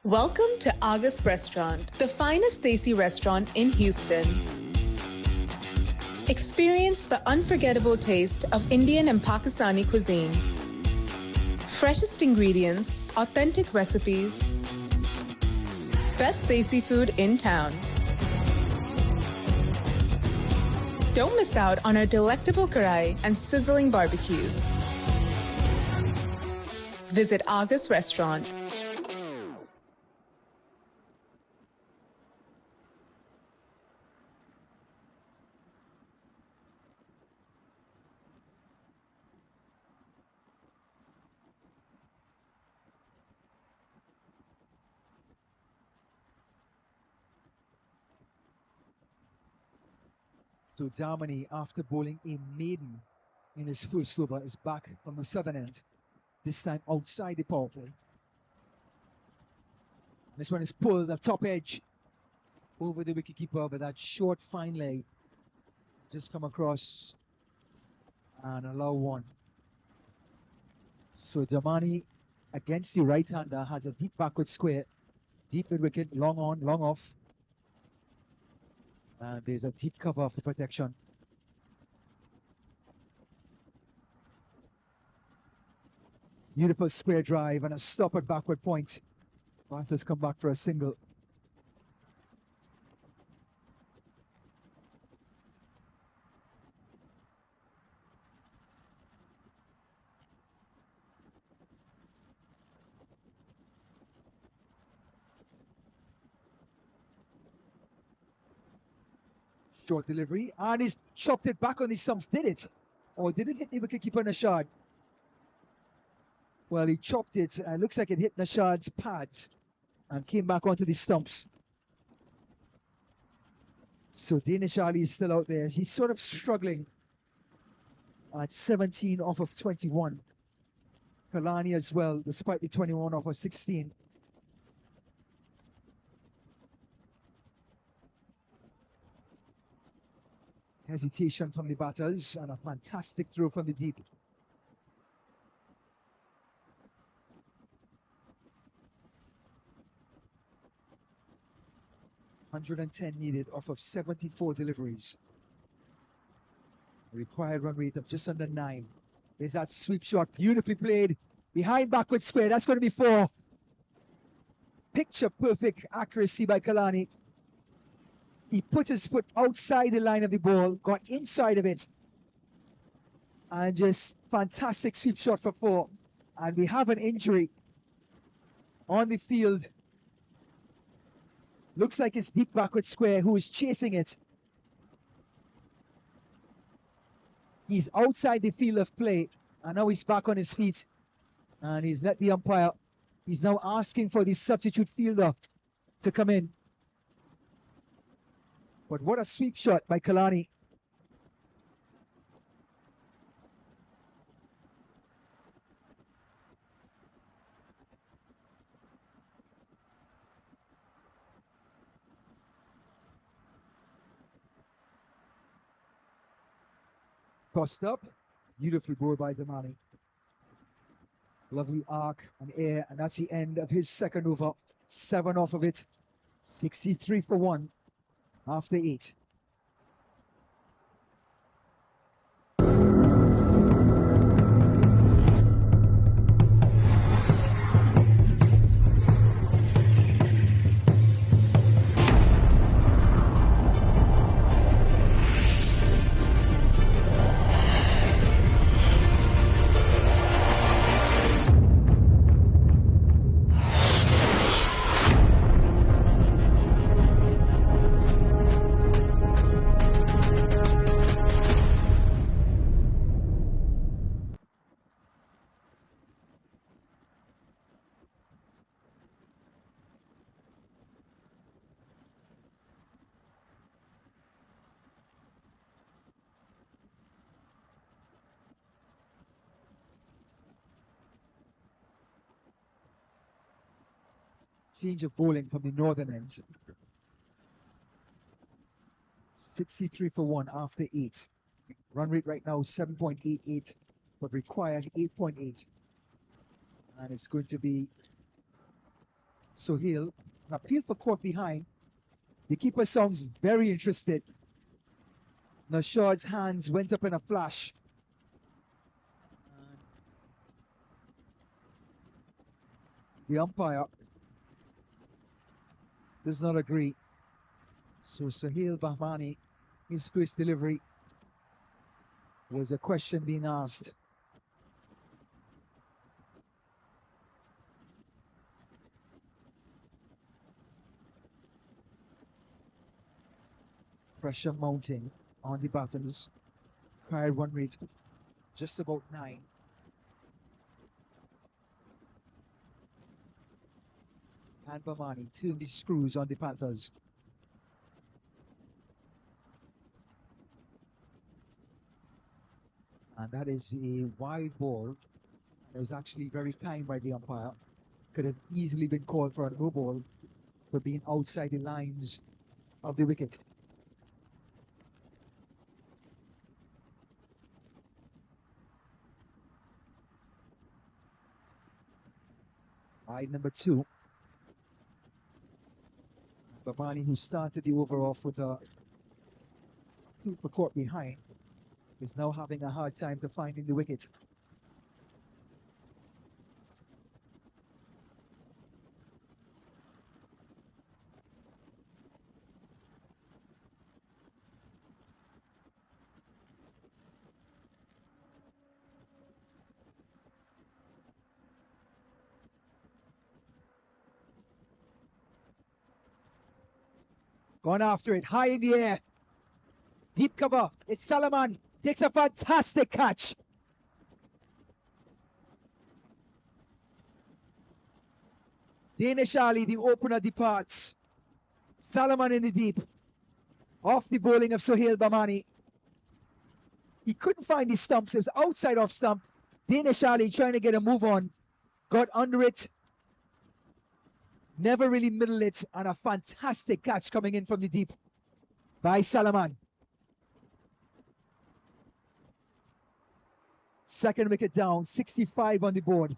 Welcome to August Restaurant, the finest Desi restaurant in Houston. Experience the unforgettable taste of Indian and Pakistani cuisine. Freshest ingredients, authentic recipes, best Desi food in town. Don't miss out on our delectable karai and sizzling barbecues. Visit August Restaurant. So Damani, after bowling a maiden in his first over, is back from the southern end. This time outside the power play. This one is pulled at top edge over the wicketkeeper, but that short fine leg just come across and allow one. So Damani against the right-hander has a deep backward square, deep mid wicket, long on, long off. And there's a deep cover for protection. Beautiful square drive and a stop at backward point. Panthers come back for a single. Short delivery, and he's chopped it back on the stumps. Did it? Or did it hit the wicketkeeper Nashad? Well, he chopped it. Looks like it hit Nashad's pads and came back onto the stumps. So Danish Ali is still out there. He's sort of struggling at 17 off of 21. Kalani as well, despite the 21 off of 16. Hesitation from the batters and a fantastic throw from the deep. .110 needed off of 74 deliveries. A required run rate of just under 9. There's that sweep shot, beautifully played behind backward square. That's going to be 4. Picture perfect accuracy by Kalani. He put his foot outside the line of the ball, got inside of it, and just fantastic sweep shot for 4. And we have an injury on the field. Looks like it's deep backward square who is chasing it. He's outside the field of play, and now he's back on his feet, and he's let the umpire. He's now asking for the substitute fielder to come in. But what a sweep shot by Kalani. Tossed up, beautifully bowled by Damani. Lovely arc and air, and that's the end of his second over. 7 off of it, 63 for 1 after 8. Change of bowling from the northern end. 63 for 1 after 8. Run rate right now 7.88, but required 8.8. And it's going to be Sohail. An appeal for caught behind. The keeper sounds very interested. Nashad's hands went up in a flash. The umpire does not agree. So Sohail Bahmani, his first delivery was a question being asked. Pressure mounting on the batters. Required run rate just about 9. And Bahmani turned the screws on the Panthers. And that is a wide ball. It was actually very kind by the umpire. Could have easily been called for a no ball for being outside the lines of the wicket. Wide number 2. Bahmani, who started the over off with a two for caught behind, is now having a hard time to finding the wicket. Gone after it, high in the air. Deep cover, it's Salomon, takes a fantastic catch. Danish Ali, the opener, departs. Salomon in the deep. Off the bowling of Sohail Bahmani. He couldn't find the stumps, it was outside off stump. Danish Ali trying to get a move on. Got under it. Never really middle it, and a fantastic catch coming in from the deep by Salomon. Second wicket down, 65 on the board.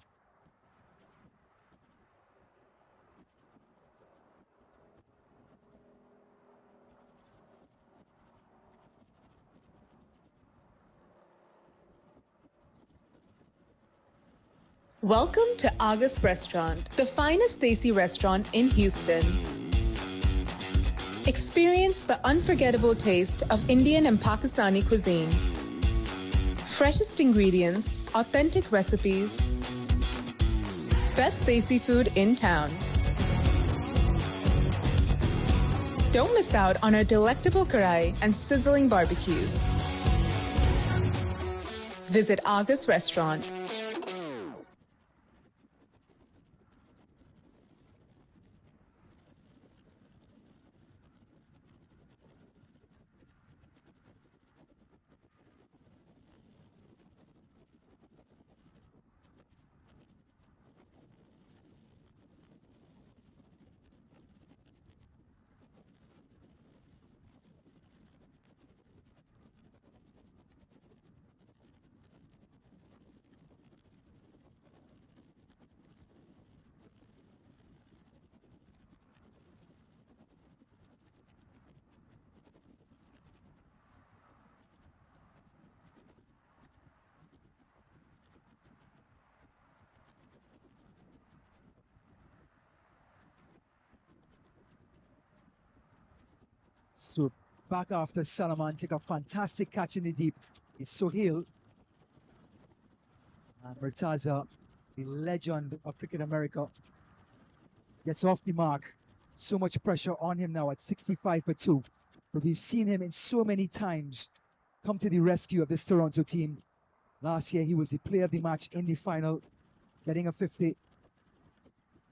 Welcome to August Restaurant, the finest Desi restaurant in Houston. Experience the unforgettable taste of Indian and Pakistani cuisine. Freshest ingredients, authentic recipes, best Desi food in town. Don't miss out on our delectable karai and sizzling barbecues. Visit August Restaurant. So back after Salomon take a fantastic catch in the deep. It's Sohail. And Murtaza, the legend of cricket America, gets off the mark. So much pressure on him now at 65 for 2. But we've seen him in so many times come to the rescue of this Toronto team. Last year, he was the player of the match in the final, getting a 50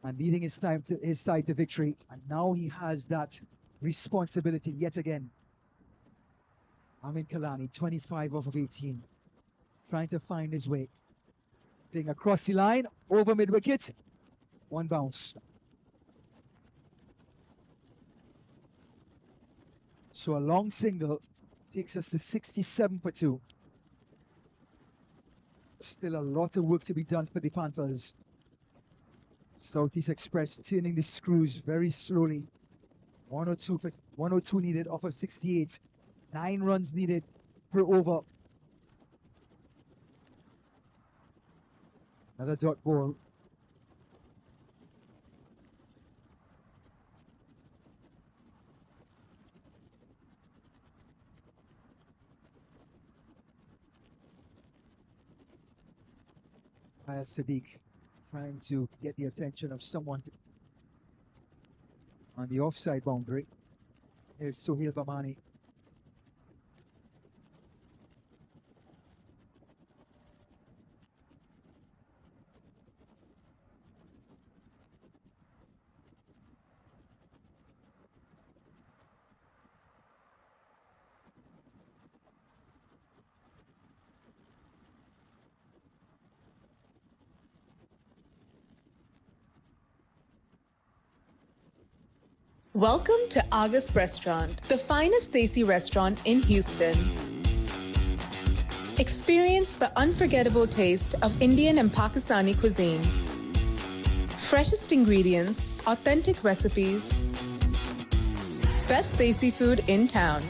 and leading his side to victory. And now he has that responsibility yet again. Amin Kalani, 25 off of 18, trying to find his way. Playing across the line, over mid-wicket, one bounce. So a long single takes us to 67 for 2. Still a lot of work to be done for the Panthers. Southeast Express turning the screws very slowly. 102 needed off of 68. 9 runs needed per over. Another dot ball. Sadiq trying to get the attention of someone on the offside boundary. Here's Sohail Bamani. Welcome to August Restaurant, the finest Desi restaurant in Houston. Experience the unforgettable taste of Indian and Pakistani cuisine. Freshest ingredients, authentic recipes, best Desi food in town.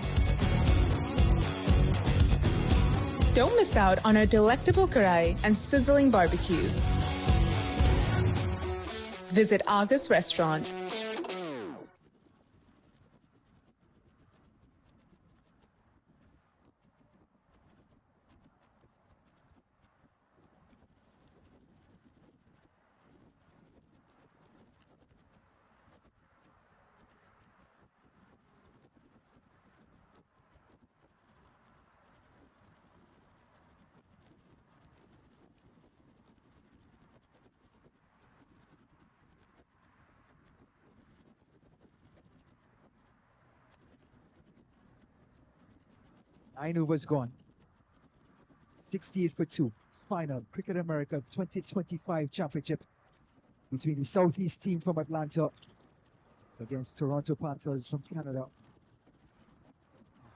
Don't miss out on our delectable karai and sizzling barbecues. Visit August Restaurant. Nine overs gone. 68 for 2. Final Cricket America 2025 championship between the Southeast team from Atlanta against Toronto Panthers from Canada.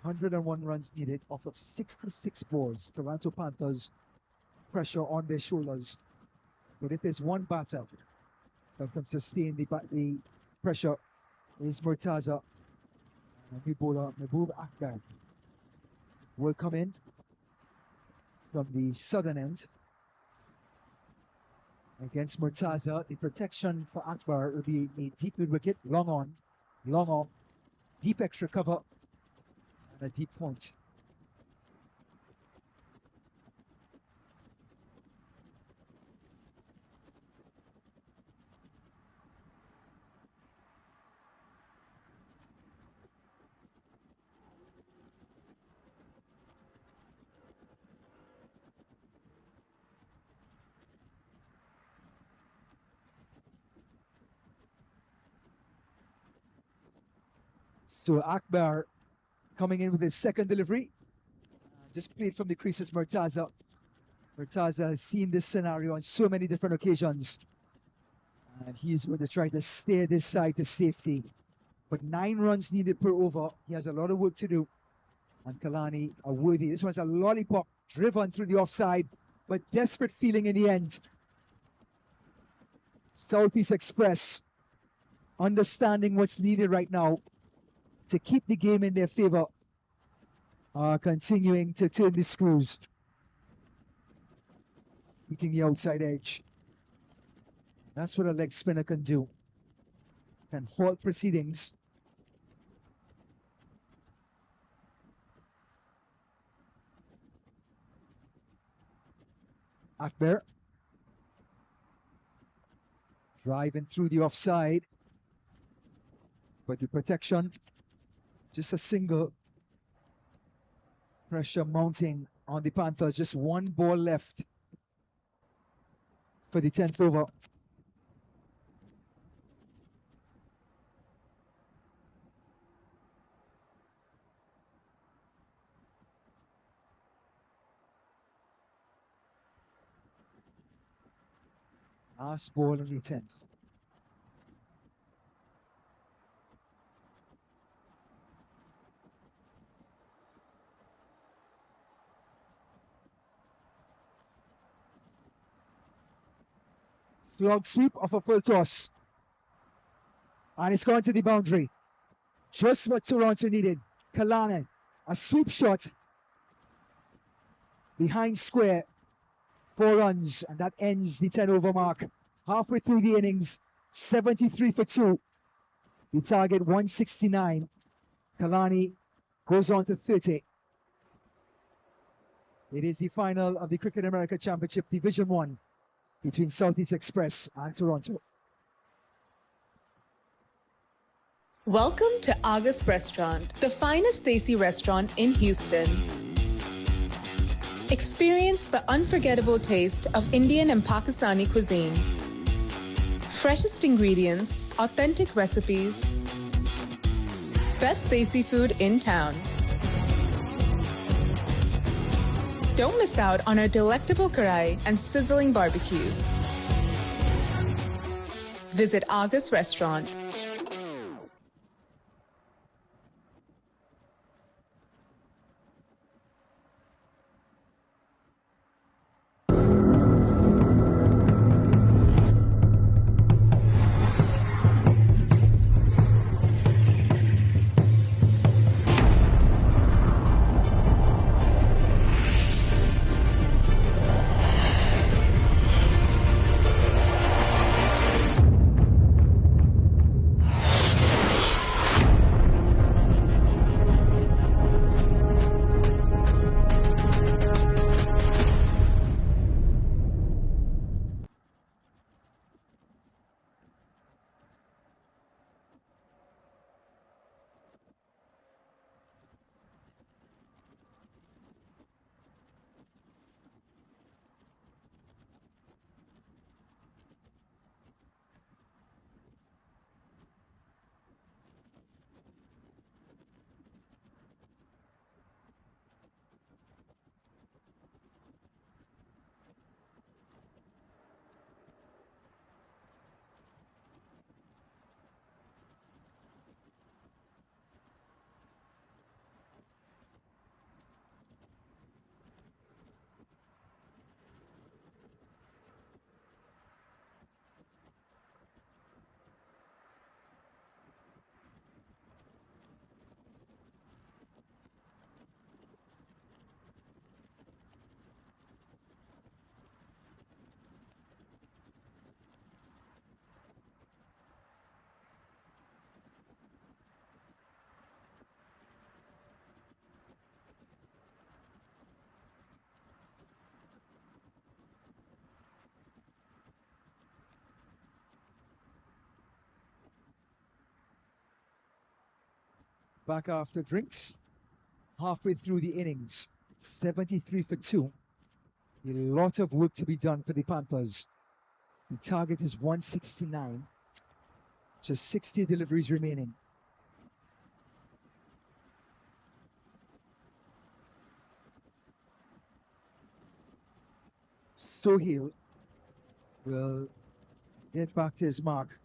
101 runs needed off of 66 balls. Toronto Panthers pressure on their shoulders. But if there's one batter that can sustain the pressure, is Murtaza. And new bowler Mehboob Akbar will come in from the southern end. Against Murtaza, the protection for Akbar will be a deep mid-wicket, long on, long off, deep extra cover, and a deep point. So Akbar coming in with his second delivery. Just played from the creases Murtaza. Murtaza has seen this scenario on so many different occasions. And he's going to try to steer this side to safety. But 9 runs needed per over. He has a lot of work to do. And Kalani are worthy. This one's a lollipop driven through the offside, but desperate feeling in the end. Southeast Express understanding what's needed right now to keep the game in their favor, continuing to turn the screws, hitting the outside edge. That's what a leg spinner can do. Can halt proceedings. Akbar driving through the offside, but the protection, just a single. Pressure mounting on the Panthers. Just one ball left for the 10th over. Last ball in the 10th. Slog sweep of a full toss. And it's gone to the boundary. Just what Toronto needed. Kalane, a sweep shot. Behind square. 4 runs, and that ends the 10-over mark. Halfway through the innings, 73 for 2. The target 169. Kalani goes on to 30. It is the final of the Cricket America Championship Division 1 between Southeast Express and Toronto. Welcome to August Restaurant, the finest Desi restaurant in Houston. Experience the unforgettable taste of Indian and Pakistani cuisine. Freshest ingredients, authentic recipes, best Desi food in town. Don't miss out on our delectable karai and sizzling barbecues. Visit August Restaurant. Back after drinks, halfway through the innings, 73 for 2. A lot of work to be done for the Panthers. The target is 169. Just 60 deliveries remaining. Sohail will get back to his mark.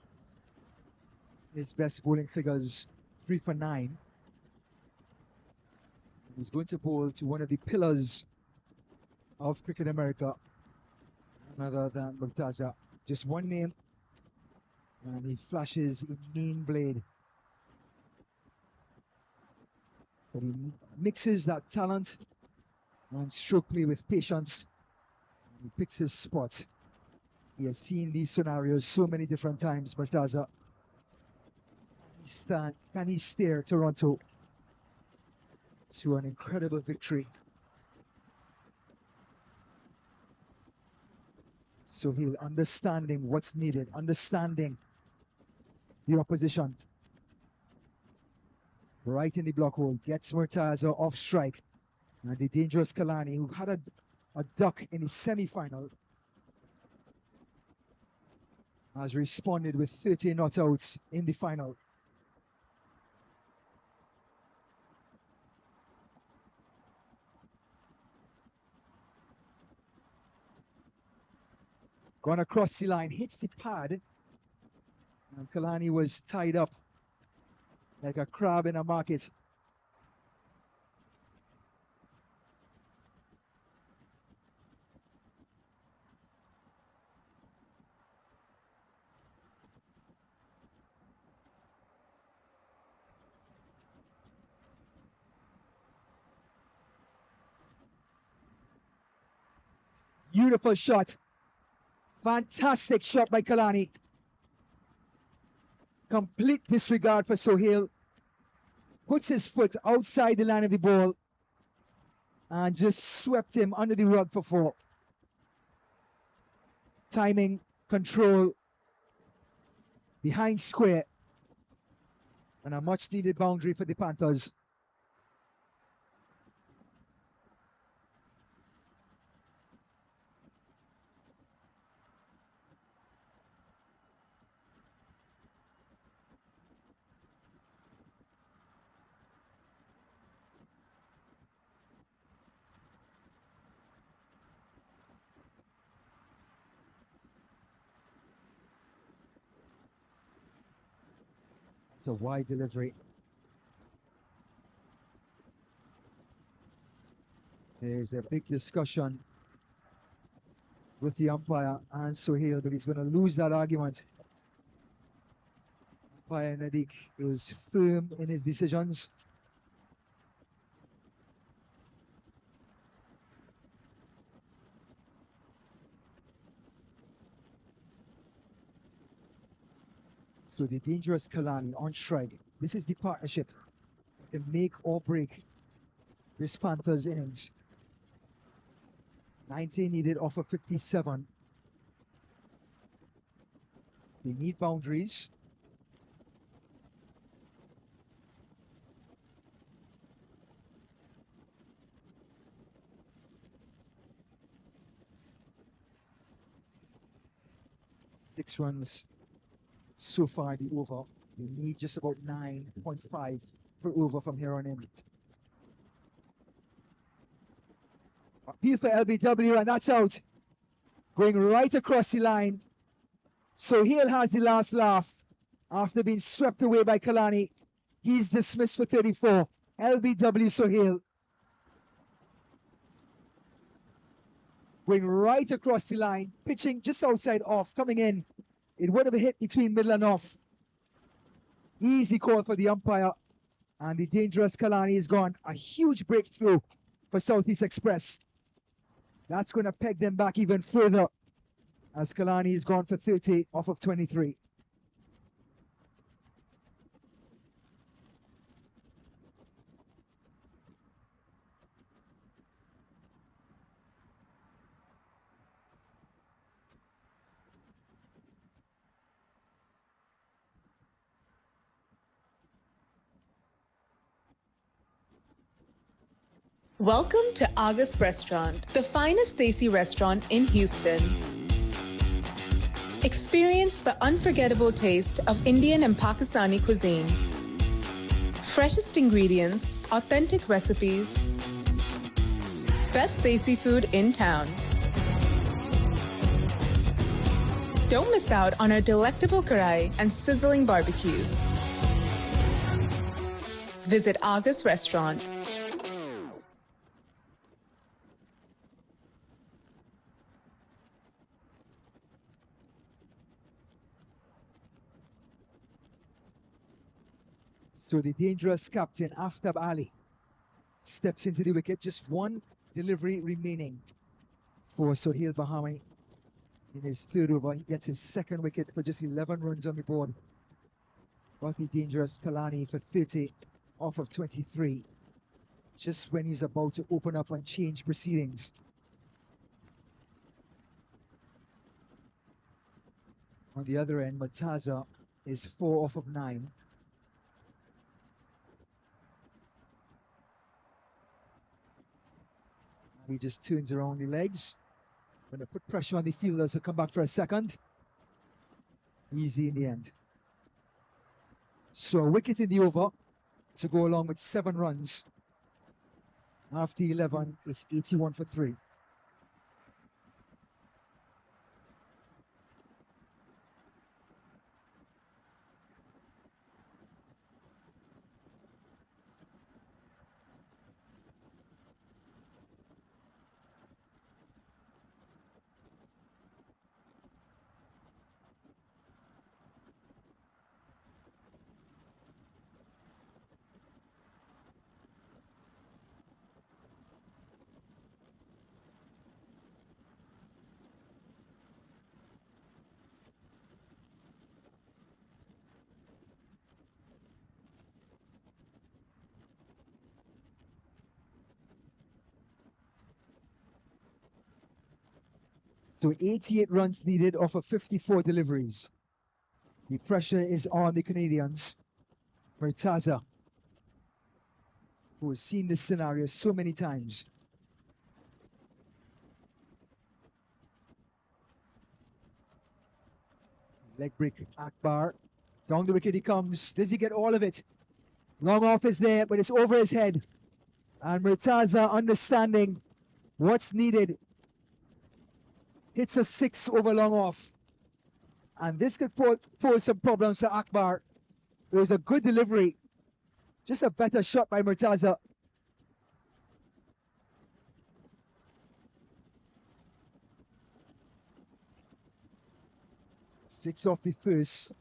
His best bowling figures, 3 for 9. He's going to bowl to one of the pillars of Cricket America, none other than Murtaza. Just one name, and he flashes a mean blade. But he mixes that talent and stroke play with patience. He picks his spot. He has seen these scenarios so many different times, Murtaza. Can he steer Toronto to an incredible victory? So he'll understanding what's needed, understanding the opposition. Right in the block hole, gets Murtaza off strike. And the dangerous Kalani, who had a duck in his semi-final, has responded with 30 not outs in the final. Gone across the line, hits the pad. And Kalani was tied up like a crab in a market. beautiful shot. Fantastic shot by Kalani. Complete disregard for Sohail. Puts his foot outside the line of the ball and just swept him under the rug for 4. Timing, control, behind square, and a much needed boundary for the Panthers. It's a wide delivery. There's a big discussion with the umpire and Sohail, but he's going to lose that argument. Umpire Nadik is firm in his decisions. So the dangerous Kalani on strike. This is the partnership that can make or break this Panthers innings. 19 needed off of 57. They need boundaries. Six runs so far in the over. They need just about 9.5 per over from here on in. Appeal for LBW, and that's out. Going right across the line. Sohail has the last laugh after being swept away by Kalani. He's dismissed for 34. LBW Sohail. Going right across the line, pitching just outside off, coming in. It would have hit between middle and off. Easy call for the umpire. And the dangerous Kalani is gone. A huge breakthrough for Southeast Xpress. That's going to peg them back even further as Kalani is gone for 30 off of 23. Welcome to August Restaurant, the finest Desi restaurant in Houston. Experience the unforgettable taste of Indian and Pakistani cuisine. Freshest ingredients, authentic recipes, best Desi food in town. Don't miss out on our delectable karai and sizzling barbecues. Visit August Restaurant. So the dangerous captain, Aftab Ali, steps into the wicket. Just one delivery remaining for Sohail Bahami. In his third over, he gets his second wicket for just 11 runs on the board. Got the dangerous Kalani for 30 off of 23. Just when he's about to open up and change proceedings. On the other end, Mataza is 4 off of 9. He just turns around the legs. Going to put pressure on the fielders to come back for a second. Easy in the end. So a wicket in the over to go along with 7 runs. After 11, it's 81 for 3. So 88 runs needed off of 54 deliveries. The pressure is on the Canadians. Murtaza, who has seen this scenario so many times. Leg break, Akbar. Down the wicket he comes. Does he get all of it? Long off is there, but it's over his head. And Murtaza, understanding what's needed, hits a 6 over long off. And this could pose some problems to Akbar. It was a good delivery. Just a better shot by Murtaza. Six off the first.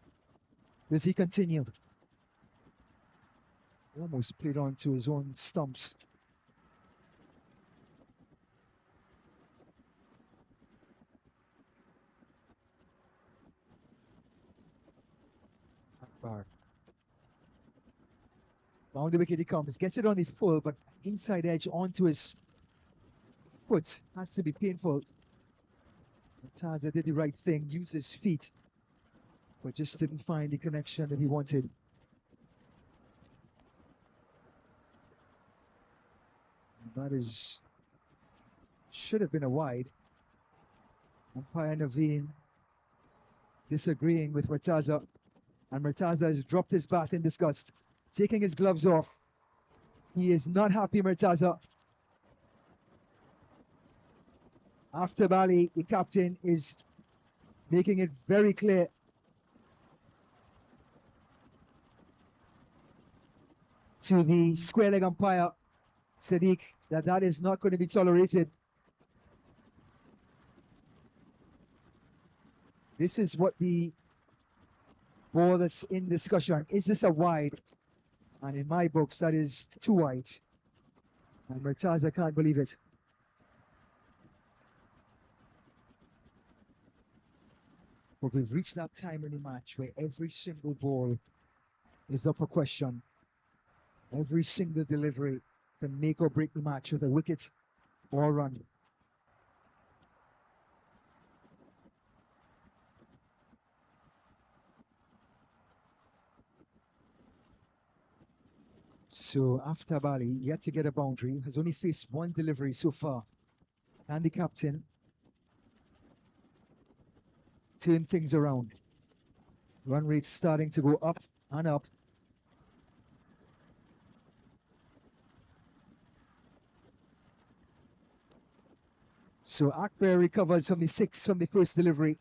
Does he continue? Almost played on to his own stumps. Akbar. Down the wicket he comes. Gets it on the full, but inside edge onto his foot. Has to be painful. Murtaza did the right thing. Used his feet, but just didn't find the connection that he wanted. That should have been a wide. Umpire Naveen disagreeing with Murtaza, and Murtaza has dropped his bat in disgust, taking his gloves off. He is not happy, Murtaza. After Bali, the captain is making it very clear to the square leg umpire, Sadiq, that is not going to be tolerated. This is what the ball that's in discussion. Is this a wide? And in my books, that is too wide. And Murtaza can't believe it. But we've reached that time in the match where every single ball is up for question. Every single delivery can make or break the match with a wicket or a run. So after Bali, yet to get a boundary, has only faced one delivery so far. And the captain turn things around. Run rate starting to go up and up. So Akbar recovers from the 6 from the first delivery.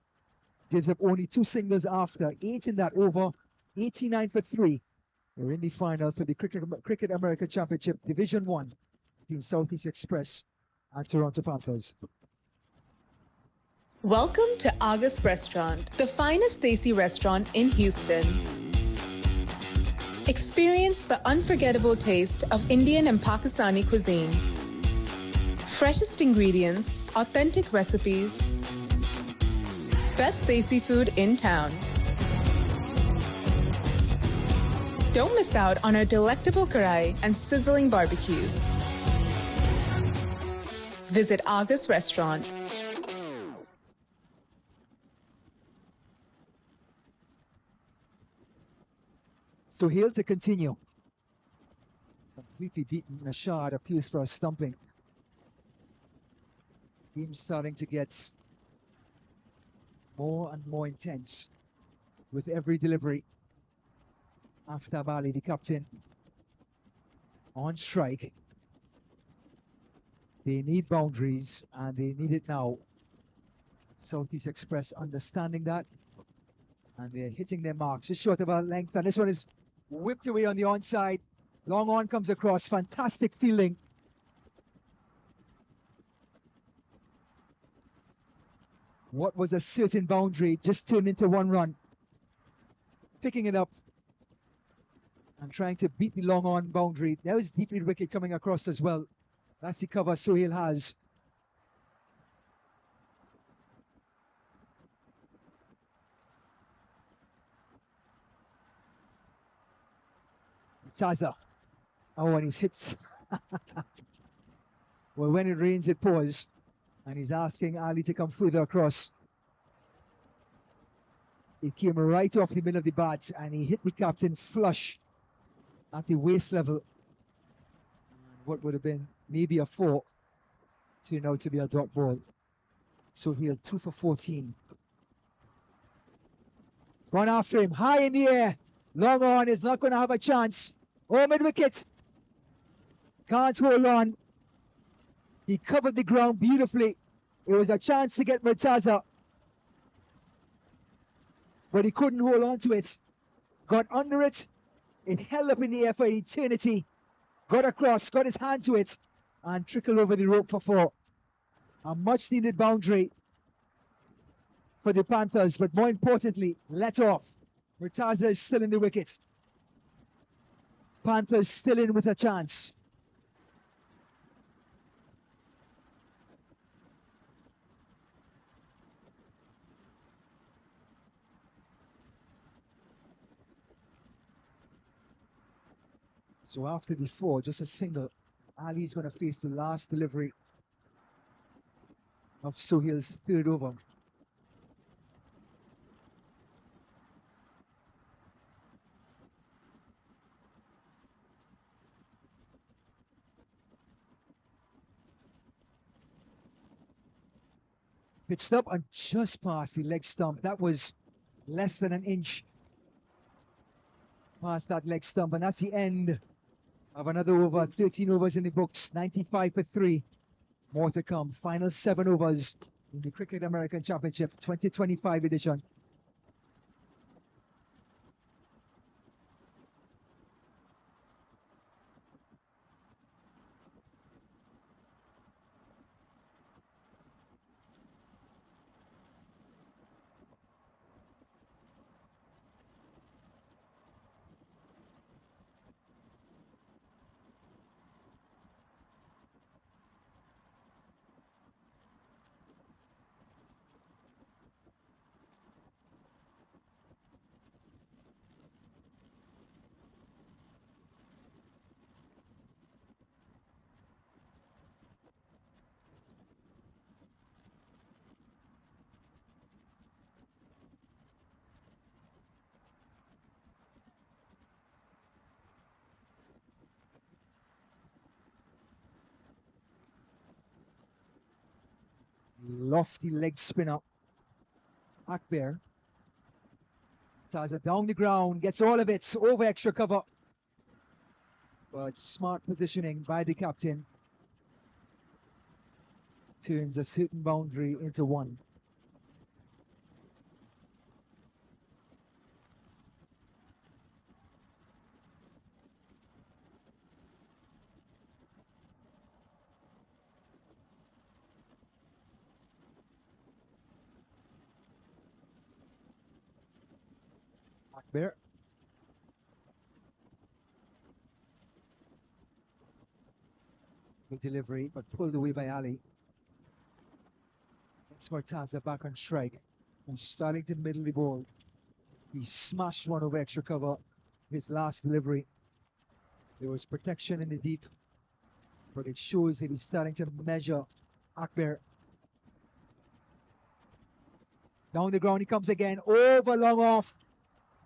Gives up only 2 singles after. 8 in that over. 89 for 3. We're in the final for the Cricket America Championship Division 1 between Southeast Express and Toronto Panthers. Welcome to August Restaurant, the finest Desi restaurant in Houston. Experience the unforgettable taste of Indian and Pakistani cuisine. Freshest ingredients, authentic recipes, best Desi food in town. Don't miss out on our delectable karai and sizzling barbecues. Visit August Restaurant. So Hale to continue. Completely beaten. Nashad appeals for a stumping. Game starting to get more and more intense with every delivery. After Bali, the captain, on strike. They need boundaries and they need it now. Southeast Express understanding that, and they're hitting their marks. Just short of a length, and this one is whipped away on the onside. Long on comes across. Fantastic fielding. What was a certain boundary just turned into one run. Picking it up and trying to beat the long on boundary. That was deep mid wicket coming across as well. That's the cover Sohail has. Taza. Oh, and he's hit. Well, when it rains, it pours. And he's asking Ali to come further across. It came right off the middle of the bat and he hit the captain flush at the waist level. And what would have been maybe a 4 turned out to be a drop ball. So he'll 2 for 14. Run after him, high in the air. Long on is not going to have a chance. Oh, mid-wicket. Can't hold on. He covered the ground beautifully. It was a chance to get Murtaza, but he couldn't hold on to it. Got under it. It held up in the air for eternity. Got across, got his hand to it, and trickled over the rope for 4. A much-needed boundary for the Panthers, but more importantly, let off. Murtaza is still in the wicket. Panthers still in with a chance. So after the 4, just a single, Ali's going to face the last delivery of Sohail's 3rd over. Pitched up and just past the leg stump. That was less than an inch past that leg stump, and that's the end of another over. 13 overs in the books, 95 for 3. More to come. Final 7 overs in the Cricket American Championship 2025 edition. Lofty leg spinner. Akbar. Taza down the ground, gets all of it over extra cover. But smart positioning by the captain turns a certain boundary into 1. Akbar. Good delivery, but pulled away by Ali. It's Murtaza back on strike and starting to middle the ball. He smashed one over extra cover. His last delivery. There was protection in the deep, but it shows that he's starting to measure Akbar. Down the ground he comes again, over long off.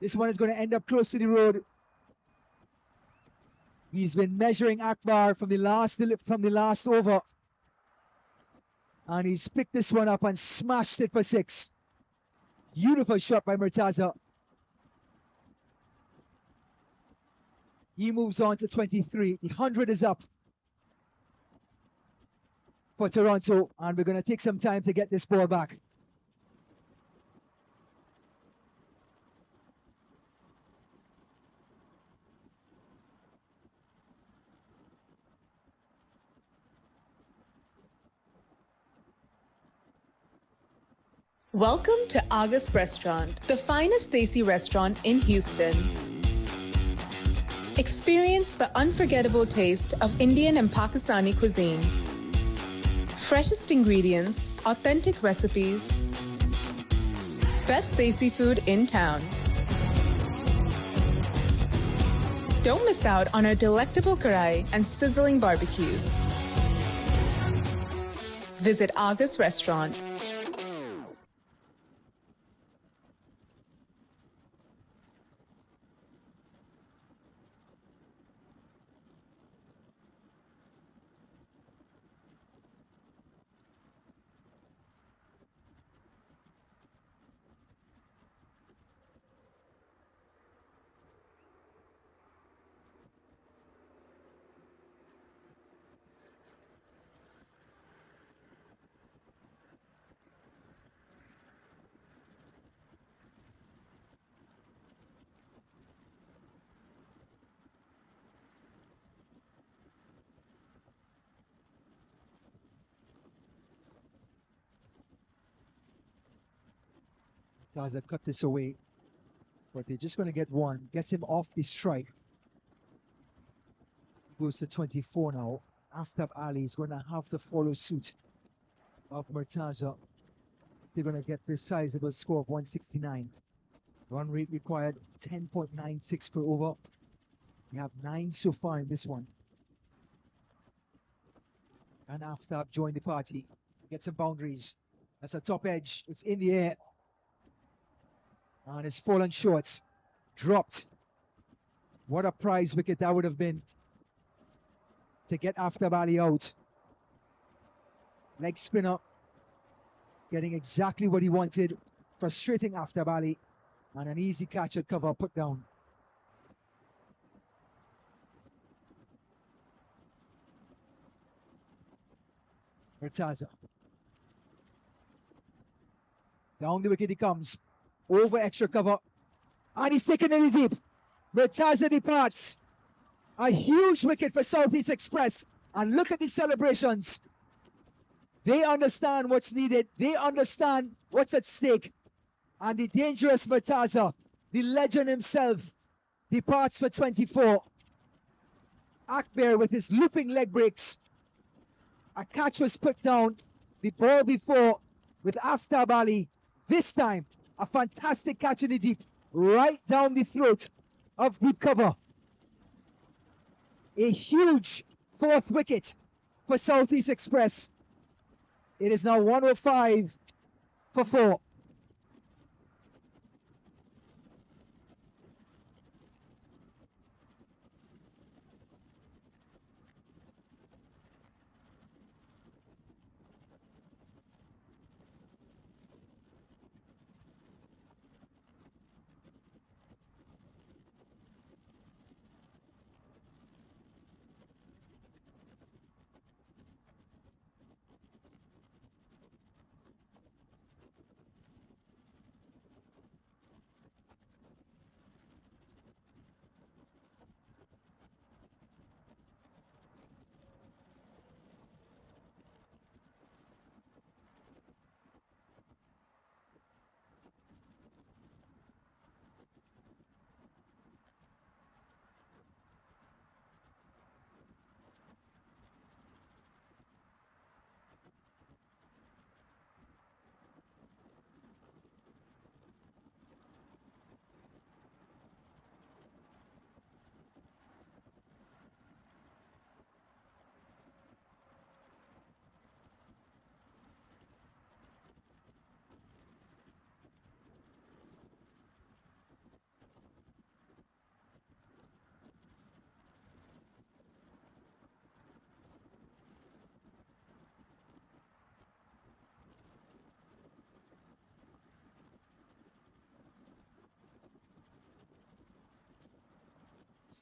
This one is going to end up close to the road. He's been measuring Akbar from the last over. And he's picked this one up and smashed it for 6. Beautiful shot by Murtaza. He moves on to 23. The 100 is up for Toronto, and we're going to take some time to get this ball back. Welcome to August Restaurant, the finest Desi restaurant in Houston. Experience the unforgettable taste of Indian and Pakistani cuisine. Freshest ingredients, authentic recipes, best Desi food in town. Don't miss out on our delectable karai and sizzling barbecues. Visit Argus Restaurant. Taza cut this away, but they're just going to get one. Gets him off the strike. Goes to 24 now. Aftab Ali is going to have to follow suit of Murtaza. They're going to get this sizable score of 169. Run rate required 10.96 per over. We have 9 so far in this one. And Aftab joined the party. Get some boundaries. That's a top edge. It's in the air. And it's fallen short. Dropped. What a prize wicket that would have been to get Aftab Ali out. Leg spinner. Getting exactly what he wanted. Frustrating Aftab Ali. And an easy catch at cover put down. Murtaza. Down the wicket he comes. Over extra cover. And he's taken it deep. Murtaza departs. A huge wicket for Southeast Express. And look at the celebrations. They understand what's needed. They understand what's at stake. And the dangerous Murtaza, the legend himself, departs for 24. Akbar with his looping leg breaks. A catch was put down. The ball before with Aftab Ali. This time, a fantastic catch in the deep. Right down the throat of deep cover. A huge 4th wicket for Southeast Express. It is now 105 for 4.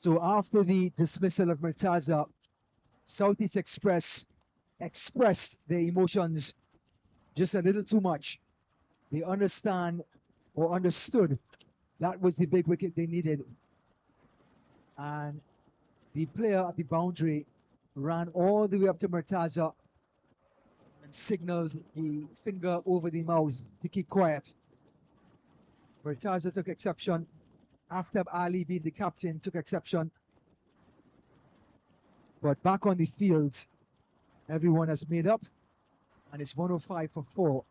So after the dismissal of Murtaza, Southeast Express expressed their emotions just a little too much. They understand or understood that was the big wicket they needed. And the player at the boundary ran all the way up to Murtaza and signaled the finger over the mouth to keep quiet. Murtaza took exception. Aftab Ali, being the captain, took exception. But back on the field, everyone has made up, and it's 105 for 4.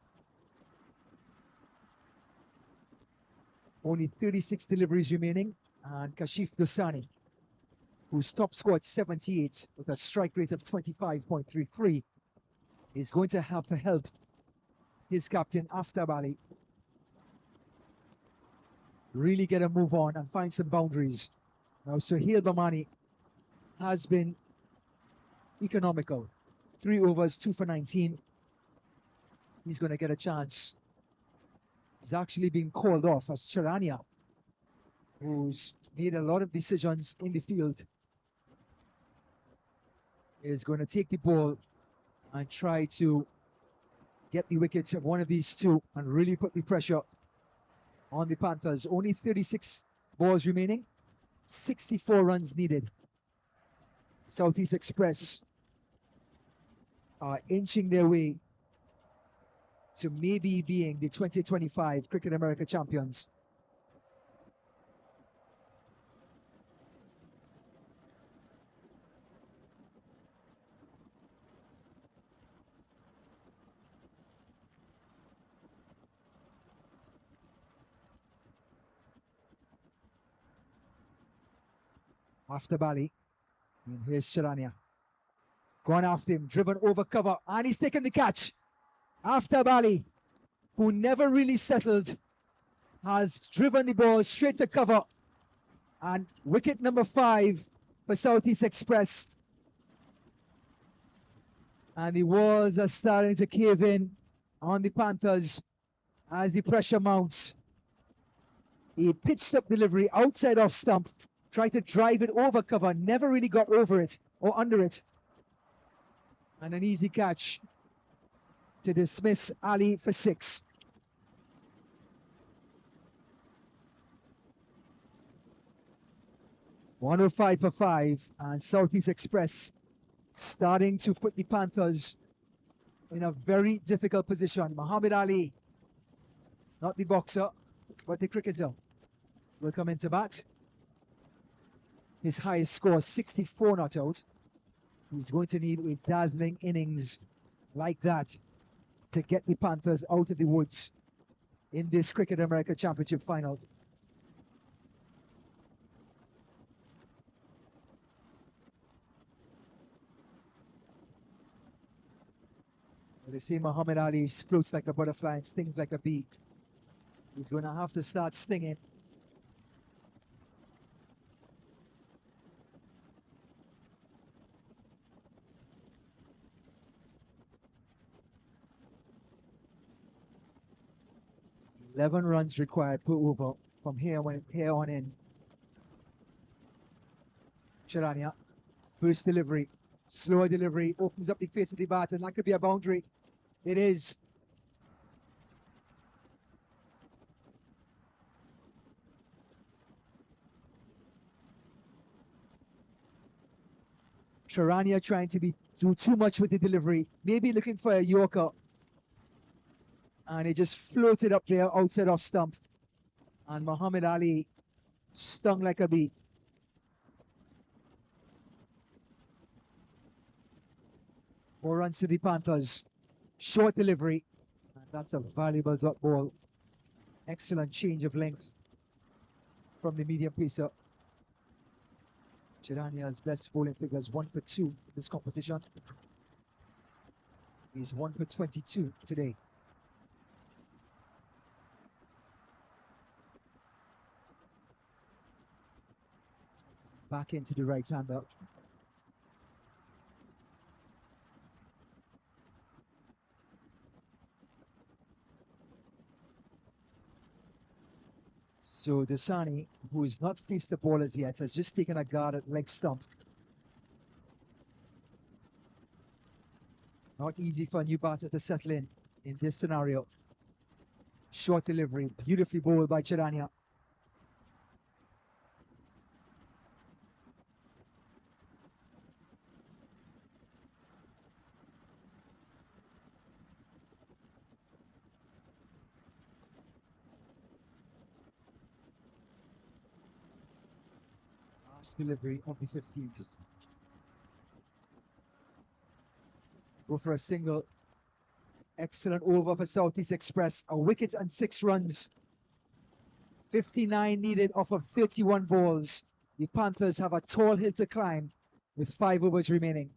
Only 36 deliveries remaining, and Kashif Dosani, whose top scored 78 with a strike rate of 25.33, is going to have to help his captain after Bali really get a move on and find some boundaries. Now, Sohail Bamani has been economical. 3 overs, 2 for 19. He's going to get a chance. He's actually been called off as Charania, who's made a lot of decisions in the field, is going to take the ball and try to get the wickets of one of these two and really put the pressure on the Panthers. Only 36 balls remaining, 64 runs needed. Southeast Express are inching their way to maybe being the 2025 Cricket America champions. After Bali, and here's Charania. Gone after him, driven over cover, and he's taken the catch. After Bali, who never really settled, has driven the ball straight to cover. And wicket number 5 for Southeast Express. And the walls are starting to cave in on the Panthers as the pressure mounts. A pitched up delivery outside off stump, tried to drive it over cover, never really got over it or under it. And an easy catch to dismiss Ali for 6. "105 for 5, and Southeast Express starting to put the Panthers in a very difficult position. Muhammad Ali, not the boxer, but the cricketer, will come into bat. His highest score, 64 not out. He's going to need a dazzling innings like that to get the Panthers out of the woods in this Cricket America Championship final. They say Muhammad Ali floats like a butterfly and stings like a bee. He's going to have to start stinging. "11 runs required per over from here on in." Charania, first delivery, slower delivery, opens up the face of the bat, and that could be a boundary. It is. Charania trying to do too much with the delivery, maybe looking for a Yorker, and it just floated up there outside off stump, and Muhammad Ali stung like a bee. More runs to the Panthers. Short delivery, and that's a valuable dot ball. Excellent change of length from the medium pacer. Charania's best bowling figures, 1 for 2 in this competition. He's 1 for 22 today. Back into the right-hander. So Dasani, who has not faced the ball as yet, has just taken a guard at leg stump. Not easy for a new batter to settle in this scenario. Short delivery, beautifully bowled by Charania. Delivery of the 15th. Go for a single. Excellent over for Southeast Express. A wicket and 6 runs. 59 needed off of 31 balls. The Panthers have a tall hill to climb with 5 overs remaining.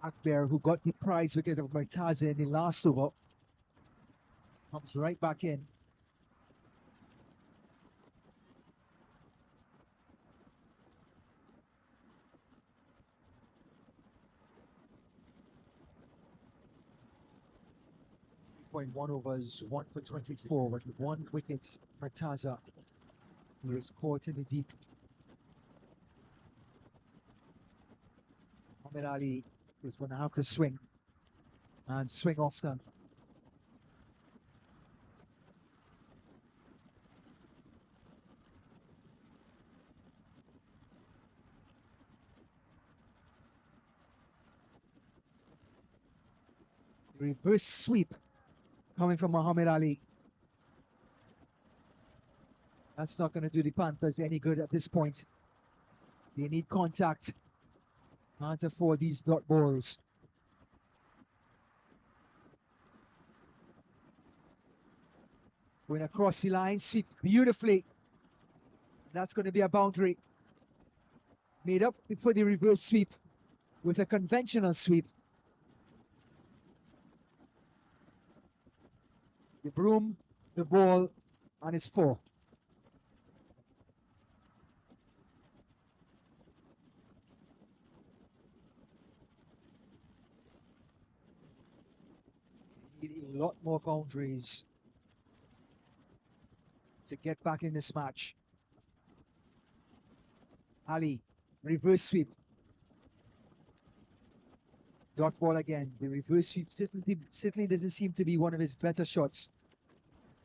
Akbar, who got the prize wicket of Murtaza in the last over, comes right back in. .1 overs, 1 for 24 with 1 wicket. Murtaza, who is caught in the deep. Muhammad Ali is going to have to swing and swing often. Reverse sweep coming from Muhammad Ali. That's not going to do the Panthers any good at this point. They need contact. Can't afford these dot balls. Going across the line, sweeps beautifully. That's going to be a boundary. Made up for the reverse sweep with a conventional sweep. The broom, the ball, and it's 4. Need a lot more boundaries to get back in this match. Ali, reverse sweep. Dot ball again. The reverse sweep certainly doesn't seem to be one of his better shots.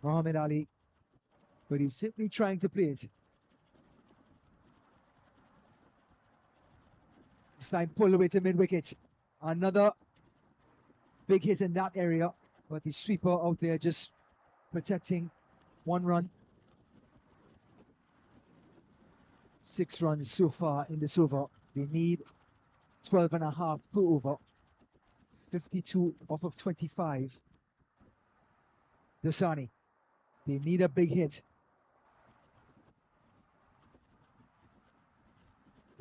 Muhammad Ali, but he's simply trying to play it. This time pull away to mid-wicket. Another big hit in that area, but the sweeper out there just protecting 1 run. 6 runs so far in this over. They need 12.5 per over. 52 off of 25. Dasani, they need a big hit.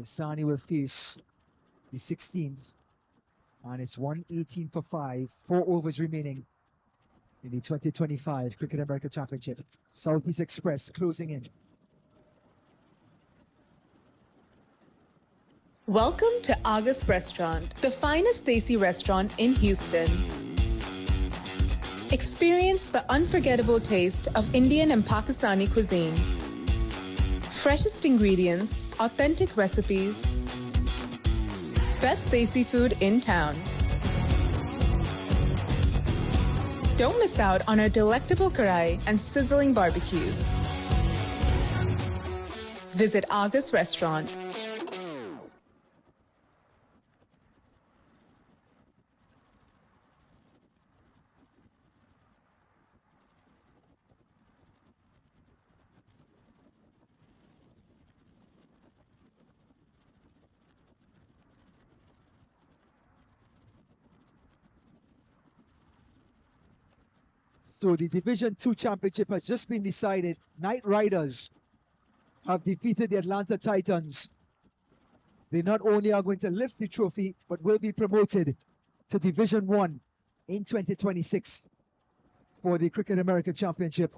Dasani will face the 16th, and it's 118 for 5. 4 overs remaining in the 2025 Cricket America Championship. Southeast Express closing in. Welcome to August Restaurant, the finest Desi restaurant in Houston. Experience the unforgettable taste of Indian and Pakistani cuisine. Freshest ingredients, authentic recipes, best Desi food in town. Don't miss out on our delectable karai and sizzling barbecues. Visit August Restaurant. So the Division 2 championship has just been decided. Knight Riders have defeated the Atlanta Titans. They not only are going to lift the trophy, but will be promoted to Division 1 in 2026 for the Cricket America Championship.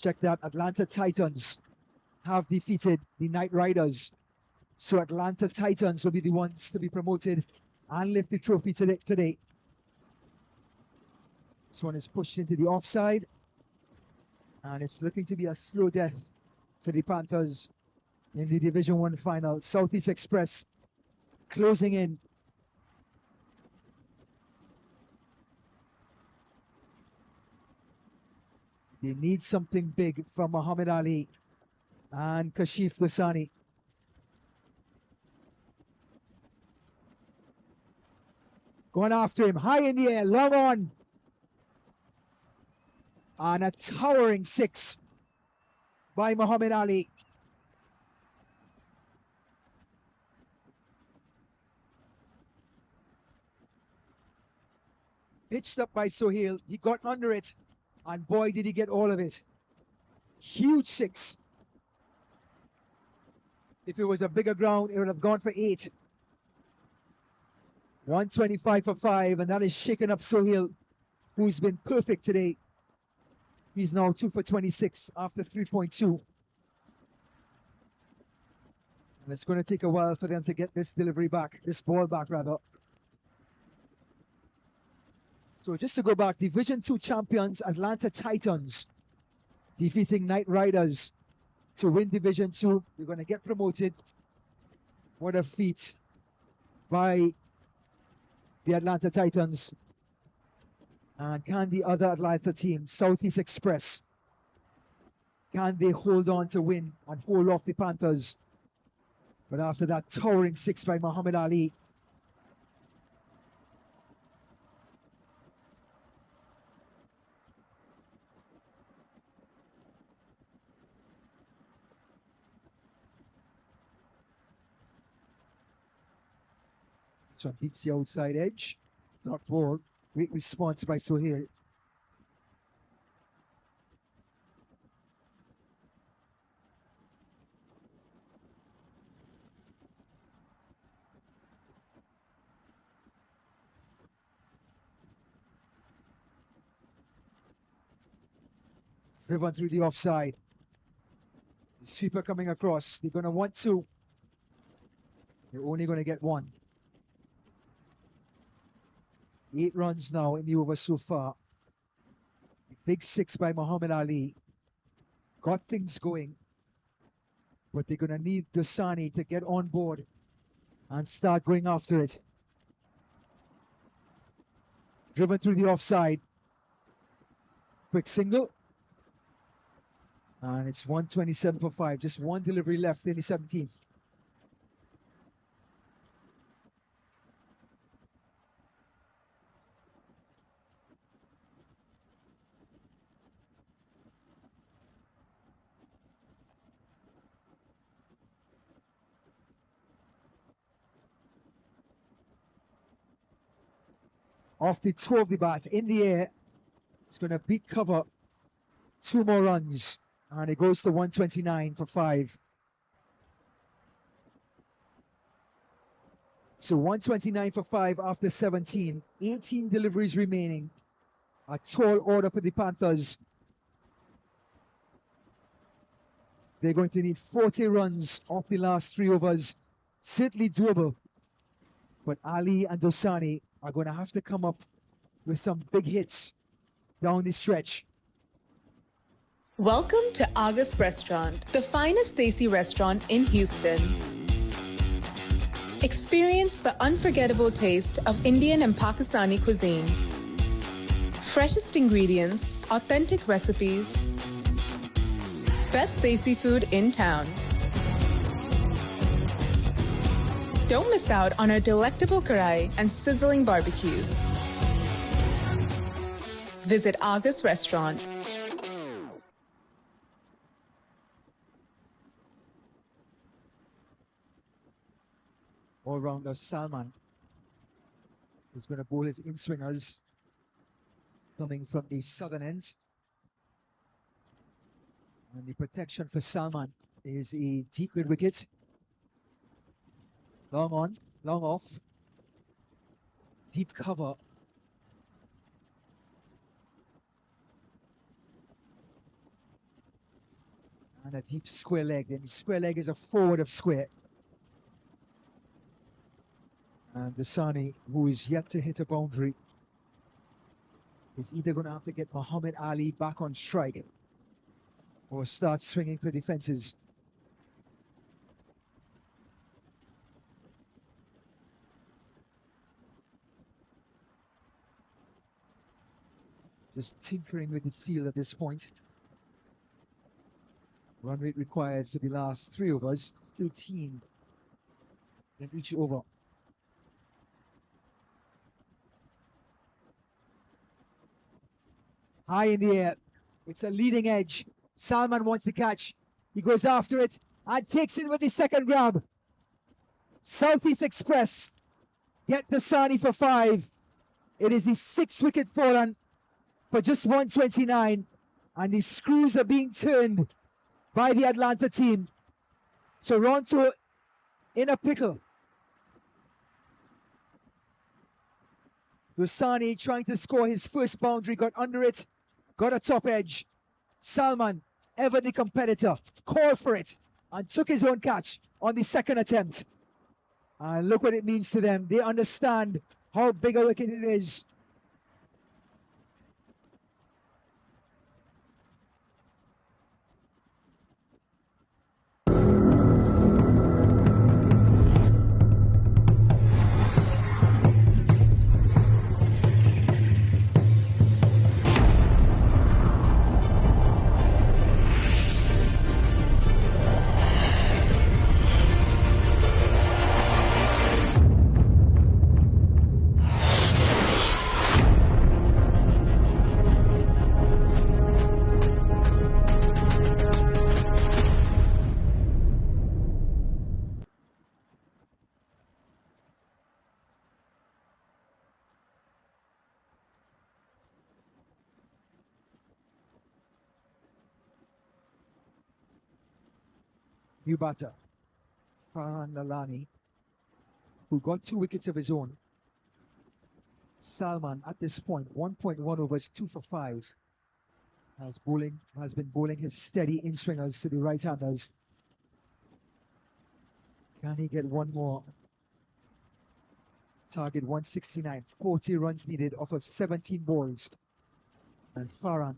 Check that, Atlanta Titans have defeated the Knight Riders. So Atlanta Titans will be the ones to be promoted and lift the trophy today. This one is pushed into the offside. And it's looking to be a slow death for the Panthers in the Division 1 final. Southeast Express closing in. They need something big from Muhammad Ali and Kashif Dasani. Going after him, high in the air, long on. And a towering 6 by Muhammad Ali. Pitched up by Sohail. He got under it. And boy, did he get all of it. Huge 6. If it was a bigger ground, it would have gone for 8. 125 for 5, and that is shaking up Sohail, who's been perfect today. He's now 2 for 26 after 3.2. And it's going to take a while for them to get this delivery back, this ball back rather. So just to go back, Division 2 champions Atlanta Titans defeating Knight Riders to win Division 2. They're going to get promoted. What a feat by the Atlanta Titans. And can the other Atlanta team, Southeast Express, can they hold on to win and hold off the Panthers? But after that towering 6 by Muhammad Ali, this one beats the outside edge. Dot ball. Great response by Sohail. Driven through the offside. The sweeper coming across. They're going to want 2. They're only going to get 1. 8 runs now in the over so far. Big 6 by Muhammad Ali. Got things going. But they're going to need Dosani to get on board and start going after it. Driven through the offside. Quick single. And it's 127 for 5. Just one delivery left in the 17th. Off the toe of the bat, in the air. It's going to beat cover. 2 more runs. And it goes to 129 for 5. So 129 for 5 after 17. 18 deliveries remaining. A tall order for the Panthers. They're going to need 40 runs off the last 3 overs. Certainly doable. But Ali and Dosani are going to have to come up with some big hits down the stretch. Welcome to August Restaurant, the finest Desi restaurant in Houston. Experience the unforgettable taste of Indian and Pakistani cuisine. Freshest ingredients, authentic recipes, best Desi food in town. Don't miss out on our delectable karai and sizzling barbecues. Visit August Restaurant. All-rounder Salman is going to bowl his in-swingers coming from the southern ends. And the protection for Salman is a deep mid-wicket. Long on, long off. Deep cover. And a deep square leg. And the square leg is a forward of square. And Dasani, who is yet to hit a boundary, is either going to have to get Muhammad Ali back on strike or start swinging for the fences. Just tinkering with the field at this point. Run rate required for the last 3 overs, 13 in each over. High in the air. It's a leading edge. Salman wants to catch. He goes after it and takes it with the second grab. Southeast Express get the Sani for 5. It is the 6th wicket fallen for just 129, and the screws are being turned by the Atlanta team. Toronto in a pickle. Lusani trying to score his first boundary, got under it, got a top edge. Salman, ever the competitor, called for it and took his own catch on the second attempt. And look what it means to them. They understand how big a wicket it is. New batter, Farhan Lalani, who got 2 wickets of his own. Salman at this point, 1.1 overs, 2 for 5. Has been bowling his steady in-swingers to the right-handers. Can he get one more? Target 169, 40 runs needed off of 17 balls. And Farhan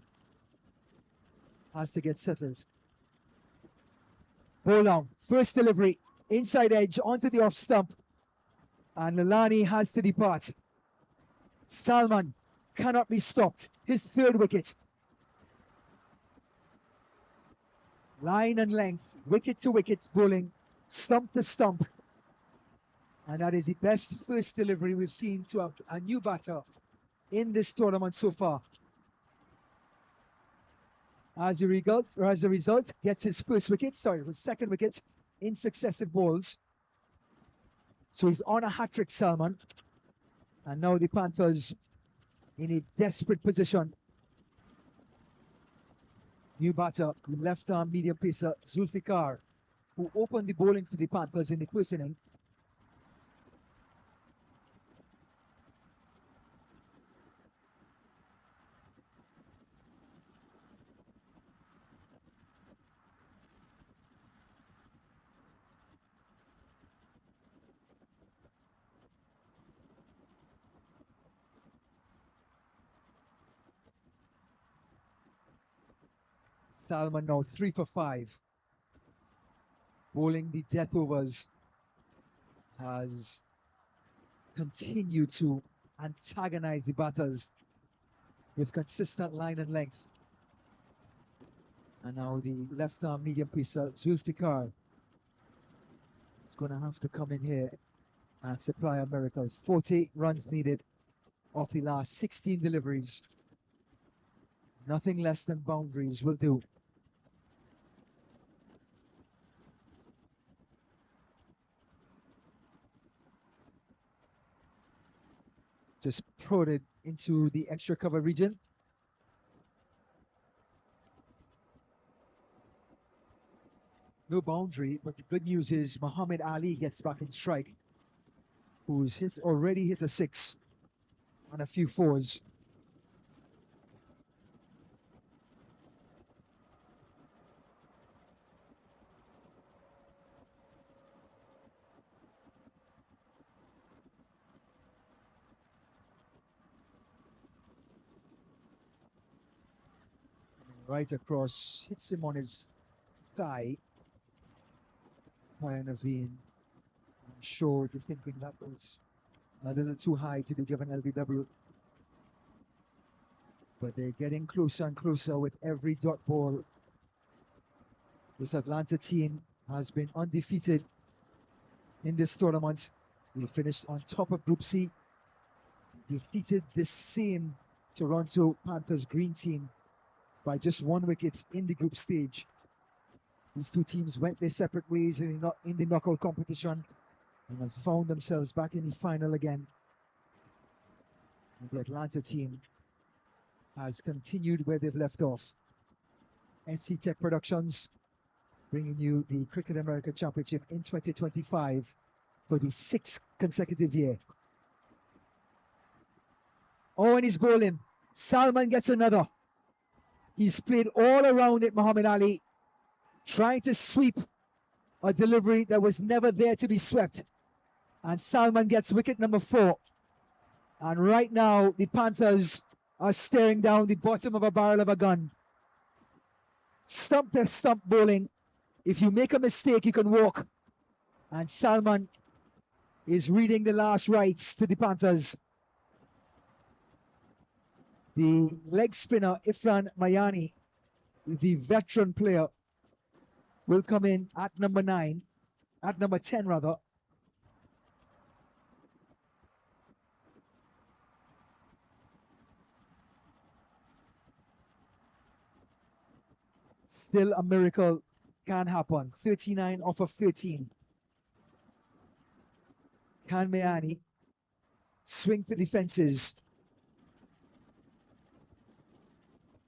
has to get settled. Ball down, first delivery, inside edge onto the off stump. And Lalani has to depart. Salman cannot be stopped. His 3rd wicket. Line and length, wicket to wicket bowling, stump to stump. And that is the best first delivery we've seen to a new batter in this tournament so far. As a result, gets his his 2nd wicket in successive balls. So he's on a hat-trick, Salman. And now the Panthers in a desperate position. New batter, left-arm medium pacer Zulfikar, who opened the bowling for the Panthers in the first inning. Salman now 3 for 5. Bowling the death overs has continued to antagonize the batters with consistent line and length. And now the left-arm medium pacer Zulfikar is going to have to come in here and supply a miracle. 40 runs needed off the last 16 deliveries. Nothing less than boundaries will do. Just prodded into the extra cover region. No boundary, but the good news is Muhammad Ali gets back in strike, who's already hit a 6 on a few 4s. Right across, hits him on his thigh. Naveen, I'm sure they're thinking that was a little too high to be given LBW. But they're getting closer and closer with every dot ball. This Atlanta team has been undefeated in this tournament. They finished on top of Group C, defeated this same Toronto Panthers green team by just 1 wicket in the group stage. These two teams went their separate ways in the knockout competition and have found themselves back in the final again. The Atlanta team has continued where they've left off. SC Tech Productions bringing you the Cricket America Championship in 2025 for the 6th consecutive year. Oh, and he's bowling. Salman gets another. He's played all around it, Muhammad Ali, trying to sweep a delivery that was never there to be swept. And Salman gets wicket number 4. And right now, the Panthers are staring down the bottom of a barrel of a gun. Stump to stump bowling. If you make a mistake, you can walk. And Salman is reading the last rites to the Panthers. The leg spinner, Ifran Mayani, the veteran player, will come in at number 10 rather. Still a miracle can happen. 39 off of 13. Can Mayani swing for the fences?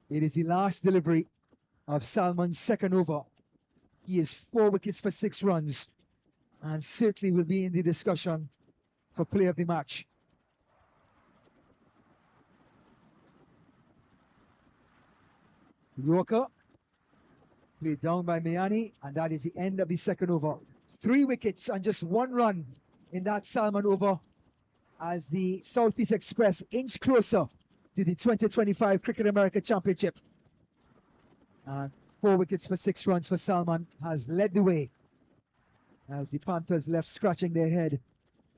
It is the last delivery of Salman's second over. He is 4 wickets for 6 runs and certainly will be in the discussion for player of the match. Yorker played down by Mayani, and that is the end of the second over. 3 wickets and just 1 run in that Salman over as the Southeast Express inch closer to the 2025 Cricket America Championship. And 4 wickets for 6 runs for Salman has led the way as the Panthers left scratching their head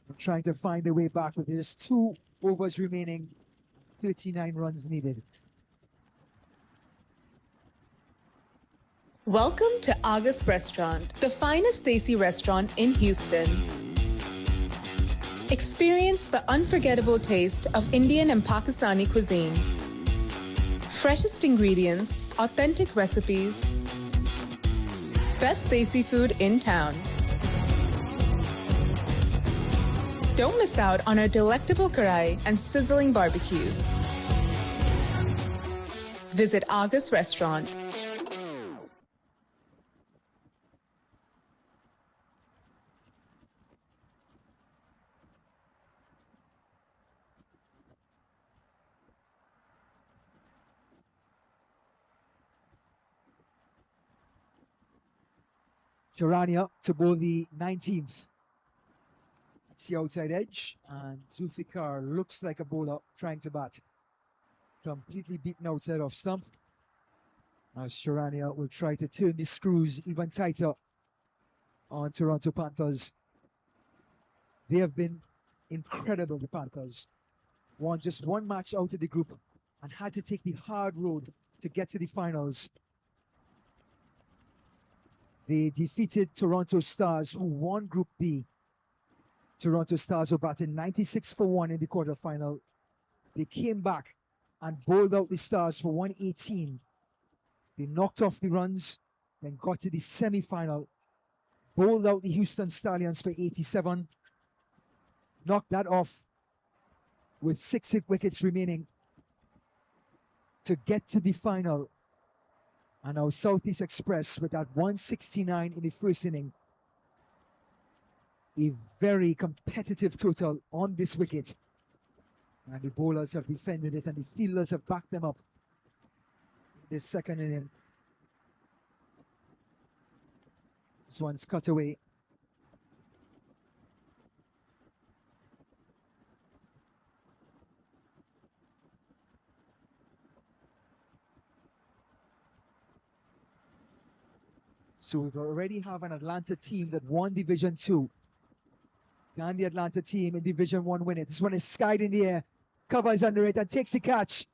and trying to find their way back with just 2 overs remaining, 39 runs needed. Welcome to August Restaurant, the finest Desi restaurant in Houston. Experience the unforgettable taste of Indian and Pakistani cuisine. Freshest ingredients, authentic recipes, best Desi food in town. Don't miss out on our delectable karai and sizzling barbecues. Visit August Restaurant. Sharania to bowl the 19th. It's the outside edge, and Zulfikar looks like a bowler trying to bat. Completely beaten outside off stump. As Sharania will try to turn the screws even tighter on Toronto Panthers. They have been incredible, the Panthers. Won just 1 match out of the group and had to take the hard road to get to the finals. They defeated Toronto Stars, who won Group B. Toronto Stars were batting 96 for 1 in the quarterfinal. They came back and bowled out the Stars for 118. They knocked off the runs, then got to the semi-final, bowled out the Houston Stallions for 87, knocked that off with 6 wickets remaining to get to the final. And our Southeast Express with that 169 in the first inning. A very competitive total on this wicket. And the bowlers have defended it and the fielders have backed them up this second inning. This one's cut away. So we already have an Atlanta team that won Division 2. Can the Atlanta team in Division 1 win it? This one is skied in the air, covers under it and takes the catch.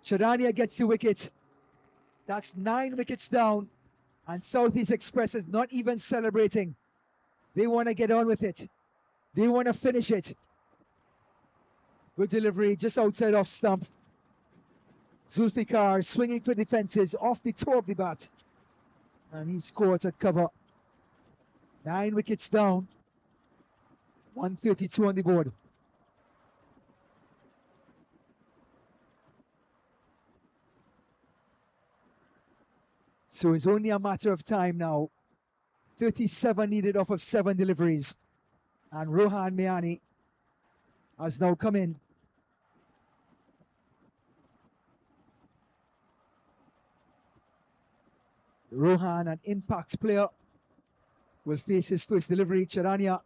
Sharania gets the wicket. That's 9 wickets down. And Southeast Express is not even celebrating. They want to get on with it. They want to finish it. Good delivery just outside off stump. Zulfikar swinging for the fences off the toe of the bat. And he scored at cover. 9 wickets down. 132 on the board. So it's only a matter of time now. 37 needed off of 7 deliveries. And Rohan Mayani has now come in. Rohan, an impact player, will face his first delivery. Charania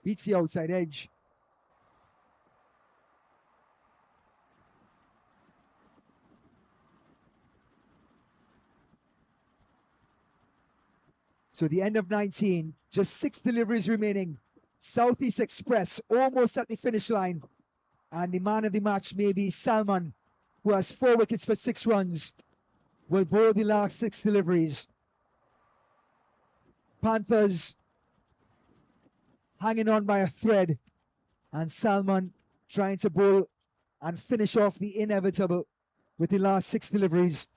beats the outside edge. So the end of 19, just 6 deliveries remaining. Southeast Express almost at the finish line. And the man of the match may be Salman, who has 4 wickets for 6 runs, will bowl the last 6 deliveries. Panthers hanging on by a thread, and Salman trying to bowl and finish off the inevitable with the last 6 deliveries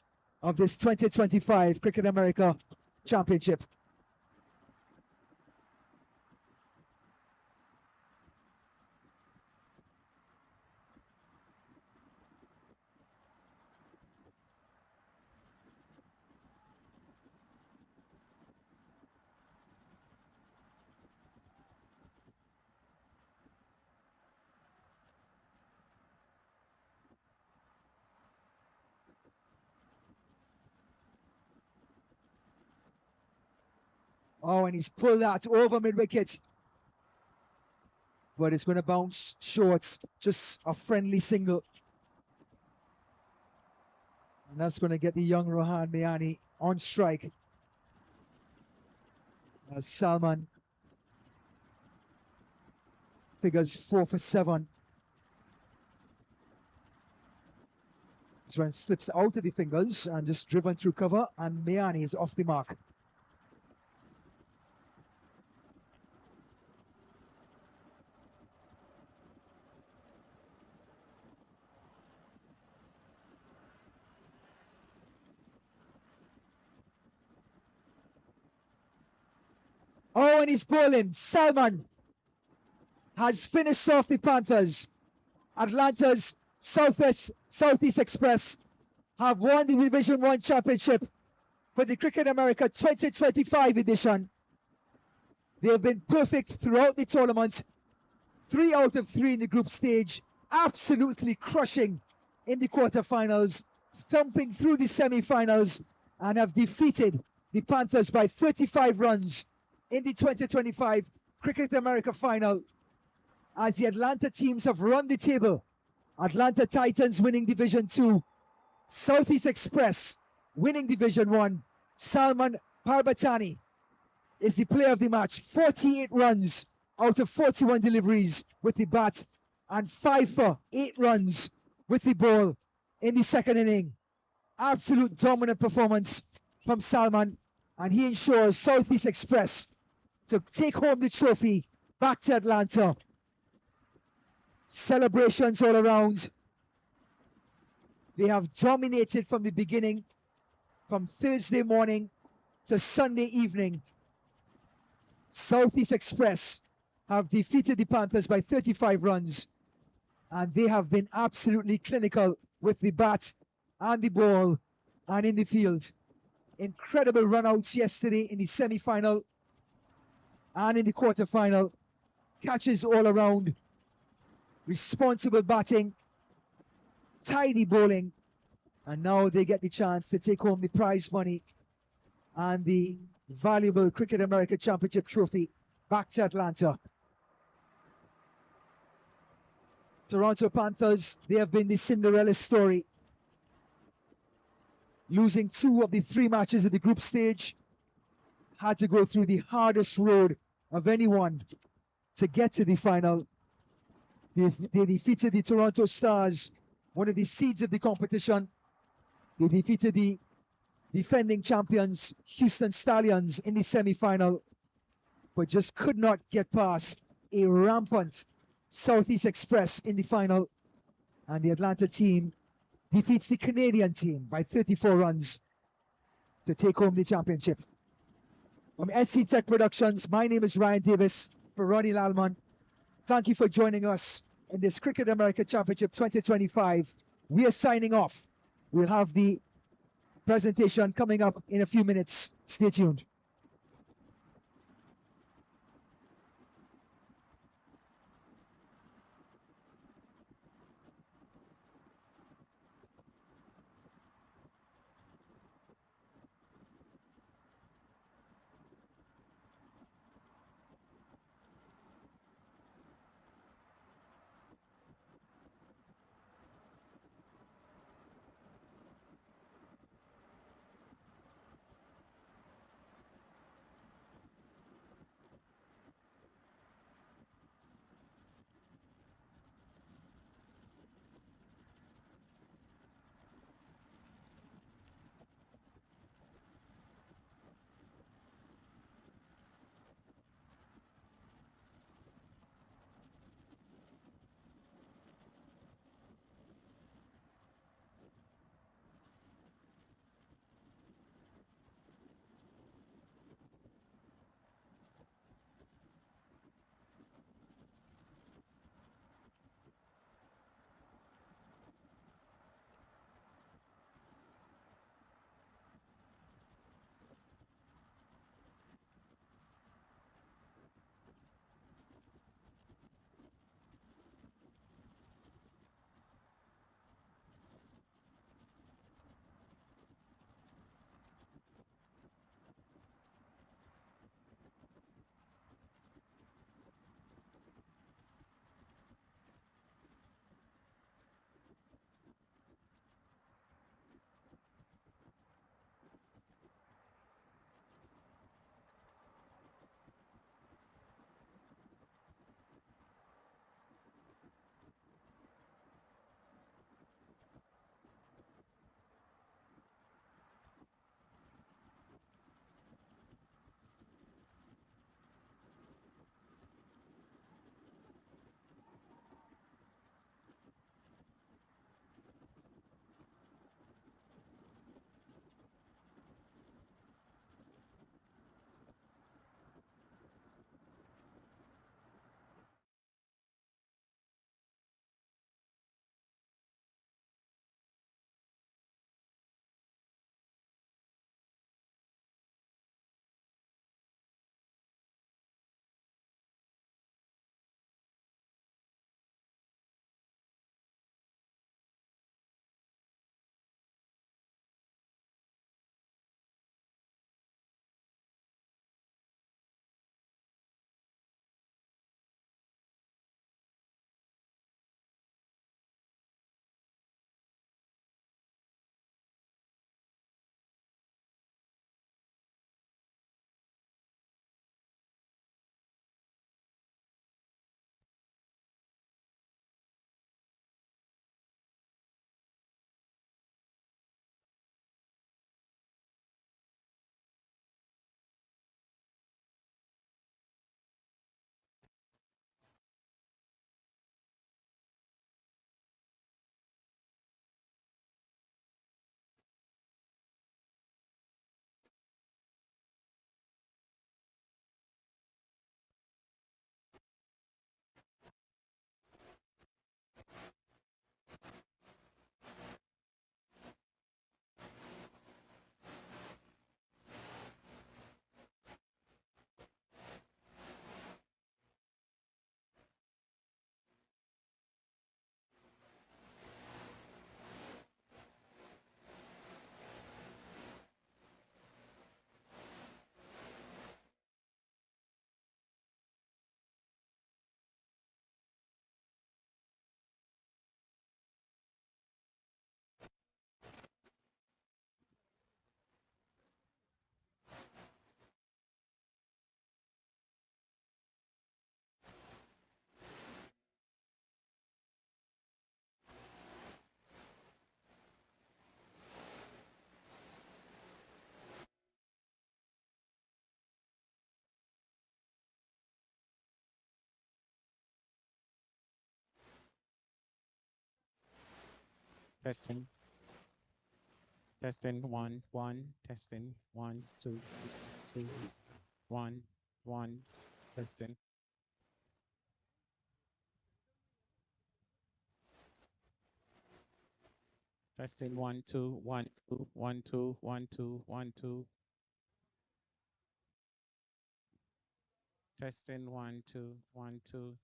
of this 2025 Cricket America Championship. Oh, and he's pulled that over mid-wicket. But it's going to bounce short. Just a friendly single. And that's going to get the young Rohan Mayani on strike. As Salman figures 4 for 7. This one slips out of the fingers and just driven through cover, and Mayani is off the mark. Oh, and he's bowling. Salman has finished off the Panthers. Atlanta's Southeast Express have won the Division 1 Championship for the Cricket America 2025 edition. They have been perfect throughout the tournament. 3 out of 3 in the group stage. Absolutely crushing in the quarterfinals. Thumping through the semi-finals and have defeated the Panthers by 35 runs in the 2025 Cricket America final, as the Atlanta teams have run the table. Atlanta Titans winning Division 2, Southeast Express winning Division 1. Salman Parbatani is the player of the match. 48 runs out of 41 deliveries with the bat, and 5 for 8 runs with the ball in the second inning. Absolute dominant performance from Salman, and he ensures Southeast Express to take home the trophy back to Atlanta. Celebrations all around. They have dominated from the beginning, from Thursday morning to Sunday evening. Southeast Express have defeated the Panthers by 35 runs, and they have been absolutely clinical with the bat and the ball and in the field. Incredible run-outs yesterday in the semi-final and in the quarter-final. Catches all around. Responsible batting. Tidy bowling. And now they get the chance to take home the prize money and the valuable Cricket America Championship trophy back to Atlanta. Toronto Panthers, they have been the Cinderella story. Losing 2 of the 3 matches of the group stage. Had to go through the hardest road of anyone to get to the final. They defeated the Toronto Stars, one of the seeds of the competition. They defeated the defending champions, Houston Stallions, in the semi-final, but just could not get past a rampant Southeast Express in the final. And the Atlanta team defeats the Canadian team by 34 runs to take home the championship. From SC Tech Productions, my name is Ryan Davis for Ronnie Lalman. Thank you for joining us in this Cricket America Championship 2025. We are signing off. We'll have the presentation coming up in a few minutes. Stay tuned. Testing. Testing. One, one. Testing. One, two, two. One, one. Testing. Testing 1 2 1 2 1 2 1 2 1 2. Testing 1 2 1 2.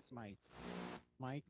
It's Mike. Mike.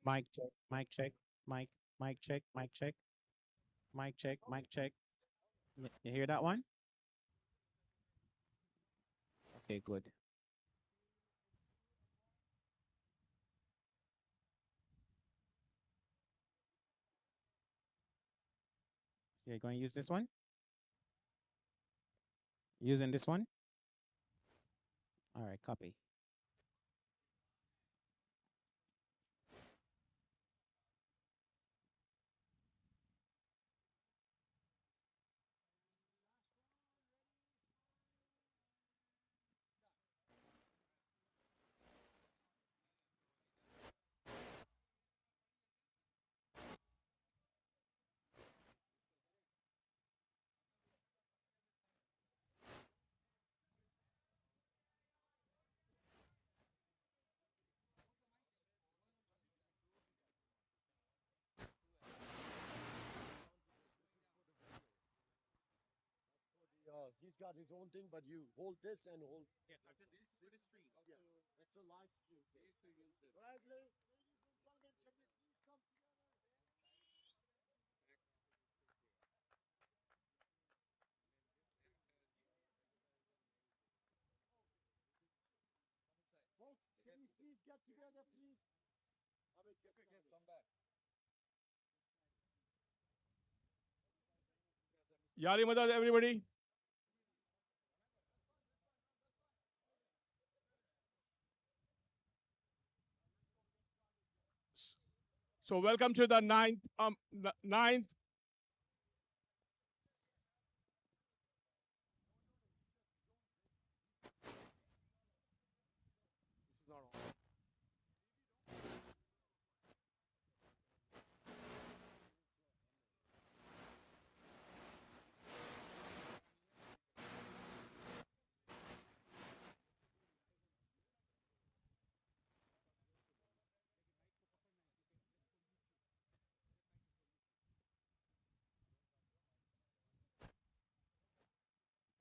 Mic check. Mic check. Mic. Mic check. Mic check. Mic check. Mic check. You hear that one? Okay, good. You're going to use this one? Using this one? All right, copy. He's got his own thing, but you hold this and hold. Right, ladies and gentlemen, can we please come together? Folks, can we please get together, please? Yali Madad, everybody. So welcome to the ninth.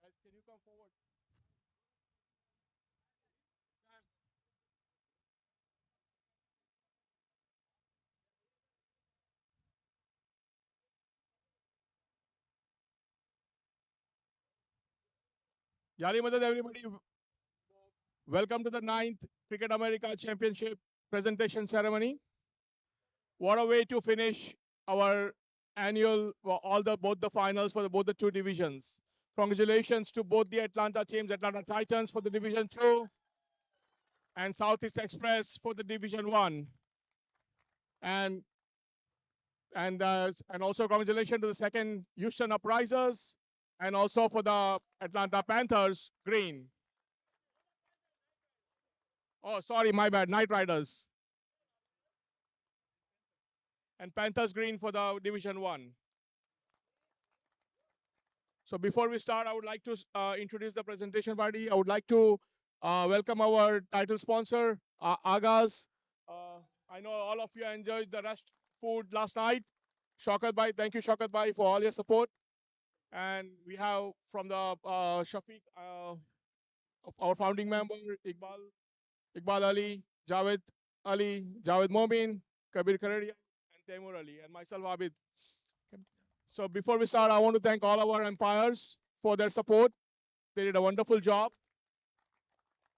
Guys, can you come forward? Yali Madad, everybody. Welcome to the ninth Cricket America Championship presentation ceremony. What a way to finish our annual, well, all the both the finals for both the two divisions. Congratulations to both the Atlanta teams, Atlanta Titans for the Division 2 and Southeast Express for the Division 1. And and also congratulations to the second Houston Uprisers and also for the Atlanta Panthers green. Oh, sorry, my bad. Knight Riders and Panthers green for the Division 1. So before we start, I would like to introduce the presentation body. I would like to welcome our title sponsor, Agas. Uh, I know all of you enjoyed the rest food last night. Shaukat Bhai, thank you Shaukat Bhai for all your support. And we have from the Shafiq, our founding member, Iqbal Ali, Javed Momin, Kabir Karadia, and Taimur Ali, and myself, Abid. So before we start, I want to thank all our umpires for their support. They did a wonderful job.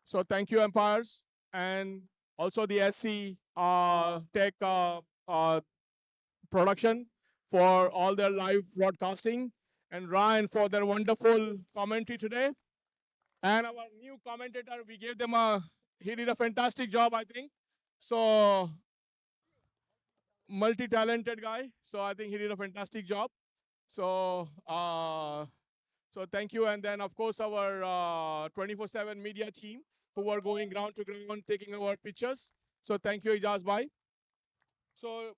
So thank you, umpires, and also the SC Tech production for all their live broadcasting, and Ryan for their wonderful commentary today. And our new commentator, we gave them he did a fantastic job, I think. So multi-talented guy. So I think he did a fantastic job. So so thank you. And then of course our 24/7 media team who are going ground to ground taking our pictures. So thank you, Ijaz Bhai. So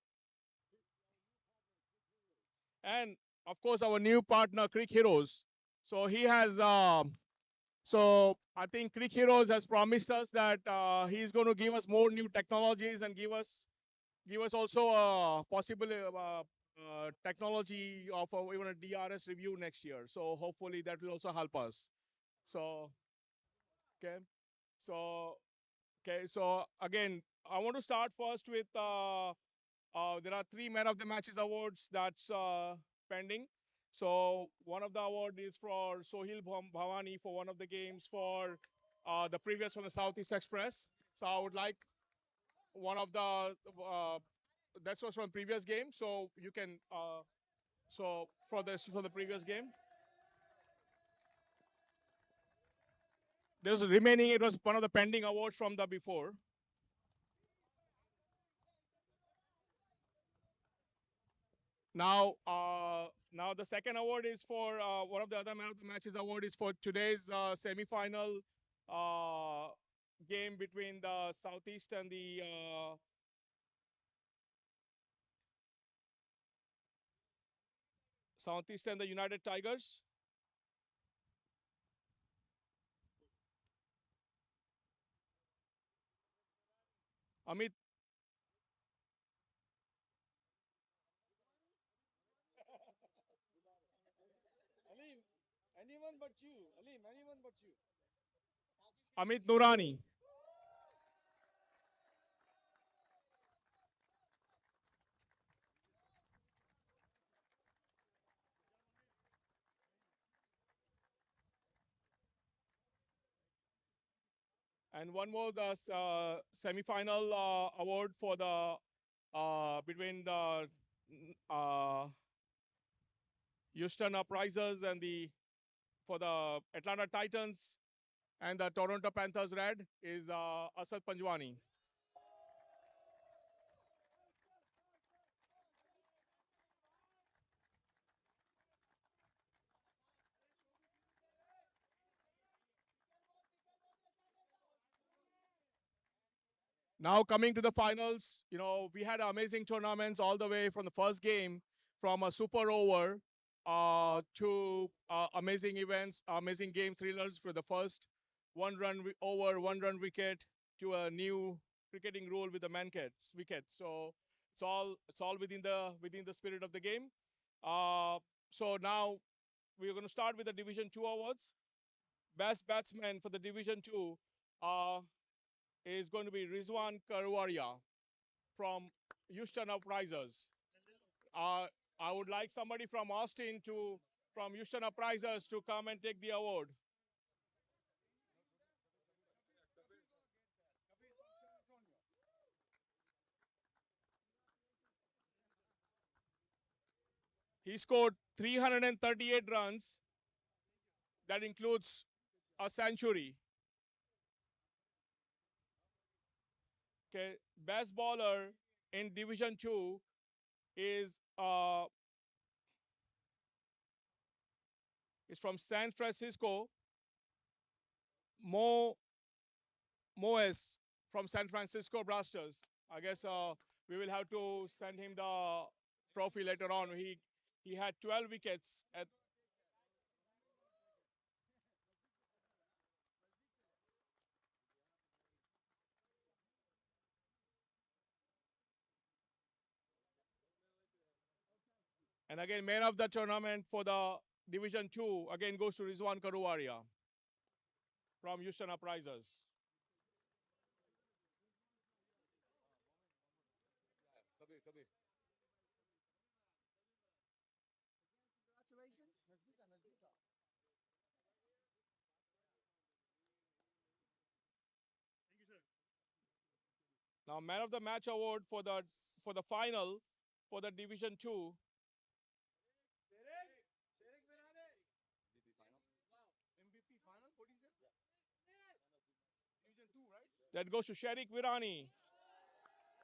and of course our new partner, Creek Heroes. So he has so I think Creek Heroes has promised us that he's going to give us more new technologies and give us also a possible technology of even a DRS review next year. So hopefully that will also help us. So okay, so so again, I want to start first with there are three Man of the Matches awards that's pending. So one of the award is for Sohil Bhavani for one of the games for the previous from the Southeast Express. So I would like one of the that was from previous game. So you can so for the previous game. There's remaining. It was one of the pending awards from the before. Now the second award is for one of the other Man of the Matches award is for today's semi-final uh, game between the Southeast and the Southeast and the United Tigers. Amit, Alim, anyone but you. Alim, anyone but you. Amit Nurani, and one more the semi-final award for the between the Houston Uprisers and for the Atlanta Titans and the Toronto Panthers Red is Asad Panjwani. Now coming to the finals, we had amazing tournaments all the way from the first game, from a super over to amazing events, amazing game thrillers for the first over, 1 run wicket to a new cricketing rule with the wicket. So it's all within the spirit of the game. So now we're going to start with the Division 2 awards. Best batsman for the Division 2 uh, is going to be Rizwan Karwaria from Houston Uprisers. Uh, I would like somebody from Austin from Houston Uprisers to come and take the award. He scored 338 runs. That includes a century. Okay, best bowler in Division 2 is from San Francisco, Mo Moes from San Francisco Blasters. I guess we will have to send him the trophy later on. He had 12 wickets and again man of the tournament for the Division 2 again goes to Rizwan Karuwaria from Houston Uprisers. Now man of the match award for the final for the Division 2 that goes to Sharik Virani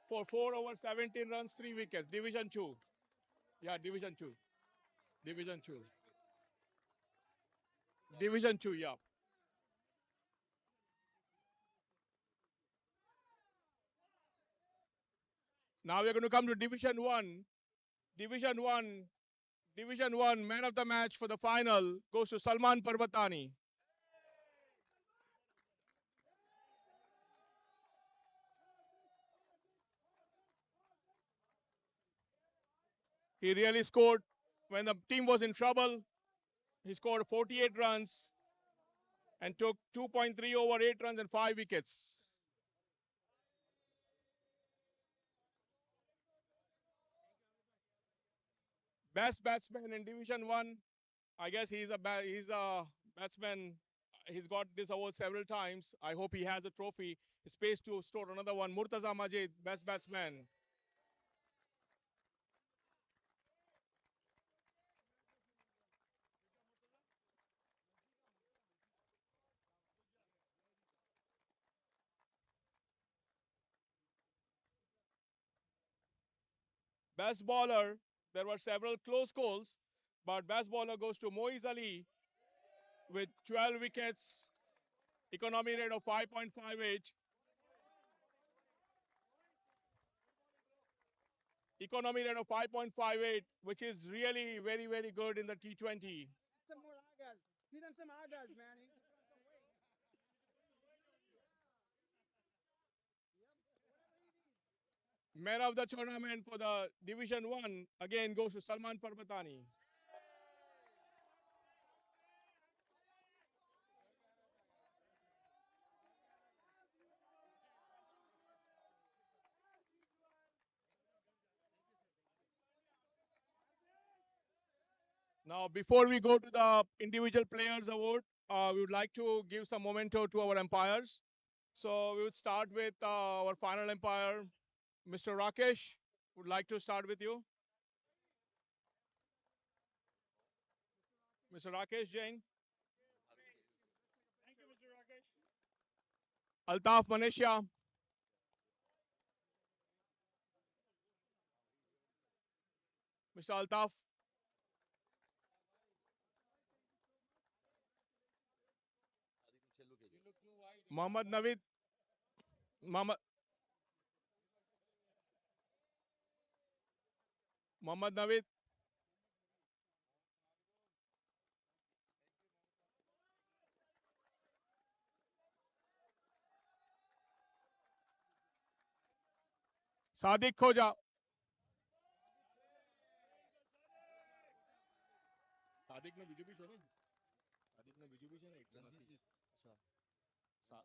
for 4 over 17 runs, 3 wickets. Division 2. Yeah, Division 2. Division 2. Division 2, yeah. Now we're going to come to Division 1. Division 1. Division 1 man of the match for the final goes to Salman Parvatani. He really scored when the team was in trouble. He scored 48 runs and took 2.3 over 8 runs and 5 wickets. Best batsman in Division 1. I guess he's a batsman. He's got this award several times. I hope he has a trophy. Space to store another one. Murtaza Majid, best batsman. Best bowler, there were several close calls, but best bowler goes to Moiz Ali with 12 wickets, economy rate of 5.58. Economy rate of 5.58, which is really very, very good in the T20. Some more Agas. Feed him some Agas, man. Man of the tournament for the Division 1 again goes to Salman Parvatani. Now, before we go to the individual players award, we would like to give some memento to our umpires. So we would start with our final umpire, Mr. Rakesh. would like to start with you. Mr. Rakesh Jain. Thank you, Mr. Rakesh. Altaf Manesha. Mr. Altaf. Mohammad Navid. Mohammad, Mohammad Navid. Sadiq Khoja. સાદિક ને બીજું બી છે ને સાદિક ને બીજું બી છે ને એટલે નથી અચ્છા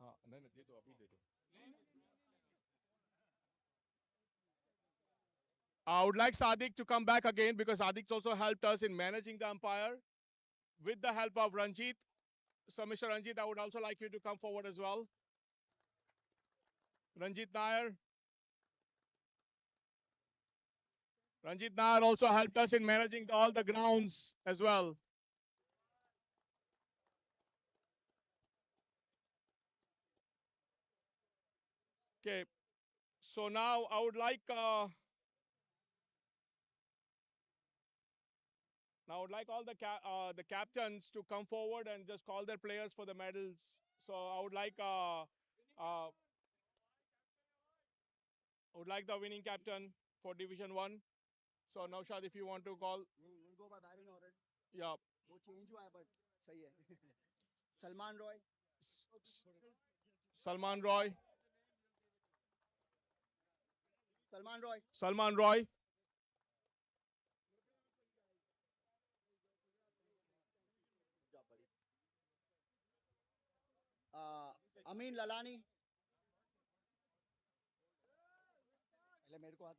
હા નહીં નહીં દે દો અભી દે દો I would like Sadiq to come back again because Sadiq also helped us in managing the umpire with the help of Ranjit. So, Mr. Ranjit, I would also like you to come forward as well. Ranjit Nair. Ranjit Nair also helped us in managing all the grounds as well. Okay, so now I would like all the captains to come forward and just call their players for the medals. So I would like the winning captain for Division One. So Naushad, if you want to call, We'll go by batting order. yeah, वो change हुआ है but सही है. Salman Roy. Salman Roy, Salman Roy. Salman Roy, Good job, buddy. Amin Lalani. पहले मेरे को हाथ.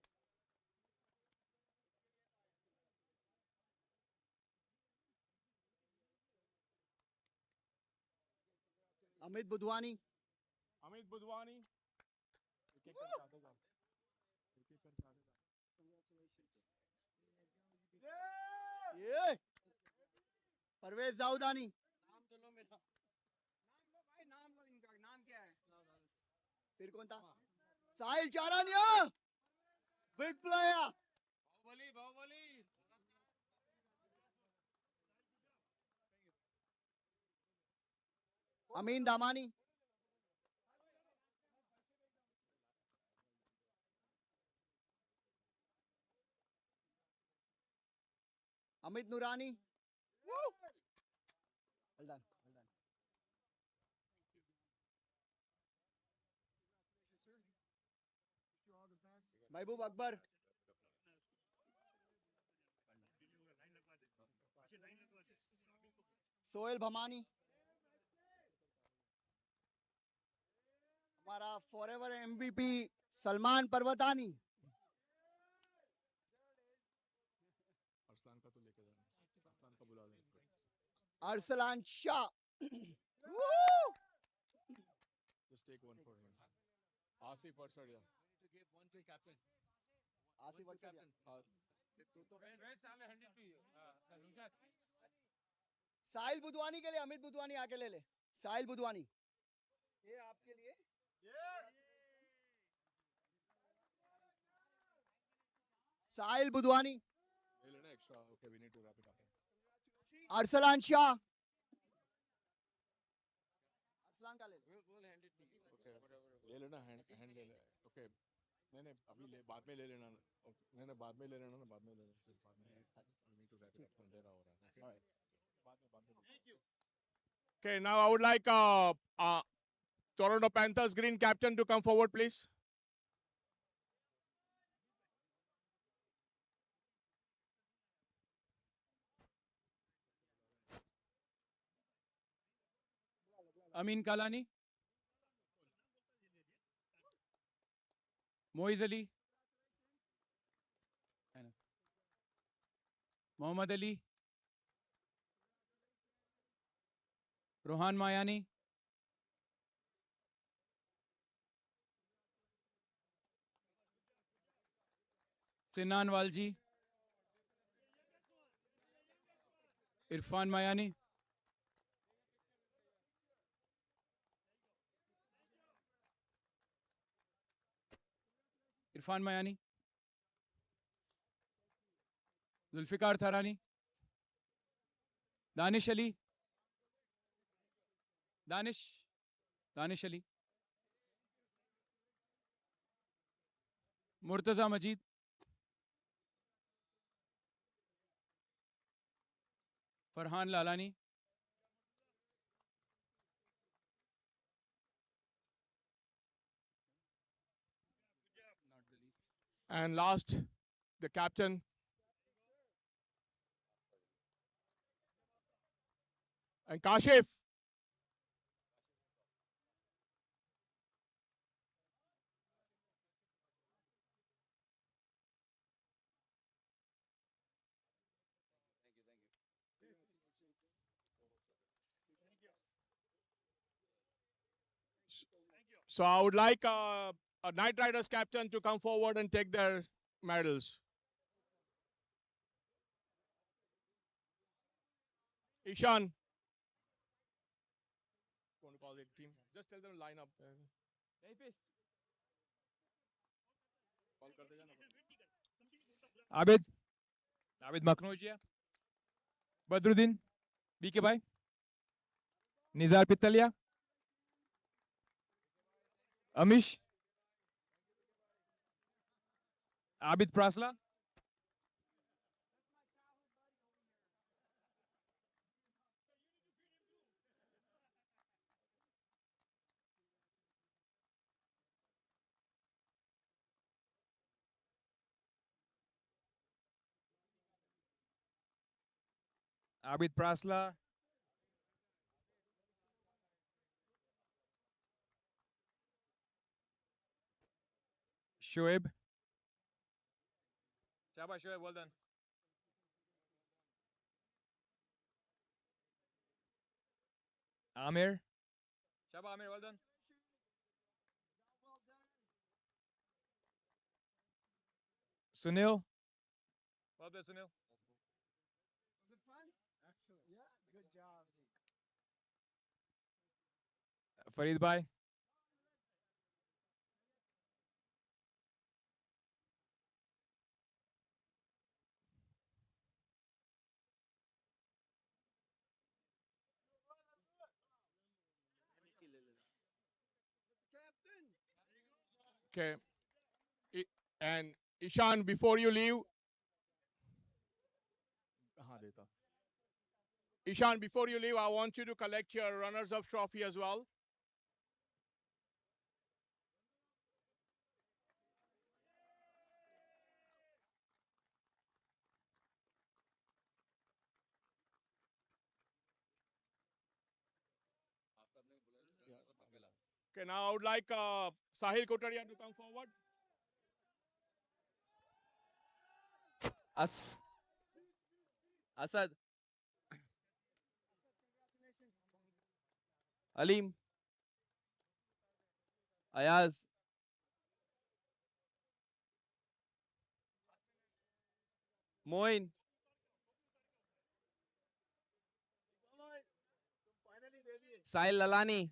Amit Budwani. Amit Budwani. Yeah. Parvez जाउदानी. नाम तो लो मेरा. नाम लो भाई, नाम लो इनका. नाम क्या है? फिर कौन था? Sahil Charania. Big player. Baahubali, Baahubali. Amin Damani. Amit Noorani. Well done. Well done. महबूब अकबर. सोहेल भमानी. हमारा फॉरएवर एमवीपी सलमान पर्वतानी. अरसलान का तो लेके जाना अरसलान का बुला लें Arsalan Shah. just take one for him Asif Arsad yeah to give one to captain. Asif Arshad. साहिल बुधवानी के लिए अमित बुधवानी आके ले ले. साहिल बुधवानी. ये आपके लिए. साहिल बुधवानी. ले लेना extra okay we need to wrap it up Arsalan Shah. Arsalan का ले ले. okay ले लेना hand ले ले okay नहीं नहीं अभी ले बाद में ले लेना okay नहीं नहीं बाद में ले लेना ना बाद में ले लेना फिर बाद में we need to wrap it up अंधेरा हो रहा है okay Alright. बाद में thank you okay now I would like Toronto Panthers green captain to come forward please Amin Kalani, Moiz Ali, Mohammad Ali, Rohan Mayani, Sinan Walji, Irfan Mayani, Irfan Mayani, Zulfikar Tharani, Danish Ali, Danish, Danish Ali, Murtaza Majid, Farhan Lalani, And last, the captain. And Kashif. So I would like a Knight Riders captain to come forward and take their medals. Ishan. Want to call the team? Just tell them to line up. Abid, Abid Maknojia, Badruddin, BK Bhai, Nizar Pitalia, Amish, Abid Prasla, Abid Prasla, Shoaib. Shabash Shoaib, well done. Amir. Shaba Amir, well done. Sunil. Well done, Sunil. Was it fun? Excellent. Yeah, good job. Farid Bhai. Captain. Okay. And Ishan, before you leave, Ishan, before you leave, I want you to collect your runners-up trophy as well. Okay, now I would like Sahil Kotaria to come forward. As Asad, Alim, Ayaz, Moin, Sahil Lalani,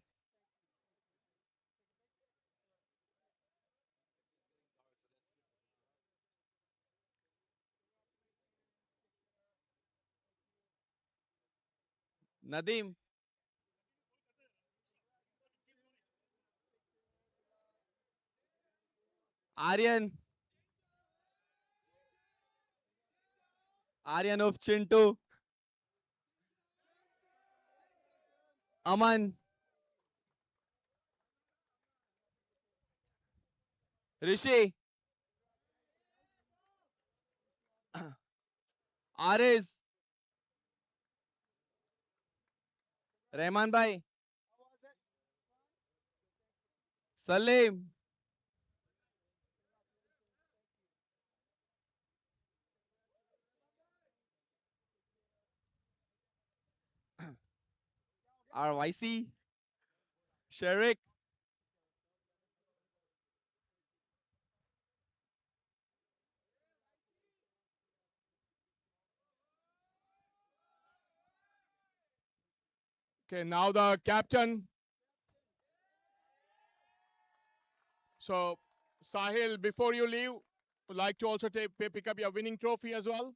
Nadim, Aryan, Aryan of Chintu, Aman, Rishi, Ariz, Rehman Bhai, Salim, RYC, Sherik, Okay, now the captain. So, Sahil, before you leave, would like to also pick up your winning trophy as well.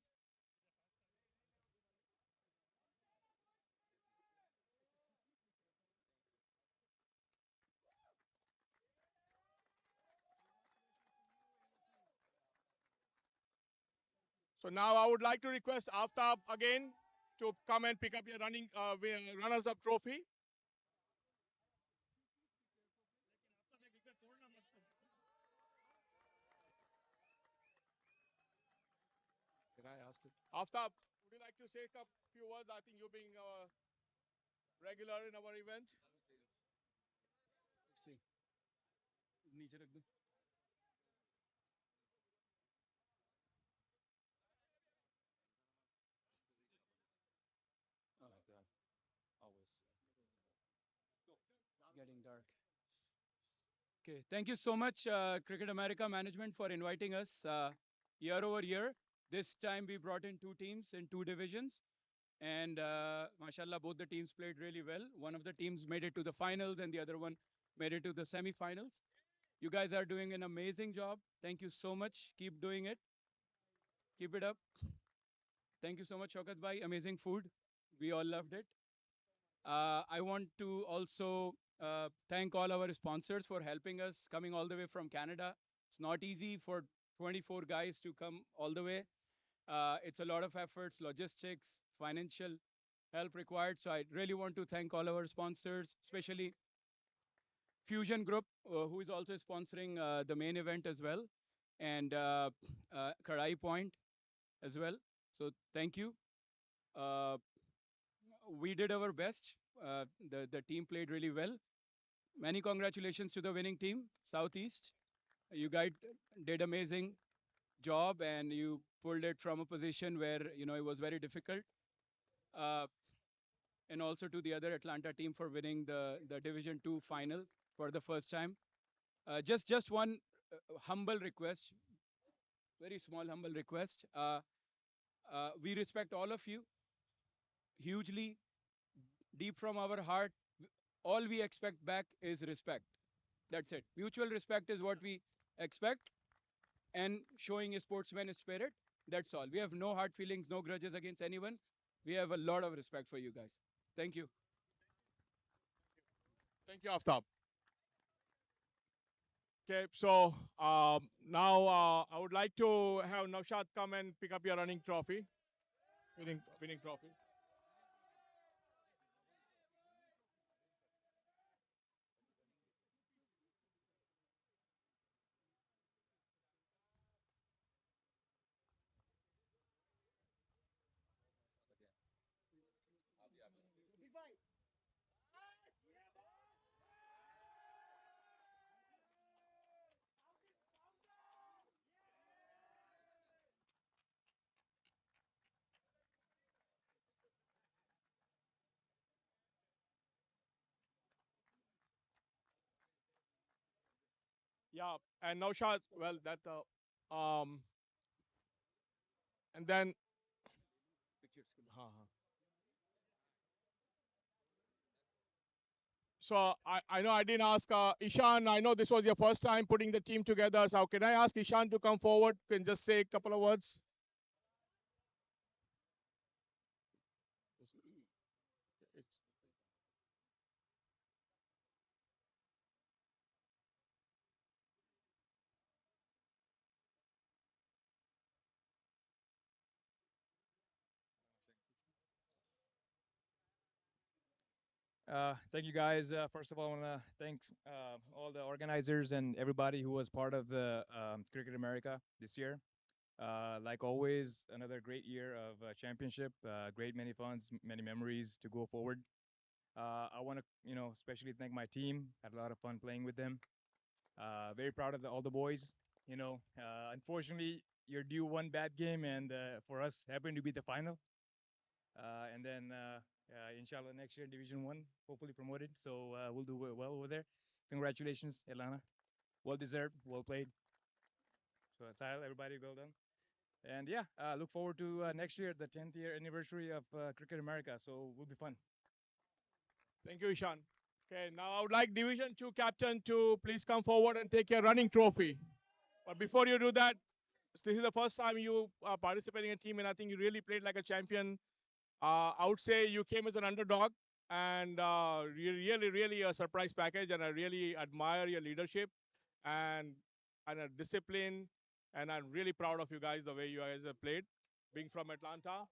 So now I would like to request Aftab again to come and pick up your runners-up trophy. Can I ask you? Aftab, would you like to say a few words? I think you being regular in our event. See, नीचे रख दो. Oh my God, always getting dark. Okay, thank you so much, Cricket America management, for inviting us year over year. This time we brought in two teams in two divisions, and mashallah, both the teams played really well. One of the teams made it to the finals, and the other one made it to the semi-finals. You guys are doing an amazing job. Thank you so much. Keep doing it. Keep it up. Thank you so much, Shaukat Bhai. Amazing food. We all loved it. I want to also thank all our sponsors for helping us coming all the way from Canada. It's not easy for 24 guys to come all the way. It's a lot of efforts, logistics, financial help required. So I really want to thank all our sponsors, especially Fusion Group, who is also sponsoring the main event as well, and Karai Point as well. So thank you. Uh, we did our best. The team played really well. Many congratulations to the winning team, Southeast. You guys did amazing job, and you pulled it from a position where it was very difficult. Uh, and also to the other Atlanta team for winning the Division Two final for the first time. Just one humble request, very small humble request. We respect all of you hugely, deep from our heart. All we expect back is respect. That's it. Mutual respect is what we expect, and showing a sportsman spirit. That's all. We have no hard feelings, no grudges against anyone. We have a lot of respect for you guys. Thank you. Thank you, Aftab. Okay, so now I would like to have Naushad come and pick up your running trophy, winning trophy. Yeah, and Naushad, well, that and then. हाँ, हाँ. So I know I didn't ask Ishan. I know this was your first time putting the team together. So can I ask Ishan to come forward and just say a couple of words? Thank you guys. First of all, I want to thank all the organizers and everybody who was part of the Cricket America this year. Like always, another great year of championship. Great many funds, many memories to go forward. I want to, especially thank my team. Had a lot of fun playing with them. Very proud of all the boys. Unfortunately, you're due one bad game, and for us, happened to be the final. And then, inshallah, next year Division One, hopefully promoted. So we'll do well over there. Congratulations, Atlanta. Well deserved, well played. So Sahil, everybody, well done. And yeah, look forward to next year, the 10th year anniversary of Cricket America. So will be fun. Thank you, Ishan. Okay, now I would like Division 2 captain to please come forward and take your running trophy. But before you do that, this is the first time you are participating in a team, and I think you really played like a champion. I would say you came as an underdog, and really a surprise package. And I really admire your leadership and a discipline. And I'm really proud of you guys the way you guys have played, being from Atlanta.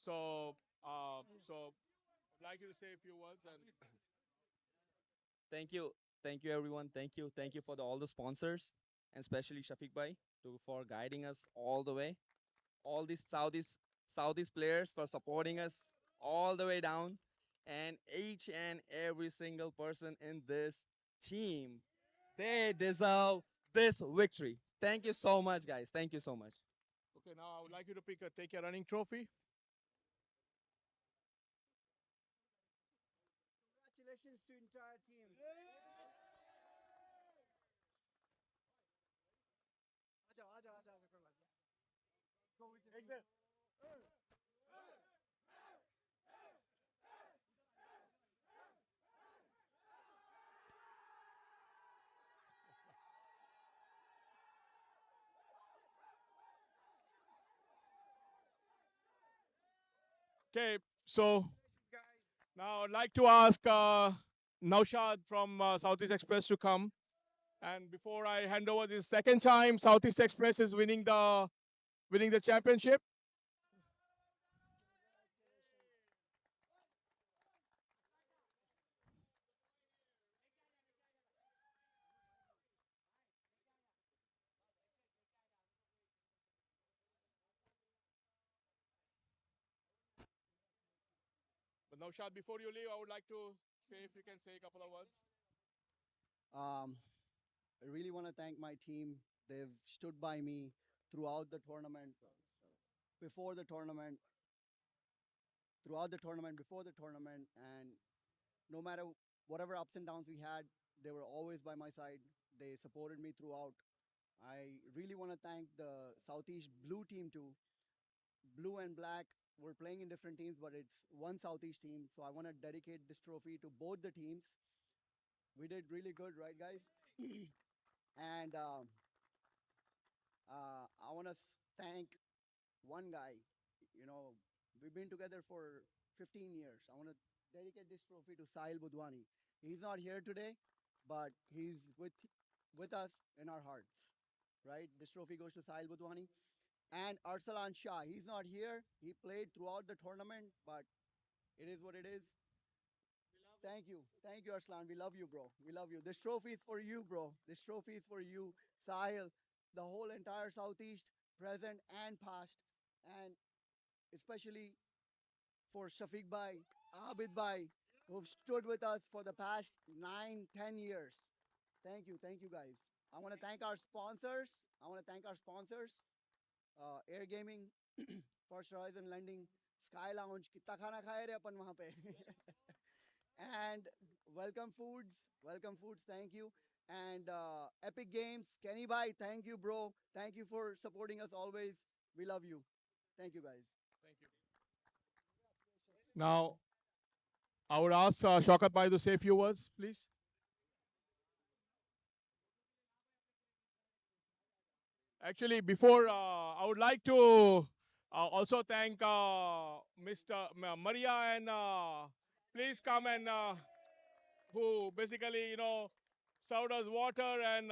So I'd like you to say a few words. And Thank you. Thank you, everyone. Thank you. Thank you for all the sponsors, and especially Shafiq Bhai for guiding us all the way. All these Saudis players for supporting us all the way down, and each and every single person in this team. They deserve this victory. Thank you so much, guys. Thank you so much. okay, now I would like you to take your running trophy. Congratulations to entire team. Okay, so now I'd like to ask Naushad from Southeast Express to come. And before I hand over this second time, Southeast Express is winning the championship. But Naushad, before you leave, I would like to say if you can say a couple of words. Um, I really want to thank my team. They've stood by me throughout the tournament, before the tournament, throughout the tournament, before the tournament, and no matter whatever ups and downs we had, they were always by my side. They supported me throughout. I really want to thank the Southeast Blue team too. Blue and black, we're playing in different teams, but it's one Southeast team. So I want to dedicate this trophy to both the teams. We did really good, right, guys? And I want to thank one guy. You know, we've been together for 15 years. I want to dedicate this trophy to Sahil Budwani. He's not here today, but he's with us in our hearts, right? This trophy goes to Sahil Budwani. And Arsalan Shah, he's not here. He played throughout the tournament, but it is what it is. Thank you. Thank you, Arslan. We love you, bro. We love you. This trophy is for you, bro. This trophy is for you, Sahil, the whole entire Southeast, present and past, and especially for Shafiq Bhai, Abid Bhai, who've stood with us for the past 9, 10 years. Thank you. Thank you, guys. I want to thank our sponsors. I want to thank our sponsors, Air Gaming, First Horizon Lending, Sky Lounge. कितना खाना खाए रे अपन वहाँ पे? And Welcome Foods, thank you. And Epic Games, Kenny Bhai, thank you, bro. Thank you for supporting us always. We love you. Thank you, guys. Thank you. Now, I would ask Shaukat Bhai to say a few words, please. Actually, before I would like to also thank Mr. Maria and please come and who basically served us water and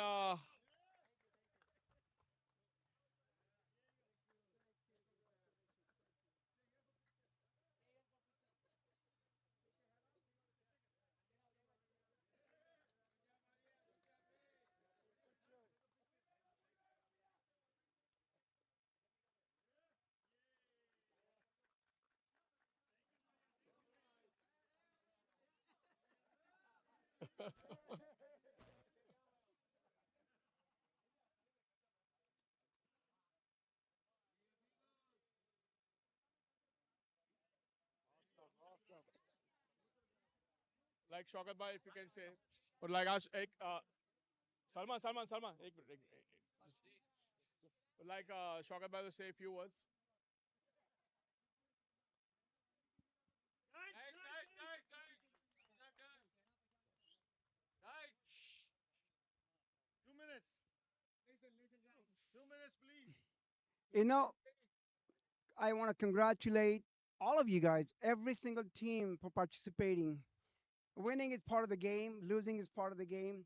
like Shaukat Bhai, if you can say, or like us, Salman, would like Shaukat Bhai to say a few words. You know, I want to congratulate all of you guys, every single team for participating. Winning is part of the game, losing is part of the game.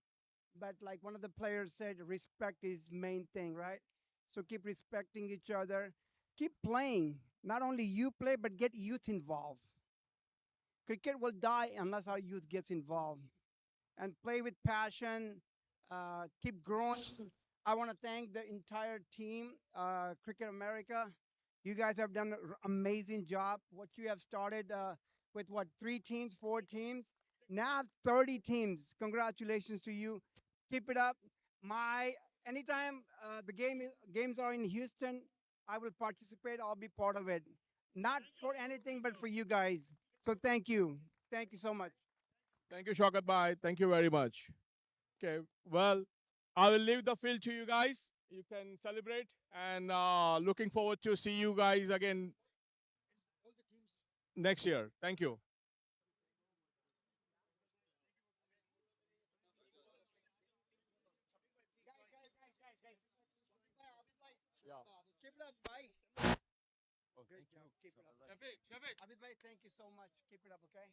But like one of the players said, respect is main thing, right? So keep respecting each other. Keep playing. Not only you play, but get youth involved. Cricket will die unless our youth gets involved. And play with passion. Keep growing. I want to thank the entire team, Cricket America. You guys have done an amazing job. What you have started with what, 3 teams, 4 teams, now 30 teams. Congratulations to you. Keep it up. My anytime games are in Houston, I will participate. I'll be part of it. Not for anything, but for you guys. So thank you. Thank you so much. Thank you, Shaukat Bhai. Thank you very much. Okay, well, I will leave the field to you guys. You can celebrate, and looking forward to see you guys again next year. Thank you. Yeah. Keep it up, bye. Great job. Keep it up. Shafiq. Abid bhai, thank you so much. Keep it up, okay?